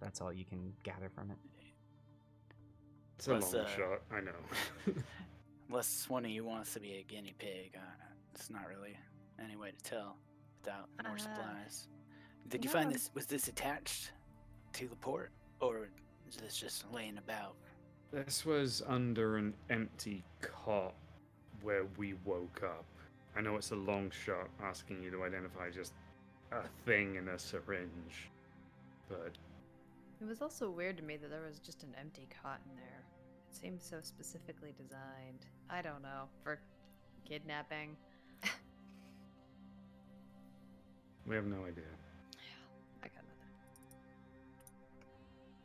Speaker 1: that's all you can gather from it.
Speaker 3: It's a
Speaker 4: Plus,
Speaker 3: long shot, I know.
Speaker 4: Unless one of you wants to be a guinea pig, it's not really any way to tell without more supplies. Did you find
Speaker 2: no.
Speaker 4: this? Was this attached to the port, or Is this just laying about?
Speaker 3: This was under an empty cot where we woke up. I know it's a long shot asking you to identify just a thing in a syringe, but
Speaker 2: It was also weird to me that there was just an empty cot in there. It seemed so specifically designed. I don't know, for kidnapping.
Speaker 3: we have no idea.
Speaker 2: I got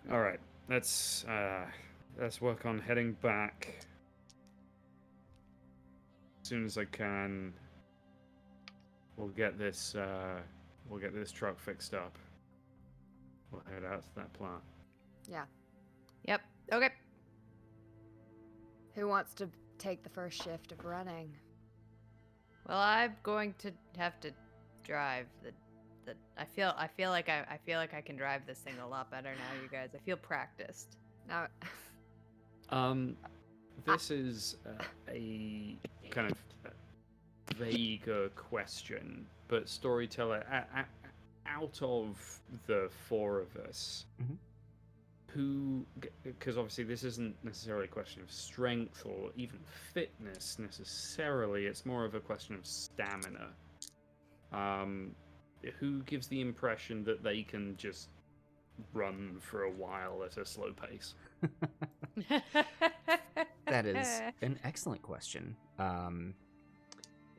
Speaker 2: nothing.
Speaker 3: All right, let's work on heading back as soon as I can. We'll get this truck fixed up. We'll head out to that plant.
Speaker 5: Yeah.
Speaker 2: Yep. Okay.
Speaker 5: Who wants to take the first shift of running?
Speaker 2: Well, I'm going to have to drive the. I feel like I can drive this thing a lot better now, you guys. I feel practiced.
Speaker 5: Now,
Speaker 3: This is a kind of vaguer question, but storyteller, out of the four of us,
Speaker 1: Mhm.
Speaker 3: who, because obviously this isn't necessarily a question of strength or even fitness necessarily, it's more of a question of stamina. Who gives the impression that they can just run for a while at a slow pace?
Speaker 1: That is an excellent question.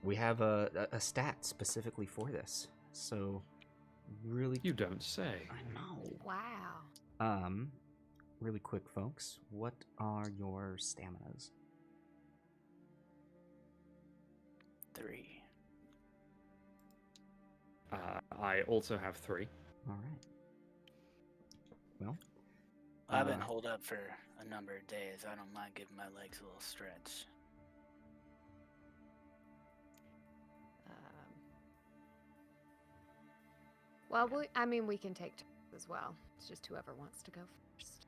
Speaker 1: We have a stat specifically for this, so really,
Speaker 3: You don't say.
Speaker 1: I know.
Speaker 5: wow.
Speaker 1: Really quick, folks. What are your staminas?
Speaker 4: 3.
Speaker 3: I also have 3.
Speaker 1: All right. Well,
Speaker 4: I've been
Speaker 1: Uh,
Speaker 4: holed up for a number of days. I don't mind giving my legs a little stretch.
Speaker 5: Well, we can take turns as well. It's just whoever wants to go first.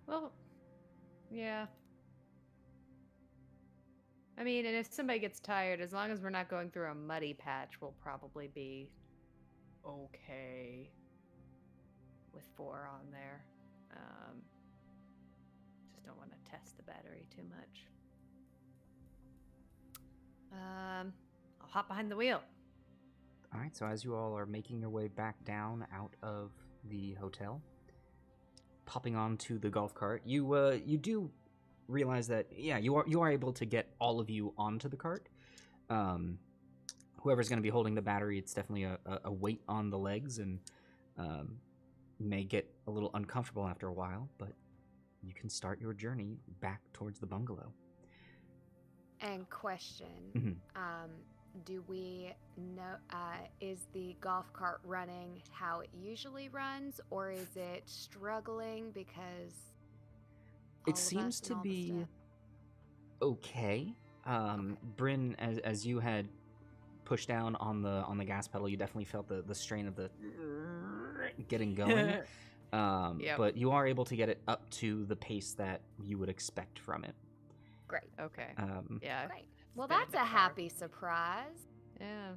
Speaker 2: Well, yeah. I mean, and if somebody gets tired, as long as we're not going through a muddy patch, we'll probably be okay with 4 on there. Just don't want to test the battery too much. I'll hop behind the wheel.
Speaker 1: all right. So as you all are making your way back down out of the hotel, popping onto the golf cart, you do realize that you are able to get all of you onto the cart. Whoever's going to be holding the battery, it's definitely a weight on the legs, and may get a little uncomfortable after a while, but you can start your journey back towards the bungalow.
Speaker 5: And question,
Speaker 1: Mhm.
Speaker 5: do we know, is the golf cart running how it usually runs, or is it struggling because all
Speaker 1: It
Speaker 5: of
Speaker 1: seems
Speaker 5: us and
Speaker 1: to
Speaker 5: all the
Speaker 1: be
Speaker 5: stuff?
Speaker 1: okay.
Speaker 5: Okay.
Speaker 1: Bryn, as you had pushed down on the gas pedal, you definitely felt the strain of the getting going.
Speaker 2: Yep.
Speaker 1: But you are able to get it up to the pace that you would expect from it.
Speaker 5: Great.
Speaker 2: Okay.
Speaker 1: Um,
Speaker 2: Yeah.
Speaker 5: Great. Well,
Speaker 2: fit in
Speaker 5: that's
Speaker 2: the
Speaker 5: a
Speaker 2: car.
Speaker 5: happy surprise.
Speaker 2: Yeah.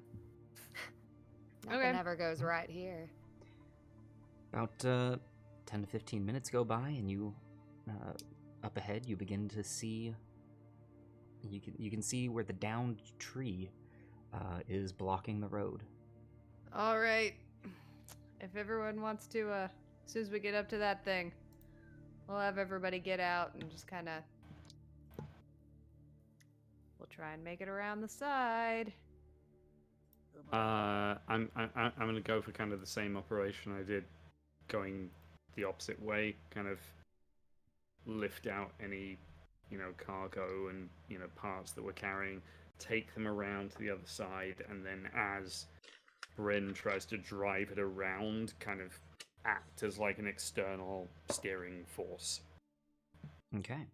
Speaker 5: Nothing
Speaker 2: Okay.
Speaker 5: ever goes right here.
Speaker 1: About 10 to 15 minutes go by, and you up ahead you begin to see. You can see where the downed tree is blocking the road.
Speaker 2: All right. If everyone wants to, as soon as we get up to that thing, we'll have everybody get out and just kind of. We'll try and make it around the side.
Speaker 3: I'm gonna go for kind of the same operation I did, going the opposite way. Kind of lift out any, cargo and parts that we're carrying, take them around to the other side, and then as Bryn tries to drive it around, kind of act as like an external steering force.
Speaker 1: Okay.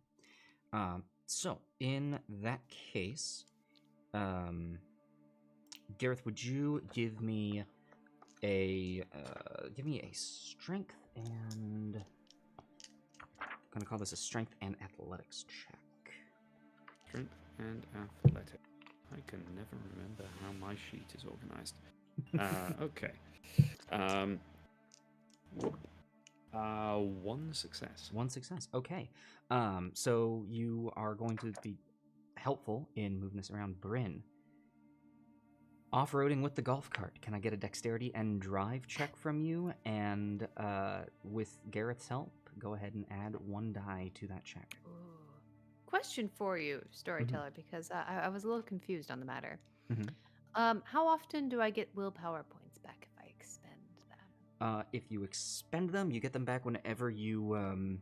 Speaker 1: So in that case, Gareth, would you give me a strength and I'm gonna call this a strength and athletics check.
Speaker 3: Strength and athletic. I can never remember how my sheet is organized. Okay. One success.
Speaker 1: One success. Okay. So you are going to be helpful in moving this around. Bryn, off-roading with the golf cart. Can I get a dexterity and drive check from you? And with Gareth's help, go ahead and add 1 die to that check.
Speaker 2: Ooh. Question for you, storyteller, because I was a little confused on the matter.
Speaker 1: Mhm.
Speaker 2: How often do I get willpower points back if I expend them?
Speaker 1: If you expend them, you get them back whenever you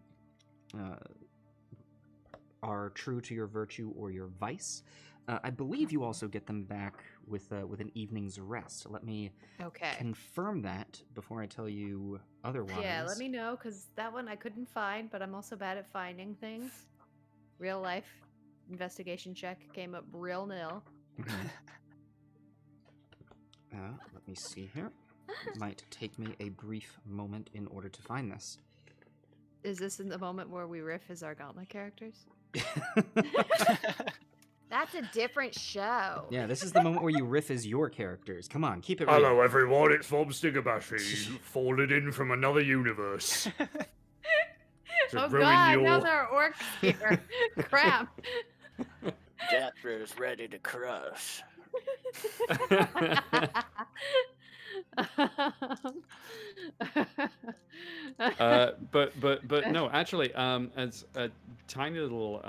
Speaker 1: are true to your virtue or your vice. I believe you also get them back with an evening's rest. Let me
Speaker 2: Okay.
Speaker 1: confirm that before I tell you otherwise.
Speaker 2: Yeah, let me know, because that one I couldn't find, but I'm also bad at finding things. Real life investigation check came up real nil.
Speaker 1: Mhm. Let me see here. It might take me a brief moment in order to find this.
Speaker 2: Is this in the moment where we riff as our gauntlet characters?
Speaker 5: That's a different show.
Speaker 1: Yeah, this is the moment where you riff as your characters. Come on, keep it real.
Speaker 3: Hello, everyone. It's Bob Stiggerbashi, folded in from another universe. To
Speaker 2: Oh
Speaker 3: ruin
Speaker 2: god, now
Speaker 3: your-
Speaker 2: there are orcs here. Crap.
Speaker 4: Jasper's ready to crush.
Speaker 3: But no, actually, as a tiny little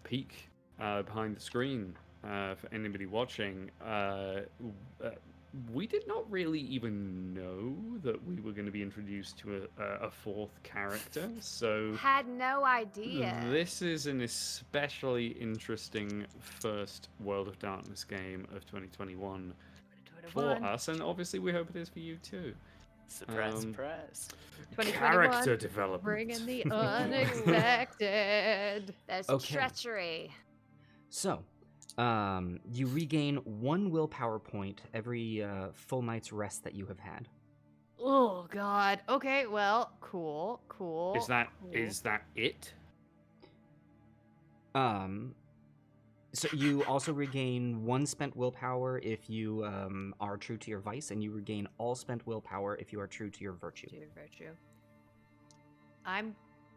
Speaker 3: peek behind the screen for anybody watching, we did not really even know that we were going to be introduced to a fourth character. So
Speaker 5: Had no idea.
Speaker 3: this is an especially interesting first World of Darkness game of 2021 for us, and obviously we hope it is for you too.
Speaker 4: Surprise, surprise.
Speaker 2: 2021,
Speaker 3: Character development.
Speaker 2: bringing the unexpected.
Speaker 5: There's
Speaker 1: Okay.
Speaker 5: treachery.
Speaker 1: So, you regain 1 willpower point every full night's rest that you have had.
Speaker 2: Oh god. Okay, well, cool.
Speaker 3: Is that
Speaker 2: cool.
Speaker 3: it?
Speaker 1: So you also regain 1 spent willpower if you are true to your vice, and you regain all spent willpower if you are true to your virtue.
Speaker 2: To your virtue. I'm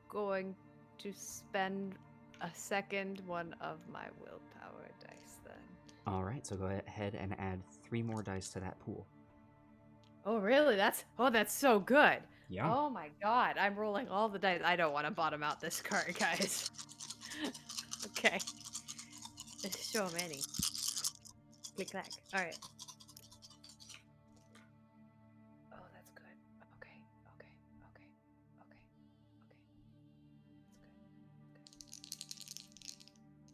Speaker 2: going to spend a second one of my willpower dice then.
Speaker 1: All right, so go ahead and add 3 more dice to that pool.
Speaker 2: Oh really? That's so good.
Speaker 1: Yeah.
Speaker 2: Oh my god, I'm rolling all the dice. I don't want to bottom out this card, guys. Okay. There's so many. Click clack. Alright. Oh, that's good. Okay. That's good.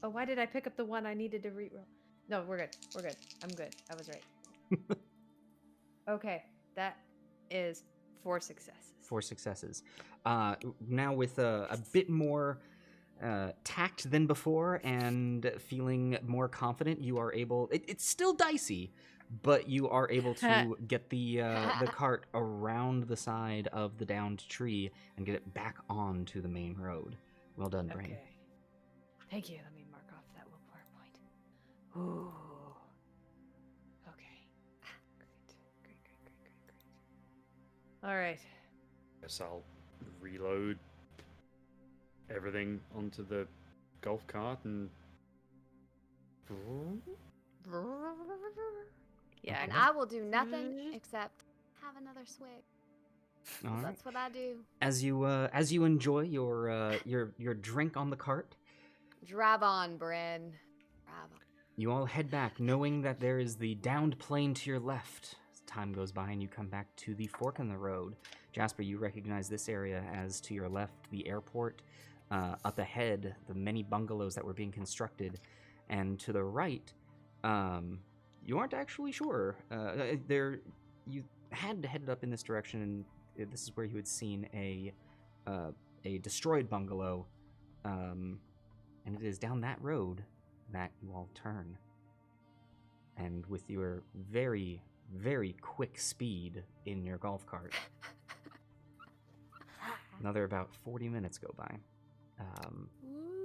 Speaker 2: Oh, why did I pick up the one I needed to re-roll? No, we're good. I'm good. I was right. Okay. That is 4 successes.
Speaker 1: 4 successes. Now with a bit more tact than before and feeling more confident, you are able. It's still dicey, but you are able to get the cart around the side of the downed tree and get it back onto the main road. Well done, Brain.
Speaker 2: Okay. Thank you. Let me mark off that willpower point. Ooh. Okay. Great. All right.
Speaker 3: Guess I'll reload everything onto the golf cart and.
Speaker 2: Yeah,
Speaker 5: And
Speaker 1: Okay.
Speaker 5: I will do nothing except have another swig.
Speaker 1: All right.
Speaker 5: That's what I do.
Speaker 1: As you enjoy your drink on the cart,
Speaker 5: Drive on, Bryn. Drive on.
Speaker 1: you all head back, knowing that there is the downed plane to your left. As time goes by, and you come back to the fork in the road. Jasper, you recognize this area as to your left, the airport. Up ahead, the many bungalows that were being constructed, and to the right, you aren't actually sure. You had headed up in this direction, and this is where you had seen a destroyed bungalow, and it is down that road that you all turn. And with your very, very quick speed in your golf cart, another about 40 minutes go by.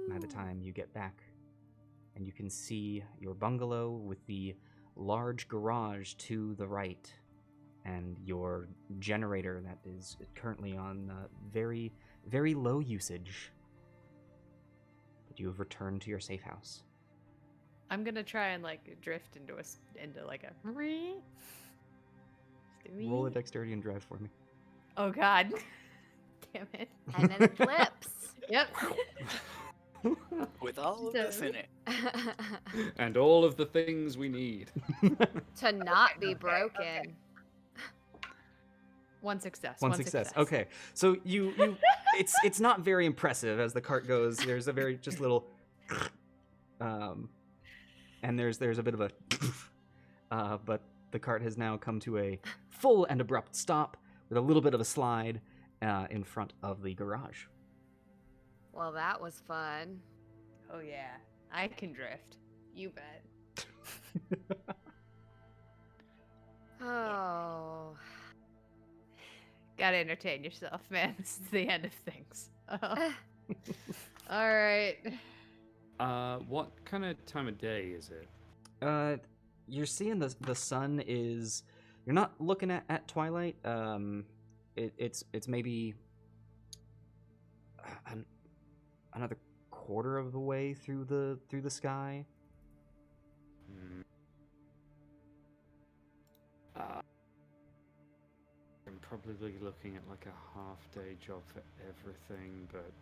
Speaker 1: By the time you get back, and you can see your bungalow with the large garage to the right, and your generator that is currently on very, very low usage. But you have returned to your safe house.
Speaker 2: I'm gonna try and like drift into into like a.
Speaker 1: Roll a dexterity and drive for me.
Speaker 2: Oh God! Damn it!
Speaker 5: And then it flips.
Speaker 2: Yep.
Speaker 4: With all of this in it.
Speaker 3: And all of the things we need.
Speaker 5: To not be broken.
Speaker 2: One success.
Speaker 1: One success. Okay, so you it's not very impressive as the cart goes. There's a very just little, and there's a bit of a, but the cart has now come to a full and abrupt stop with a little bit of a slide in front of the garage.
Speaker 5: Well, that was fun.
Speaker 2: Oh yeah, I can drift. You bet.
Speaker 5: Oh.
Speaker 2: Gotta entertain yourself, man. This is the end of things. All right.
Speaker 3: What kind of time of day is it?
Speaker 1: You're seeing the sun is. You're not looking at twilight. It's maybe another quarter of the way through the sky.
Speaker 3: I'm probably looking at like a half-day job for everything, but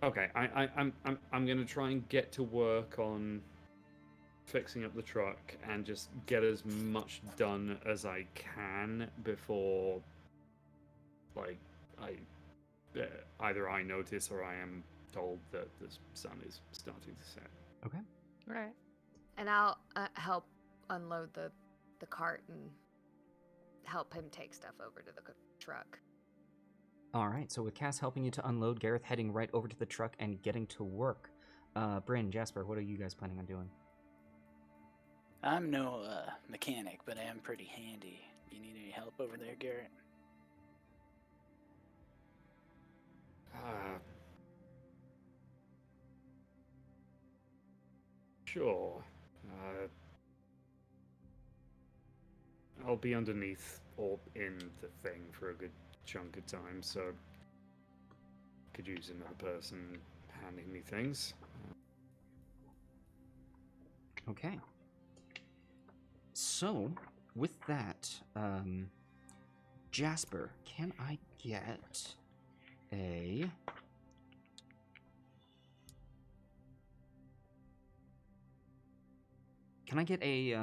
Speaker 3: okay. I'm gonna try and get to work on fixing up the truck and just get as much done as I can before, like, either I notice or I am told that the sun is starting to set.
Speaker 1: Okay.
Speaker 2: All right.
Speaker 5: And I'll help unload the cart and help him take stuff over to the truck.
Speaker 1: All right. So with Cass helping you to unload, Gareth heading right over to the truck and getting to work. Bryn, Jasper, what are you guys planning on doing?
Speaker 4: I'm no mechanic, but I am pretty handy. You need any help over there, Garrett?
Speaker 3: Sure. I'll be underneath or in the thing for a good chunk of time, so could use another person handing me things.
Speaker 1: Okay. So, with that, Jasper, can I get a... Can I get a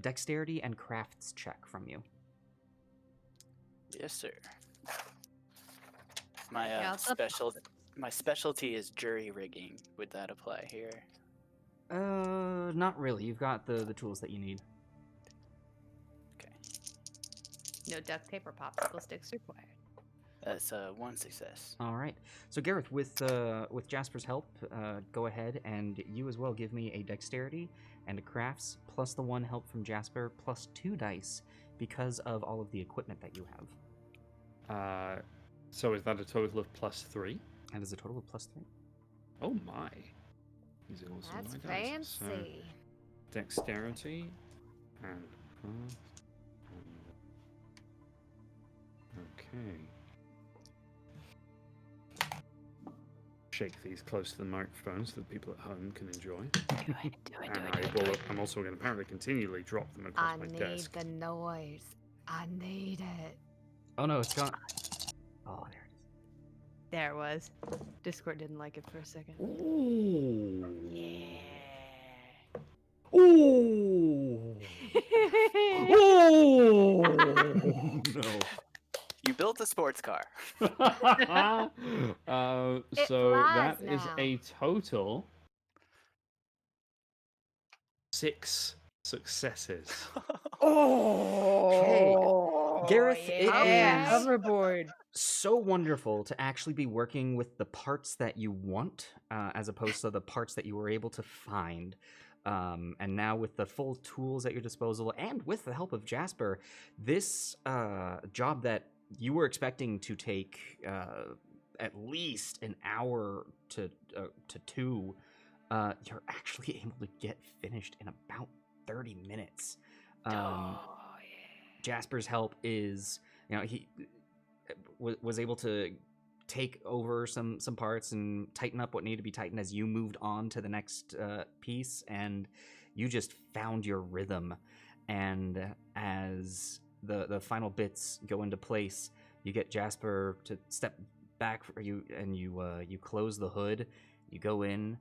Speaker 1: dexterity and crafts check from you?
Speaker 4: Yes, sir. My
Speaker 2: Yeah, I'll
Speaker 4: my specialty is jury rigging. Would that apply here?
Speaker 1: Not really. You've got the tools that you need.
Speaker 4: Okay.
Speaker 2: No duct tape or popsicle sticks required.
Speaker 4: That's one success.
Speaker 1: All right. So Gareth, with Jasper's help, go ahead and you as well give me a dexterity and a crafts plus the one help from Jasper plus 2 dice because of all of the equipment that you have.
Speaker 3: So is that a total of +3?
Speaker 1: And is a total of plus 3.
Speaker 3: Oh my. These are also
Speaker 5: That's
Speaker 3: my dice. So,
Speaker 5: fancy.
Speaker 3: dexterity and okay. Shake these close to the microphone so that people at home can enjoy.
Speaker 2: Do it.
Speaker 3: I'm also going to apparently continually drop them across
Speaker 5: I
Speaker 3: my
Speaker 5: need
Speaker 3: desk.
Speaker 5: the noise. I need it.
Speaker 1: Oh no, it's gone. Oh, there it is.
Speaker 2: There it was. Discord didn't like it for a second.
Speaker 3: Ooh.
Speaker 2: Yeah.
Speaker 1: Ooh. Ooh. No.
Speaker 4: You built a sports car.
Speaker 3: So that
Speaker 5: flies
Speaker 3: is
Speaker 5: now.
Speaker 3: a total 6 successes.
Speaker 2: Oh,
Speaker 1: Gareth, it
Speaker 2: yeah.
Speaker 1: is-
Speaker 2: Hoverboard.
Speaker 1: So wonderful to actually be working with the parts that you want, as opposed to the parts that you were able to find. And now with the full tools at your disposal, and with the help of Jasper, this job that you were expecting to take at least an hour to 2, you're actually able to get finished in about 30 minutes. Um, Jasper's help is, he was able to take over some parts and tighten up what needed to be tightened as you moved on to the next piece, and you just found your rhythm. And as the final bits go into place, you get Jasper to step back for you, and you close the hood. You go in,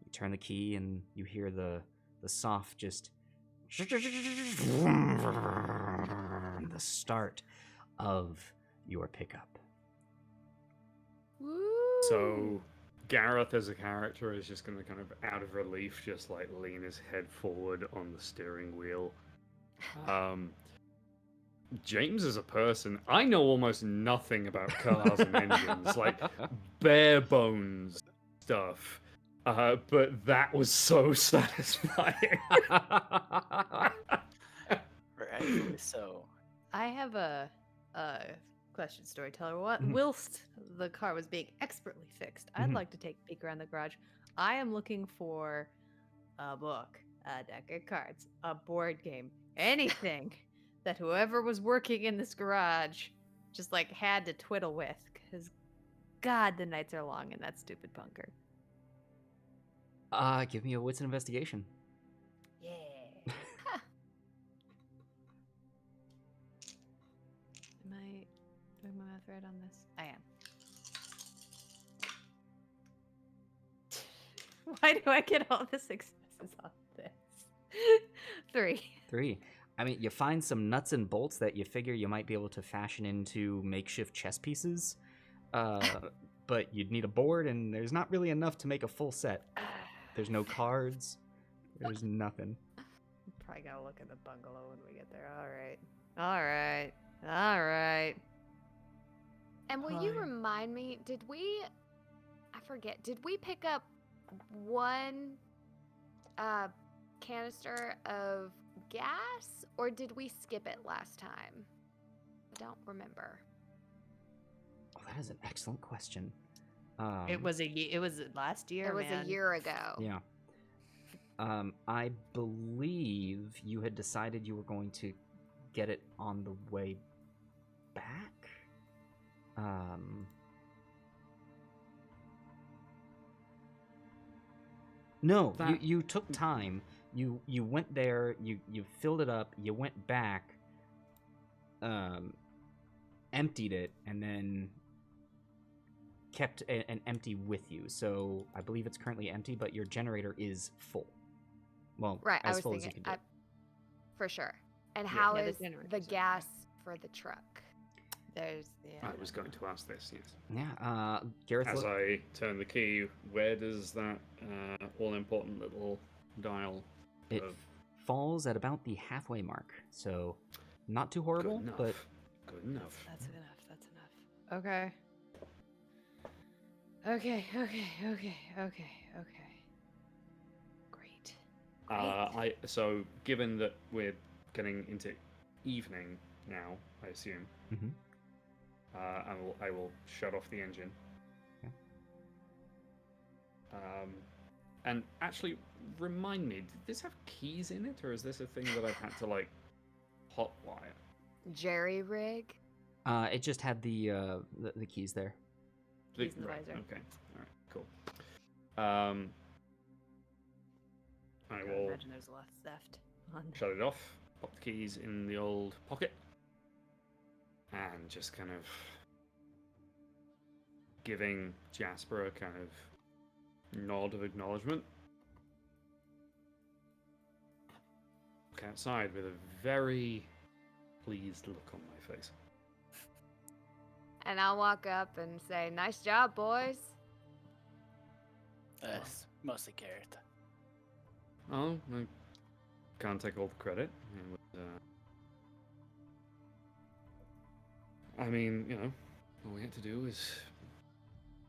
Speaker 1: you turn the key, and you hear the soft just the start of your pickup.
Speaker 5: Woo!
Speaker 3: So Gareth as a character is just going to kind of, out of relief, just like lean his head forward on the steering wheel. James as a person, I know almost nothing about cars and engines, like bare bones stuff. But that was so satisfying.
Speaker 4: Rightfully so.
Speaker 2: I have a question, storyteller. What
Speaker 1: Mhm.
Speaker 2: whilst the car was being expertly fixed, I'd
Speaker 1: Mhm.
Speaker 2: like to take a peek around the garage. I am looking for a book, a deck of cards, a board game, anything that whoever was working in this garage just like had to twiddle with, because God, the nights are long in that stupid bunker.
Speaker 1: Give me a wits and investigation.
Speaker 2: Yeah. Am I doing my math right on this? I am. Why do I get all the successes on this? 3.
Speaker 1: 3. I mean, you find some nuts and bolts that you figure you might be able to fashion into makeshift chess pieces, but you'd need a board, and there's not really enough to make a full set. There's no cards. There's nothing.
Speaker 2: Probably gotta look at the bungalow when we get there. All right.
Speaker 5: And will you
Speaker 2: Fine.
Speaker 5: remind me, I forget, did we pick up one canister of gas, or did we skip it last time? I don't remember.
Speaker 1: Oh, that is an excellent question.
Speaker 2: It was last year.
Speaker 5: It was
Speaker 2: man.
Speaker 5: a year ago.
Speaker 1: Yeah. I believe you had decided you were going to get it on the way back. No,
Speaker 3: That-
Speaker 1: you took time. You went there. You filled it up. You went back. Emptied it, and then kept an empty with you. So I believe it's currently empty, but your generator is full. Well,
Speaker 5: Right, I
Speaker 1: as
Speaker 5: was
Speaker 1: full
Speaker 5: thinking,
Speaker 1: as you can get.
Speaker 5: for sure. And
Speaker 3: Yeah.
Speaker 5: how
Speaker 2: Yeah, the
Speaker 5: is the
Speaker 2: generators are
Speaker 5: gas for the truck?
Speaker 3: I was going to ask this, yes.
Speaker 1: Yeah, Gareth.
Speaker 3: As I turn the key, where does that all-important little dial
Speaker 1: It
Speaker 3: of
Speaker 1: falls at about the halfway mark, so not too
Speaker 3: good
Speaker 1: horrible,
Speaker 3: enough?
Speaker 1: but
Speaker 3: Good enough.
Speaker 2: That's enough. Okay. Great.
Speaker 3: So given that we're getting into evening now, I assume,
Speaker 1: Mhm.
Speaker 3: I will shut off the engine.
Speaker 1: Okay.
Speaker 3: And actually, remind me, did this have keys in it, or is this a thing that I've had to like hotwire?
Speaker 5: Jerry rig?
Speaker 1: It just had the keys there.
Speaker 2: Keys in the
Speaker 3: Right,
Speaker 2: visor.
Speaker 3: okay, all right, cool. I
Speaker 2: I
Speaker 3: will
Speaker 2: imagine there's a lot of theft on.
Speaker 3: shut it off, pop the keys in the old pocket, and just kind of giving Jasper a kind of nod of acknowledgement. Look outside with a very pleased look on my face.
Speaker 5: And I'll walk up and say, "Nice job, boys."
Speaker 4: That's mostly Gareth.
Speaker 3: Oh, I can't take all the credit. It was, I mean, you know, all we had to do was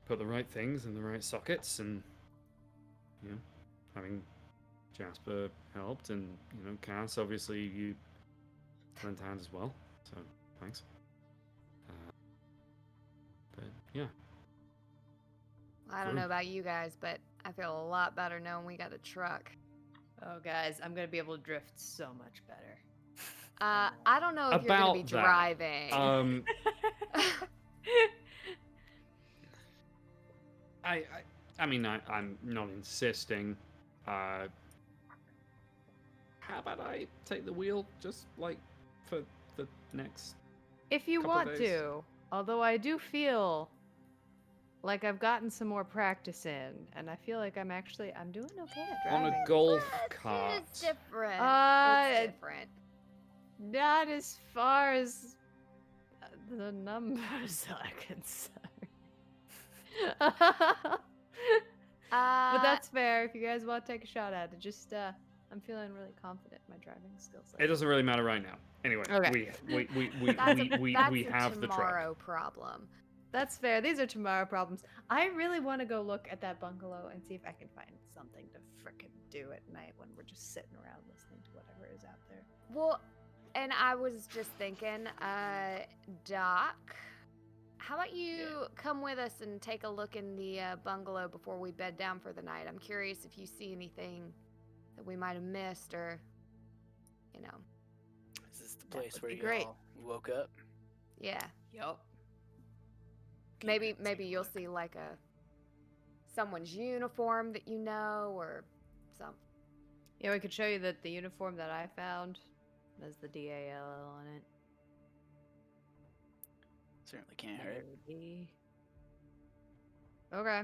Speaker 3: put the right things in the right sockets, and you know, having Jasper helped, and you know, Cass, obviously you lent a hand as well. So thanks. But yeah,
Speaker 5: I don't
Speaker 3: Cool.
Speaker 5: know about you guys, but I feel a lot better knowing we got a truck.
Speaker 2: Oh, guys, I'm gonna be able to drift so much better.
Speaker 5: I don't know if you're gonna be
Speaker 3: About that,
Speaker 5: driving.
Speaker 3: I mean, I'm not insisting. How about I take the wheel just like for the next?
Speaker 2: If you
Speaker 3: Couple
Speaker 2: want
Speaker 3: days.
Speaker 2: to, although I do feel like I've gotten some more practice in, and I feel like I'm doing okay at
Speaker 3: On
Speaker 2: driving.
Speaker 3: a golf
Speaker 5: It's
Speaker 3: cart.
Speaker 5: different.
Speaker 2: Uh,
Speaker 5: It's different.
Speaker 2: Not as far as the numbers are concerned. But that's fair. If you guys want to take a shot at it, just I'm feeling really confident in my driving skills.
Speaker 3: It doesn't really matter right now. Anyway,
Speaker 2: Okay.
Speaker 3: we have the truck.
Speaker 5: tomorrow problem.
Speaker 2: That's fair. These are tomorrow problems. I really want to go look at that bungalow and see if I can find something to frickin' do at night when we're just sitting around listening to whatever is out there.
Speaker 5: Well, and I was just thinking, Doc, how about you come with us and take a look in the bungalow before we bed down for the night? I'm curious if you see anything that we might have missed or, you know.
Speaker 4: Is this the
Speaker 2: That
Speaker 4: place
Speaker 2: would
Speaker 4: where
Speaker 2: be
Speaker 4: you
Speaker 2: great.
Speaker 4: all woke up?
Speaker 5: Yeah.
Speaker 2: Yup.
Speaker 5: Maybe
Speaker 4: Let's take a
Speaker 5: you'll
Speaker 4: look.
Speaker 5: see like someone's uniform that you know or some.
Speaker 2: Yeah, we could show you that the uniform that I found has the DALL on it.
Speaker 4: Certainly can't hurt.
Speaker 2: Maybe. Okay.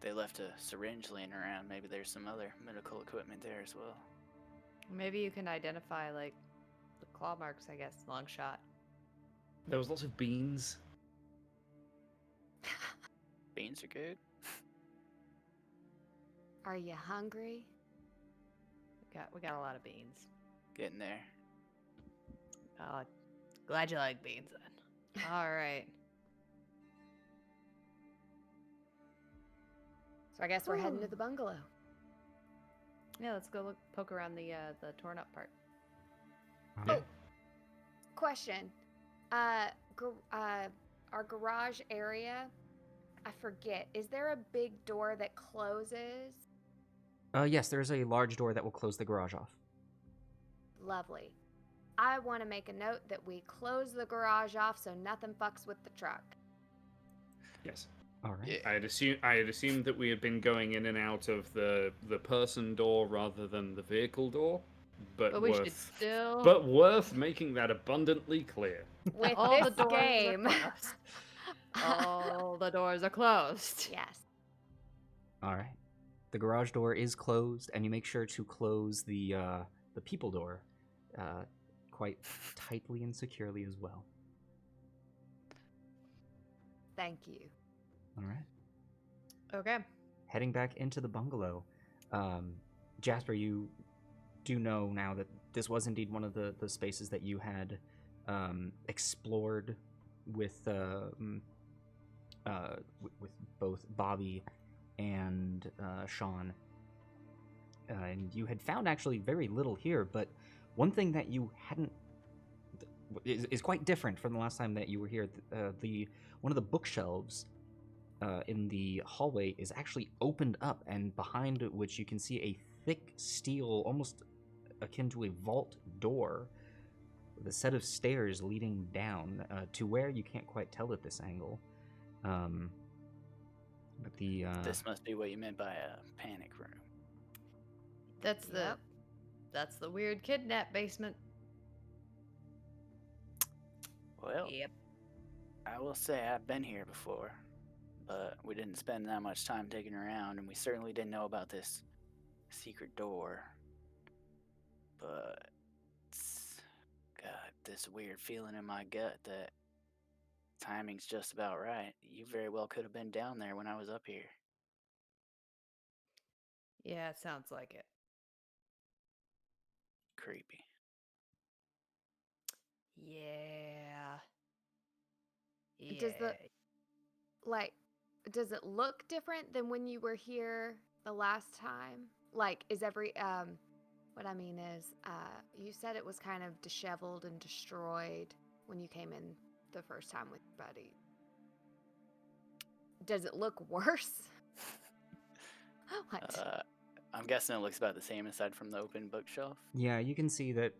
Speaker 4: They left a syringe laying around. Maybe there's some other medical equipment there as well.
Speaker 2: Maybe you can identify like the claw marks, I guess. Long shot.
Speaker 3: There was lots of beans.
Speaker 4: Beans are good.
Speaker 5: Are you hungry?
Speaker 2: We got a lot of beans.
Speaker 4: Getting there.
Speaker 2: Glad you like beans then. All right.
Speaker 5: So I guess we're heading to the bungalow.
Speaker 2: Yeah, let's go poke around the torn up part.
Speaker 5: Oh, question. Our garage area, I forget. Is there a big door that closes?
Speaker 1: Yes, there's a large door that will close the garage off.
Speaker 5: Lovely. I want to make a note that we close the garage off so nothing fucks with the truck.
Speaker 3: Yes.
Speaker 1: All right.
Speaker 4: Yeah.
Speaker 3: I had assumed that we had been going in and out of the person door rather than the vehicle door, but
Speaker 2: we should still.
Speaker 3: but worth making that abundantly clear.
Speaker 5: With
Speaker 2: All
Speaker 5: this
Speaker 2: the doors
Speaker 5: game.
Speaker 2: are closed. All the doors are closed.
Speaker 5: Yes.
Speaker 1: All right. The garage door is closed, and you make sure to close the people door quite tightly and securely as well.
Speaker 5: Thank you.
Speaker 1: All right.
Speaker 2: Okay.
Speaker 1: Heading back into the bungalow, Jasper, you do know now that this was indeed one of the spaces that you had explored with both Bobby and Sean, and you had found actually very little here. But one thing that you hadn't is quite different from the last time that you were here. One of the bookshelves in the hallway is actually opened up, and behind which you can see a thick steel, almost akin to a vault door, with a set of stairs leading down to where you can't quite tell at this angle. But the
Speaker 4: This must be what you meant by a panic room.
Speaker 2: That's
Speaker 5: Yep.
Speaker 2: that's the weird kidnap basement.
Speaker 4: Well,
Speaker 2: Yep.
Speaker 4: I will say I've been here before, but we didn't spend that much time digging around, and we certainly didn't know about this secret door. But got this weird feeling in my gut that timing's just about right. You very well could have been down there when I was up here.
Speaker 2: Yeah, it sounds like it.
Speaker 4: Creepy.
Speaker 2: Yeah.
Speaker 5: Does does it look different than when you were here the last time? Like, is what I mean is, you said it was kind of disheveled and destroyed when you came in the first time with your buddy. Does it look worse? What?
Speaker 4: I'm guessing it looks about the same aside from the open bookshelf.
Speaker 1: Yeah, you can see that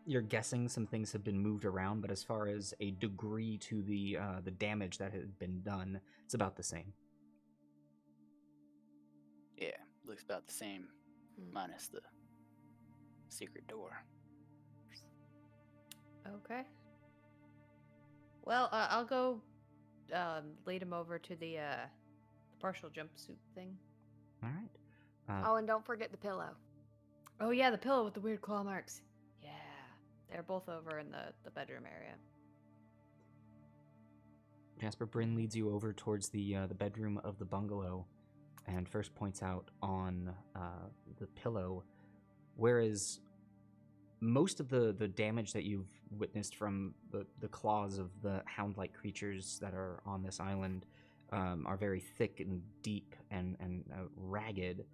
Speaker 1: you're guessing some things have been moved around, but as far as a degree to the damage that had been done, it's about the same.
Speaker 4: Yeah, looks about the same,
Speaker 5: Hmm.
Speaker 4: minus the secret door.
Speaker 2: Okay. Well, I'll go lead him over to the partial jumpsuit thing.
Speaker 1: All right.
Speaker 5: Oh, and don't forget the pillow.
Speaker 2: Oh yeah, the pillow with the weird claw marks. Yeah, they're both over in the bedroom area.
Speaker 1: Jasper, Bryn leads you over towards the bedroom of the bungalow, and first points out on the pillow, whereas most of the damage that you've witnessed from the claws of the hound-like creatures that are on this island are very thick and deep and ragged.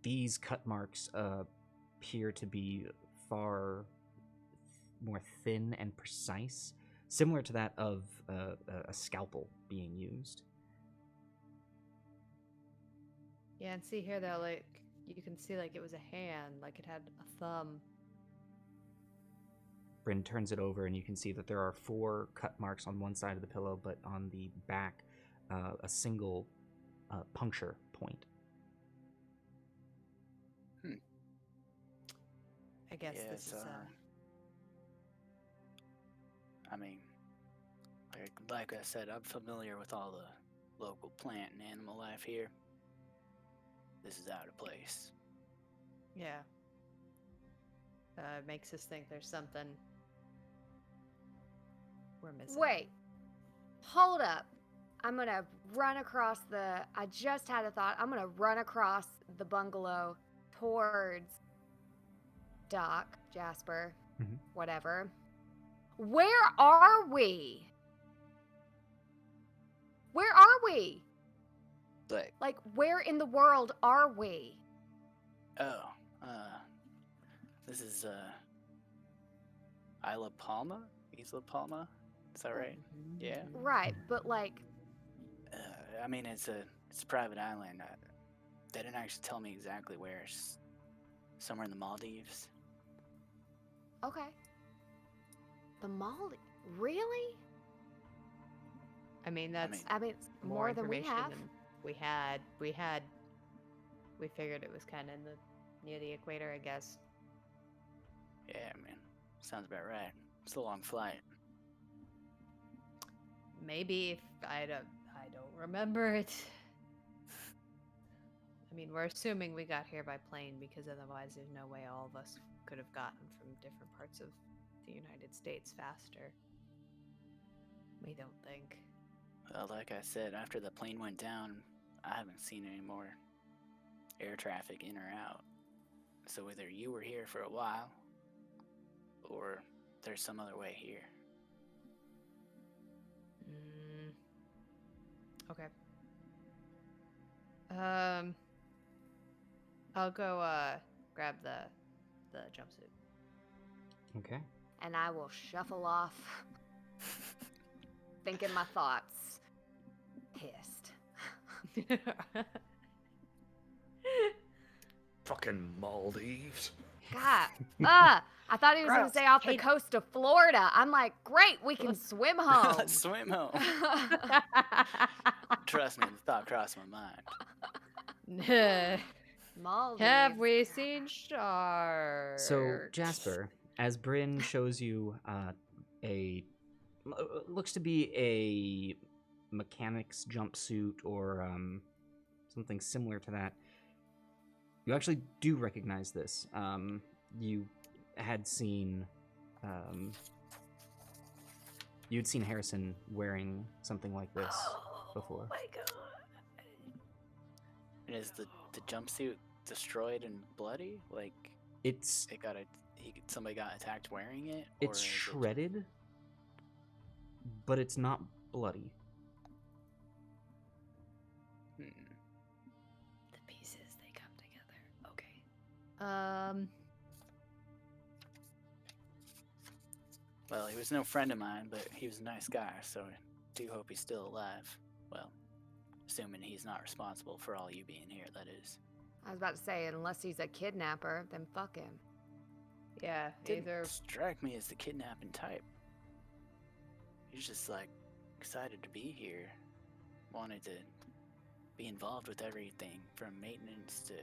Speaker 1: These cut marks appear to be far more thin and precise, similar to that of a scalpel being used.
Speaker 2: Yeah, and see here though, like you can see like it was a hand, like it had a thumb.
Speaker 1: Bryn turns it over, and you can see that there are 4 cut marks on one side of the pillow, but on the back, a single puncture point.
Speaker 2: I guess
Speaker 4: Yeah,
Speaker 2: this is
Speaker 4: I mean, like I said, I'm familiar with all the local plant and animal life here. This is out of place.
Speaker 2: yeah. Makes us think there's something we're missing.
Speaker 5: Wait. Hold up. I'm gonna run across the. I just had a thought. I'm gonna run across the bungalow towards Doc, Jasper,
Speaker 1: Mhm.
Speaker 5: whatever. Where are we? Where are we? Like, where in the world are we?
Speaker 4: Oh, this is Isla Palma? Isla Palma? Is that right? Yeah.
Speaker 5: Right, but like,
Speaker 4: I mean, it's a private island. They didn't actually tell me exactly where. It's somewhere in the Maldives.
Speaker 5: okay. The Maldives? Really?
Speaker 2: I mean, that's
Speaker 5: I mean, it's more than we
Speaker 2: information
Speaker 5: have.
Speaker 2: than we figured it was kind of near the equator, I guess.
Speaker 4: Yeah, man. Sounds about right. It's a long flight.
Speaker 2: Maybe if I don't remember it. I mean, we're assuming we got here by plane because otherwise there's no way all of us could have gotten from different parts of the United States faster. We don't think.
Speaker 4: Well, like I said, after the plane went down, I haven't seen any more air traffic in or out. So either you were here for a while, or there's some other way here.
Speaker 2: Okay. I'll go grab the jumpsuit.
Speaker 1: Okay.
Speaker 5: And I will shuffle off, thinking my thoughts. Pissed.
Speaker 3: Fucking Maldives.
Speaker 5: God. I thought he was going to
Speaker 2: Gross.
Speaker 5: say off the
Speaker 2: Hate-
Speaker 5: coast of Florida. I'm like, great, we can swim home.
Speaker 4: Let's swim home. Trust me, the thought crossed my mind.
Speaker 5: Maldives.
Speaker 2: Have we seen sharks?
Speaker 1: So, Jasper, as Bryn shows you looks to be a mechanic's jumpsuit or something similar to that, you actually do recognize this. You had seen you'd seen Harrison wearing something like this before.
Speaker 2: Oh my god.
Speaker 4: And is the jumpsuit destroyed and bloody? Like
Speaker 1: It's
Speaker 4: somebody got attacked wearing it? Or
Speaker 1: it's
Speaker 4: is it-
Speaker 1: shredded, but it's not bloody.
Speaker 4: Hmm.
Speaker 2: The pieces, they come together. Okay.
Speaker 4: Well, he was no friend of mine, but he was a nice guy, so I do hope he's still alive. Well, Assuming he's not responsible for all you being here, that is.
Speaker 5: I was about to say, unless he's a kidnapper, then fuck him.
Speaker 2: Yeah,
Speaker 4: Didn't
Speaker 2: either.
Speaker 4: strike me as the kidnapping type. He's just like excited to be here. Wanted to be involved with everything from maintenance to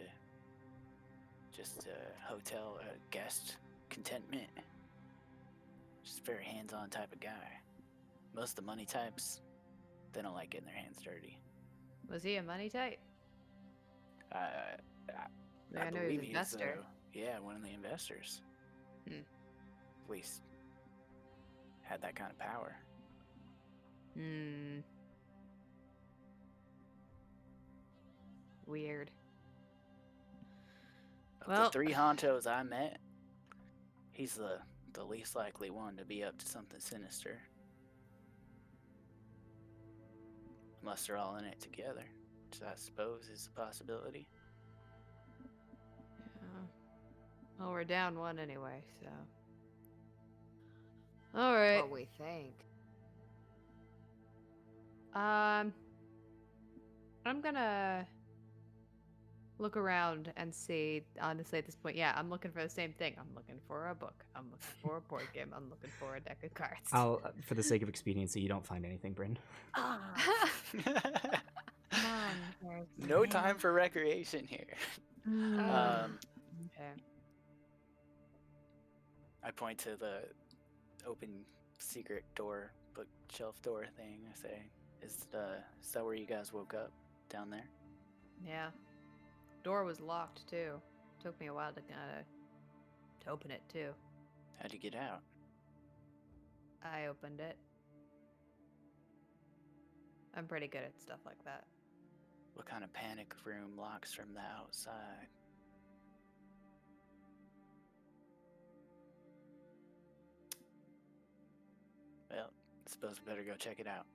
Speaker 4: just hotel guest contentment. Just a very hands-on type of guy. Most of the money types, they don't like getting their hands dirty.
Speaker 2: Was he a money type?
Speaker 4: I
Speaker 2: I know he was an
Speaker 4: he's
Speaker 2: investor.
Speaker 4: one of the investors.
Speaker 2: Hmm.
Speaker 4: At least had that kind of power.
Speaker 2: Hmm. Weird.
Speaker 4: Of
Speaker 2: Well-
Speaker 4: the 3 Hontos I met, he's the least likely one to be up to something sinister. Unless they're all in it together, which I suppose is a possibility.
Speaker 2: Yeah. Well, we're down one anyway, so. All right.
Speaker 5: What we think.
Speaker 2: I'm gonna look around and see. Honestly, at this point, yeah, I'm looking for the same thing. I'm looking for a book. I'm looking for a board game. I'm looking for a deck of cards.
Speaker 1: I'll, for the sake of expediency, you don't find anything, Bryn.
Speaker 4: No time for recreation here.
Speaker 2: Okay.
Speaker 4: I point to the open secret door, bookshelf door thing. I say, is that where you guys woke up down there?
Speaker 2: Yeah. Door was locked too. Took me a while to open it too.
Speaker 4: How'd you get out?
Speaker 2: I opened it. I'm pretty good at stuff like that.
Speaker 4: What kind of panic room locks from the outside? Well, suppose we better go check it out.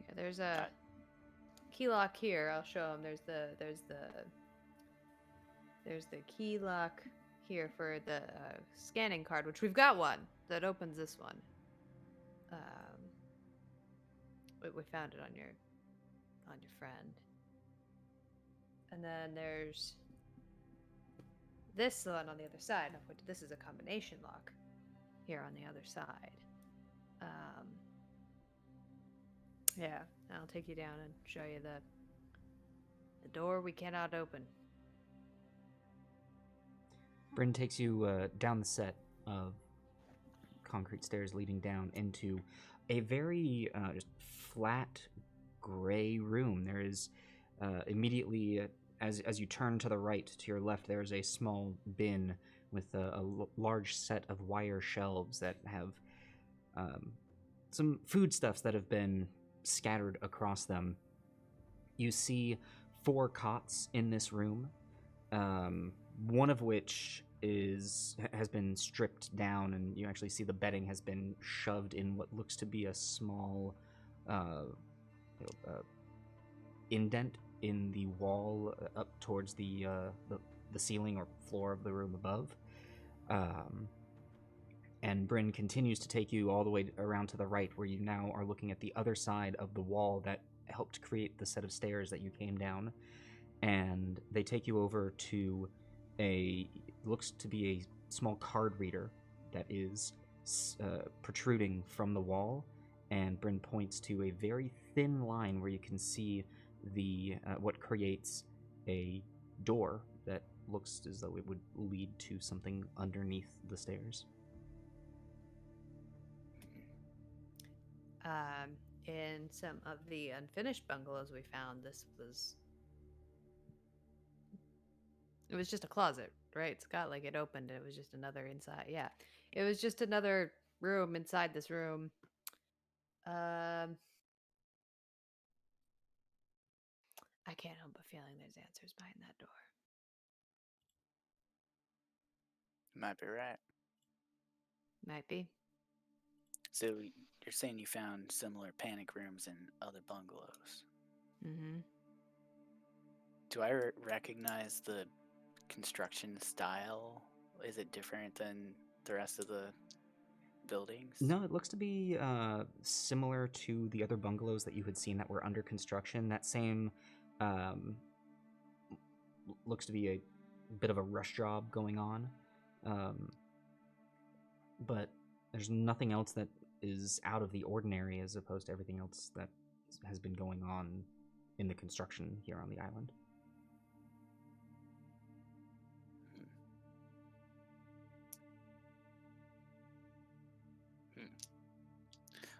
Speaker 2: Yeah, there's a key lock here. I'll show him. There's the key lock here for the scanning card, which we've got one that opens this one. We found it on your friend. And then there's this one on the other side. This is a combination lock here on the other side. Yeah, I'll take you down and show you the door we cannot open.
Speaker 1: Bryn takes you down the set of concrete stairs leading down into a very just flat gray room. There is immediately, as you turn to the right, to your left, there is a small bin with a large set of wire shelves that have some foodstuffs that have been scattered across them. You see 4 cots in this room, one of which has been stripped down, and you actually see the bedding has been shoved in what looks to be a small indent in the wall up towards the ceiling or floor of the room above. And Bryn continues to take you all the way around to the right, where you now are looking at the other side of the wall that helped create the set of stairs that you came down. And they take you over to looks to be a small card reader that is protruding from the wall. And Bryn points to a very thin line where you can see what creates a door that looks as though it would lead to something underneath the stairs.
Speaker 2: In some of the unfinished bungalows we found, it was just a closet, right? It's got like it opened and it was just another inside. Yeah. It was just another room inside this room. I can't help but feeling there's answers behind that door.
Speaker 4: Might be right.
Speaker 2: Might be.
Speaker 4: So you're saying you found similar panic rooms in other bungalows?
Speaker 2: Mm-hmm.
Speaker 4: Do I recognize the construction style? Is it different than the rest of the buildings?
Speaker 1: No, it looks to be similar to the other bungalows that you had seen that were under construction. That same looks to be a bit of a rush job going on. But there's nothing else that is out of the ordinary as opposed to everything else that has been going on in the construction here on the island.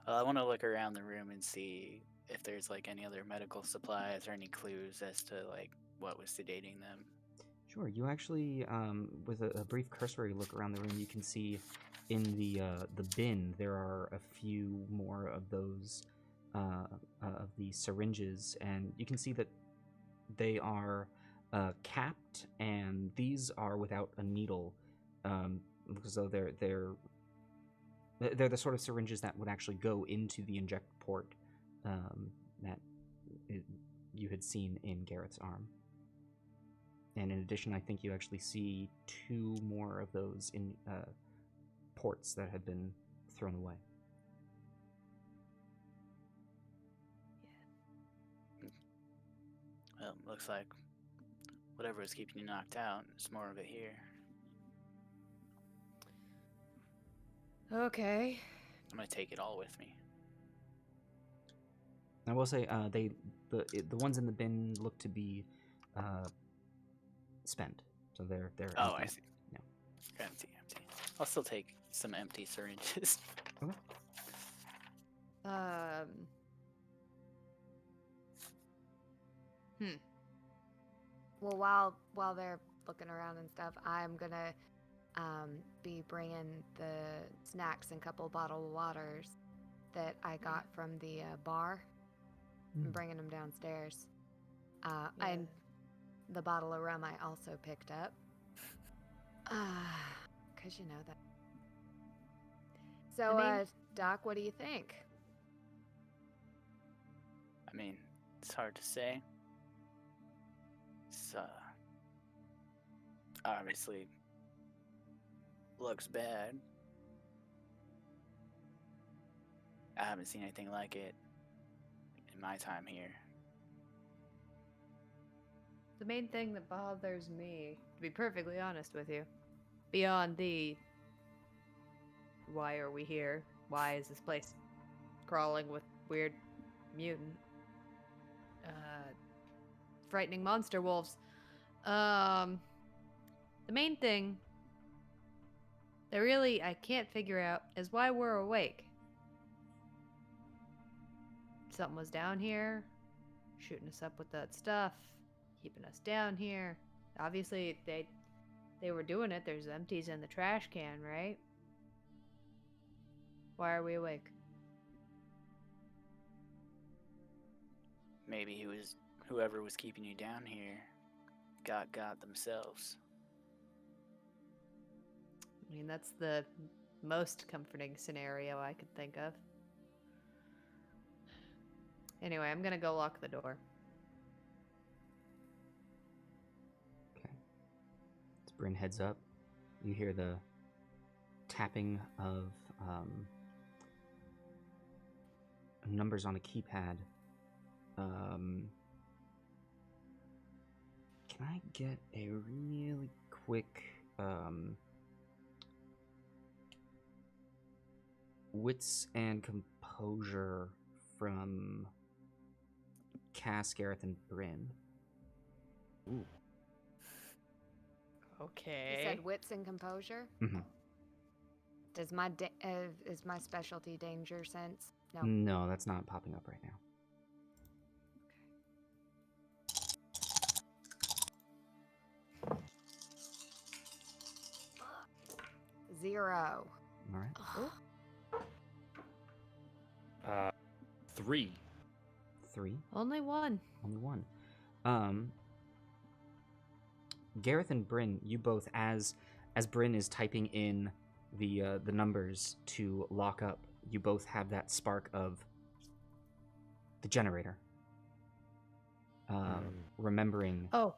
Speaker 4: Well, I want to look around the room and see if there's like any other medical supplies or any clues as to like what was sedating them.
Speaker 1: Sure, you actually, with a brief cursory look around the room, you can see in the bin there are a few more of those of the syringes, and you can see that they are capped, and these are without a needle. Looks as though they're the sort of syringes that would actually go into the inject port that you had seen in Garrett's arm. And in addition, I think you actually see 2 more of those in ports that had been thrown away.
Speaker 4: Well, looks like whatever was keeping you knocked out, there's more of it here.
Speaker 2: Okay.
Speaker 4: I'm gonna take it all with me.
Speaker 1: I will say, the ones in the bin look to be spent, so they're
Speaker 4: Oh,
Speaker 1: empty.
Speaker 4: I see.
Speaker 1: Yeah.
Speaker 4: Empty. I'll still take some empty syringes.
Speaker 1: Okay.
Speaker 5: Well, while they're looking around and stuff, I'm gonna be bringing the snacks and couple bottled waters that I got from the bar and bringing them downstairs. And the bottle of rum I also picked up. 'Cause you know that. So, Doc, what do you think?
Speaker 4: I mean, it's hard to say. It's obviously looks bad. I haven't seen anything like it in my time here.
Speaker 2: The main thing that bothers me, to be perfectly honest with you, beyond the why are we here? Why is this place crawling with weird mutant frightening monster wolves? The main thing that really I can't figure out is why we're awake. Something was down here, shooting us up with that stuff, keeping us down here. Obviously, they were doing it. There's empties in the trash can, right? Why are we awake?
Speaker 4: Maybe whoever was keeping you down here got themselves.
Speaker 2: I mean, that's the most comforting scenario I could think of. Anyway, I'm gonna go lock the door.
Speaker 1: Okay. As Bryn heads up, you hear the tapping of numbers on a keypad. Can I get a really quick wits and composure from Cass, Gareth, and Bryn? Ooh.
Speaker 2: Okay.
Speaker 5: You said wits and composure?
Speaker 1: Mm-hmm.
Speaker 5: Does is my specialty danger sense? No.
Speaker 1: No, that's not popping up right now.
Speaker 5: 0.
Speaker 1: All right.
Speaker 5: Ugh.
Speaker 3: 3.
Speaker 1: 3.
Speaker 2: Only one.
Speaker 1: Only one. Gareth and Bryn, you both, as Bryn is typing in the numbers to lock up, you both have that spark of the generator. Remembering
Speaker 2: Oh.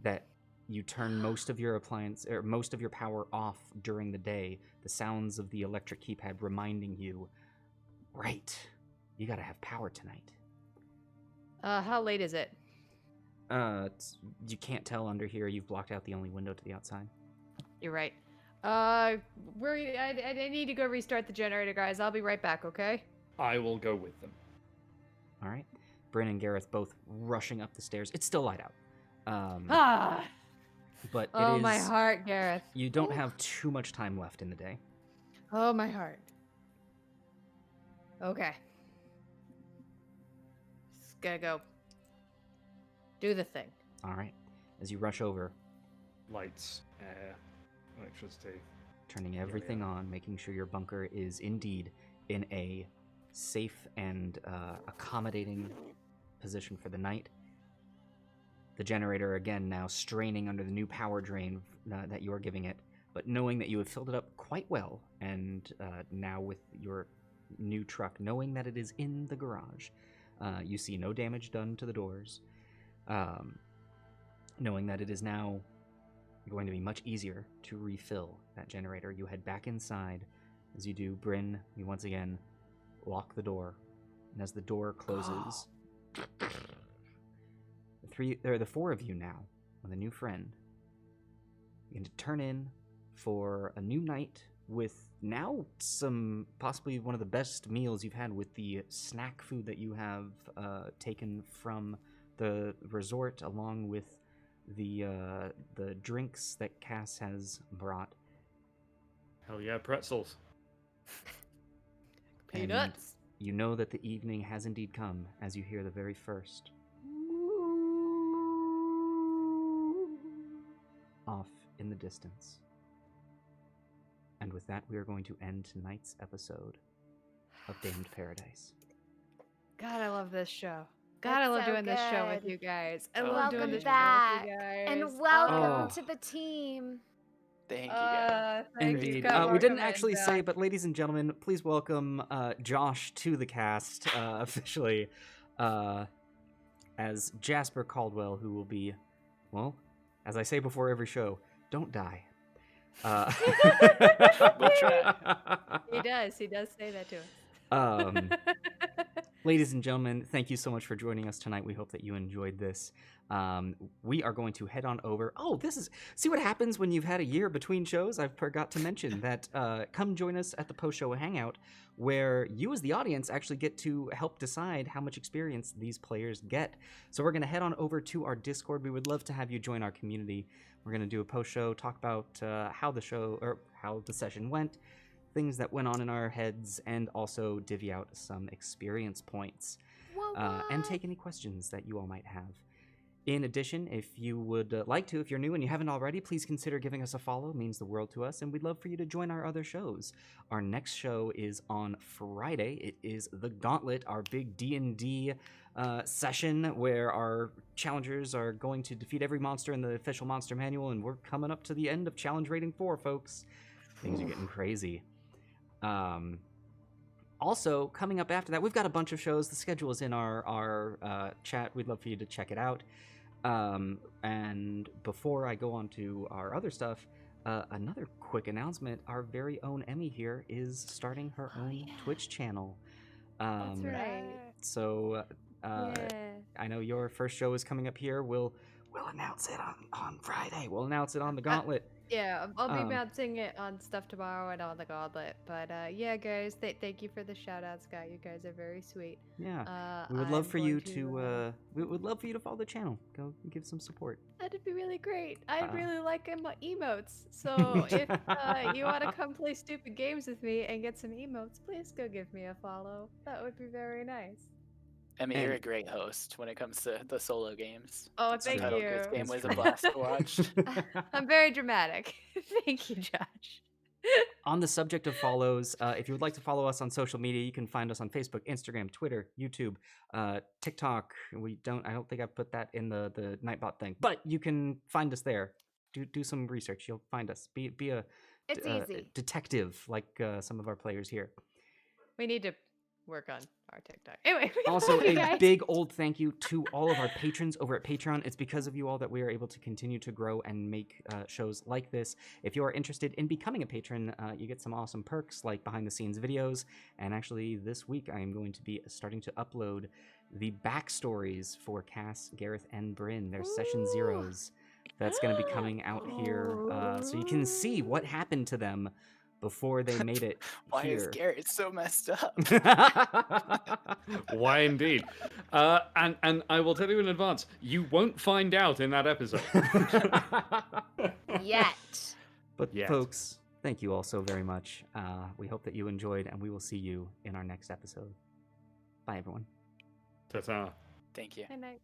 Speaker 1: that You turn most of your appliance or most of your power off during the day. The sounds of the electric keypad reminding you, right, you gotta have power tonight.
Speaker 2: How late is it?
Speaker 1: You can't tell under here. You've blocked out the only window to the outside.
Speaker 2: You're right. I need to go restart the generator, guys. I'll be right back, okay?
Speaker 3: I will go with them.
Speaker 1: All right. Bryn and Gareth both rushing up the stairs. It's still light out. But
Speaker 2: Oh,
Speaker 1: it is,
Speaker 2: my heart, Gareth.
Speaker 1: you don't have too much time left in the day.
Speaker 2: Oh, my heart. Okay. Just gotta go. Do the thing.
Speaker 1: All right. As you rush over,
Speaker 3: Lights, air, electricity.
Speaker 1: turning everything on, making sure your bunker is indeed in a safe and accommodating position for the night. The generator, again, now straining under the new power drain that you are giving it, but knowing that you have filled it up quite well, and now with your new truck, knowing that it is in the garage, you see no damage done to the doors, knowing that it is now going to be much easier to refill that generator. You head back inside. As you do, Bryn, you once again lock the door, and as the door closes, the four of you now, with a new friend, begin to turn in for a new night with now some possibly one of the best meals you've had with the snack food that you have taken from the resort, along with the drinks that Cass has brought.
Speaker 3: Hell yeah, pretzels.
Speaker 1: And
Speaker 2: Peanuts.
Speaker 1: you know that the evening has indeed come as you hear the very first off in the distance. And with that, we are going to end tonight's episode of Damned Paradise.
Speaker 2: God, I love this show. God, I
Speaker 5: That's
Speaker 2: love
Speaker 5: so
Speaker 2: doing this show with
Speaker 5: good.
Speaker 2: you guys. I
Speaker 4: Oh,
Speaker 2: love doing
Speaker 5: Welcome
Speaker 2: this
Speaker 5: back.
Speaker 2: show with you guys.
Speaker 5: And welcome
Speaker 1: Oh.
Speaker 5: to the team.
Speaker 4: Thank you, guys.
Speaker 2: Thank you.
Speaker 1: Indeed.
Speaker 2: God,
Speaker 1: We didn't
Speaker 2: welcome
Speaker 1: actually
Speaker 2: in,
Speaker 1: say,
Speaker 2: Jack.
Speaker 1: but ladies and gentlemen, please welcome Josh to the cast officially as Jasper Caldwell, who will be, well, as I say before every show, don't die.
Speaker 4: We'll try.
Speaker 2: He does. He does say that to us.
Speaker 1: Um, ladies and gentlemen, thank you so much for joining us tonight. We hope that you enjoyed this. We are going to head on over. Oh, see what happens when you've had a year between shows? I forgot to mention that come join us at the post-show hangout, where you as the audience actually get to help decide how much experience these players get. So we're going to head on over to our Discord. We would love to have you join our community. We're going to do a post-show, talk about how the session went, things that went on in our heads, and also divvy out some experience points and take any questions that you all might have. In addition, if you would like to, if you're new and you haven't already, please consider giving us a follow. It means the world to us, and we'd love for you to join our other shows. Our next show is on Friday. It is The Gauntlet, our big D&D session where our challengers are going to defeat every monster in the official monster manual, and we're coming up to the end of challenge rating 4, folks. Things are getting crazy. Also, coming up after that, we've got a bunch of shows. The schedule is in our chat. We'd love for you to check it out. And before I go on to our other stuff, another quick announcement. Our very own Emmy here is starting her own Twitch channel.
Speaker 2: That's right.
Speaker 1: So
Speaker 2: Yeah.
Speaker 1: I know your first show is coming up here. We'll announce it on Friday. We'll announce it on the Gauntlet.
Speaker 2: Yeah, I'll be announcing it on stuff tomorrow and on the Gauntlet. But yeah, guys, thank you for the shout outs, guys. You guys are very sweet.
Speaker 1: Yeah. We would love for you to we would love for you to follow the channel. Go and give some support.
Speaker 2: That'd be really great. I really like emotes. So if you want to come play stupid games with me and get some emotes, please go give me a follow. That would be very nice.
Speaker 4: I mean, you're a
Speaker 1: And-
Speaker 4: great host when it comes to the solo games.
Speaker 2: Oh,
Speaker 4: The
Speaker 2: thank
Speaker 4: Title
Speaker 2: you.
Speaker 4: Quiz game
Speaker 1: That's
Speaker 4: was
Speaker 1: true.
Speaker 4: a blast to watch.
Speaker 2: I'm very dramatic. Thank you, Josh.
Speaker 1: On the subject of follows, if you would like to follow us on social media, you can find us on Facebook, Instagram, Twitter, YouTube, TikTok. I don't think I put that in the Nightbot thing, but you can find us there. Do some research. You'll find us. Be a
Speaker 5: It's easy.
Speaker 1: detective like some of our players here.
Speaker 2: We need to work on our TikTok. Anyway,
Speaker 1: Also,
Speaker 5: Hey,
Speaker 1: a
Speaker 5: guys.
Speaker 1: big old thank you to all of our patrons over at Patreon. It's because of you all that we are able to continue to grow and make shows like this. If you are interested in becoming a patron, you get some awesome perks like behind the scenes videos. And actually, this week I am going to be starting to upload the backstories for Cass, Gareth, and Bryn, their session
Speaker 5: Ooh.
Speaker 1: zeros. That's going to be coming out here, so you can see what happened to them before they made it
Speaker 4: Why is
Speaker 1: here.
Speaker 4: Garrett so messed up?
Speaker 3: Why indeed? And I will tell you in advance, you won't find out in that episode.
Speaker 5: Yet.
Speaker 1: But
Speaker 3: Yet.
Speaker 1: folks, thank you all so very much. We hope that you enjoyed, and we will see you in our next episode. Bye, everyone.
Speaker 3: Ta-ta.
Speaker 4: Thank you.
Speaker 2: Good night.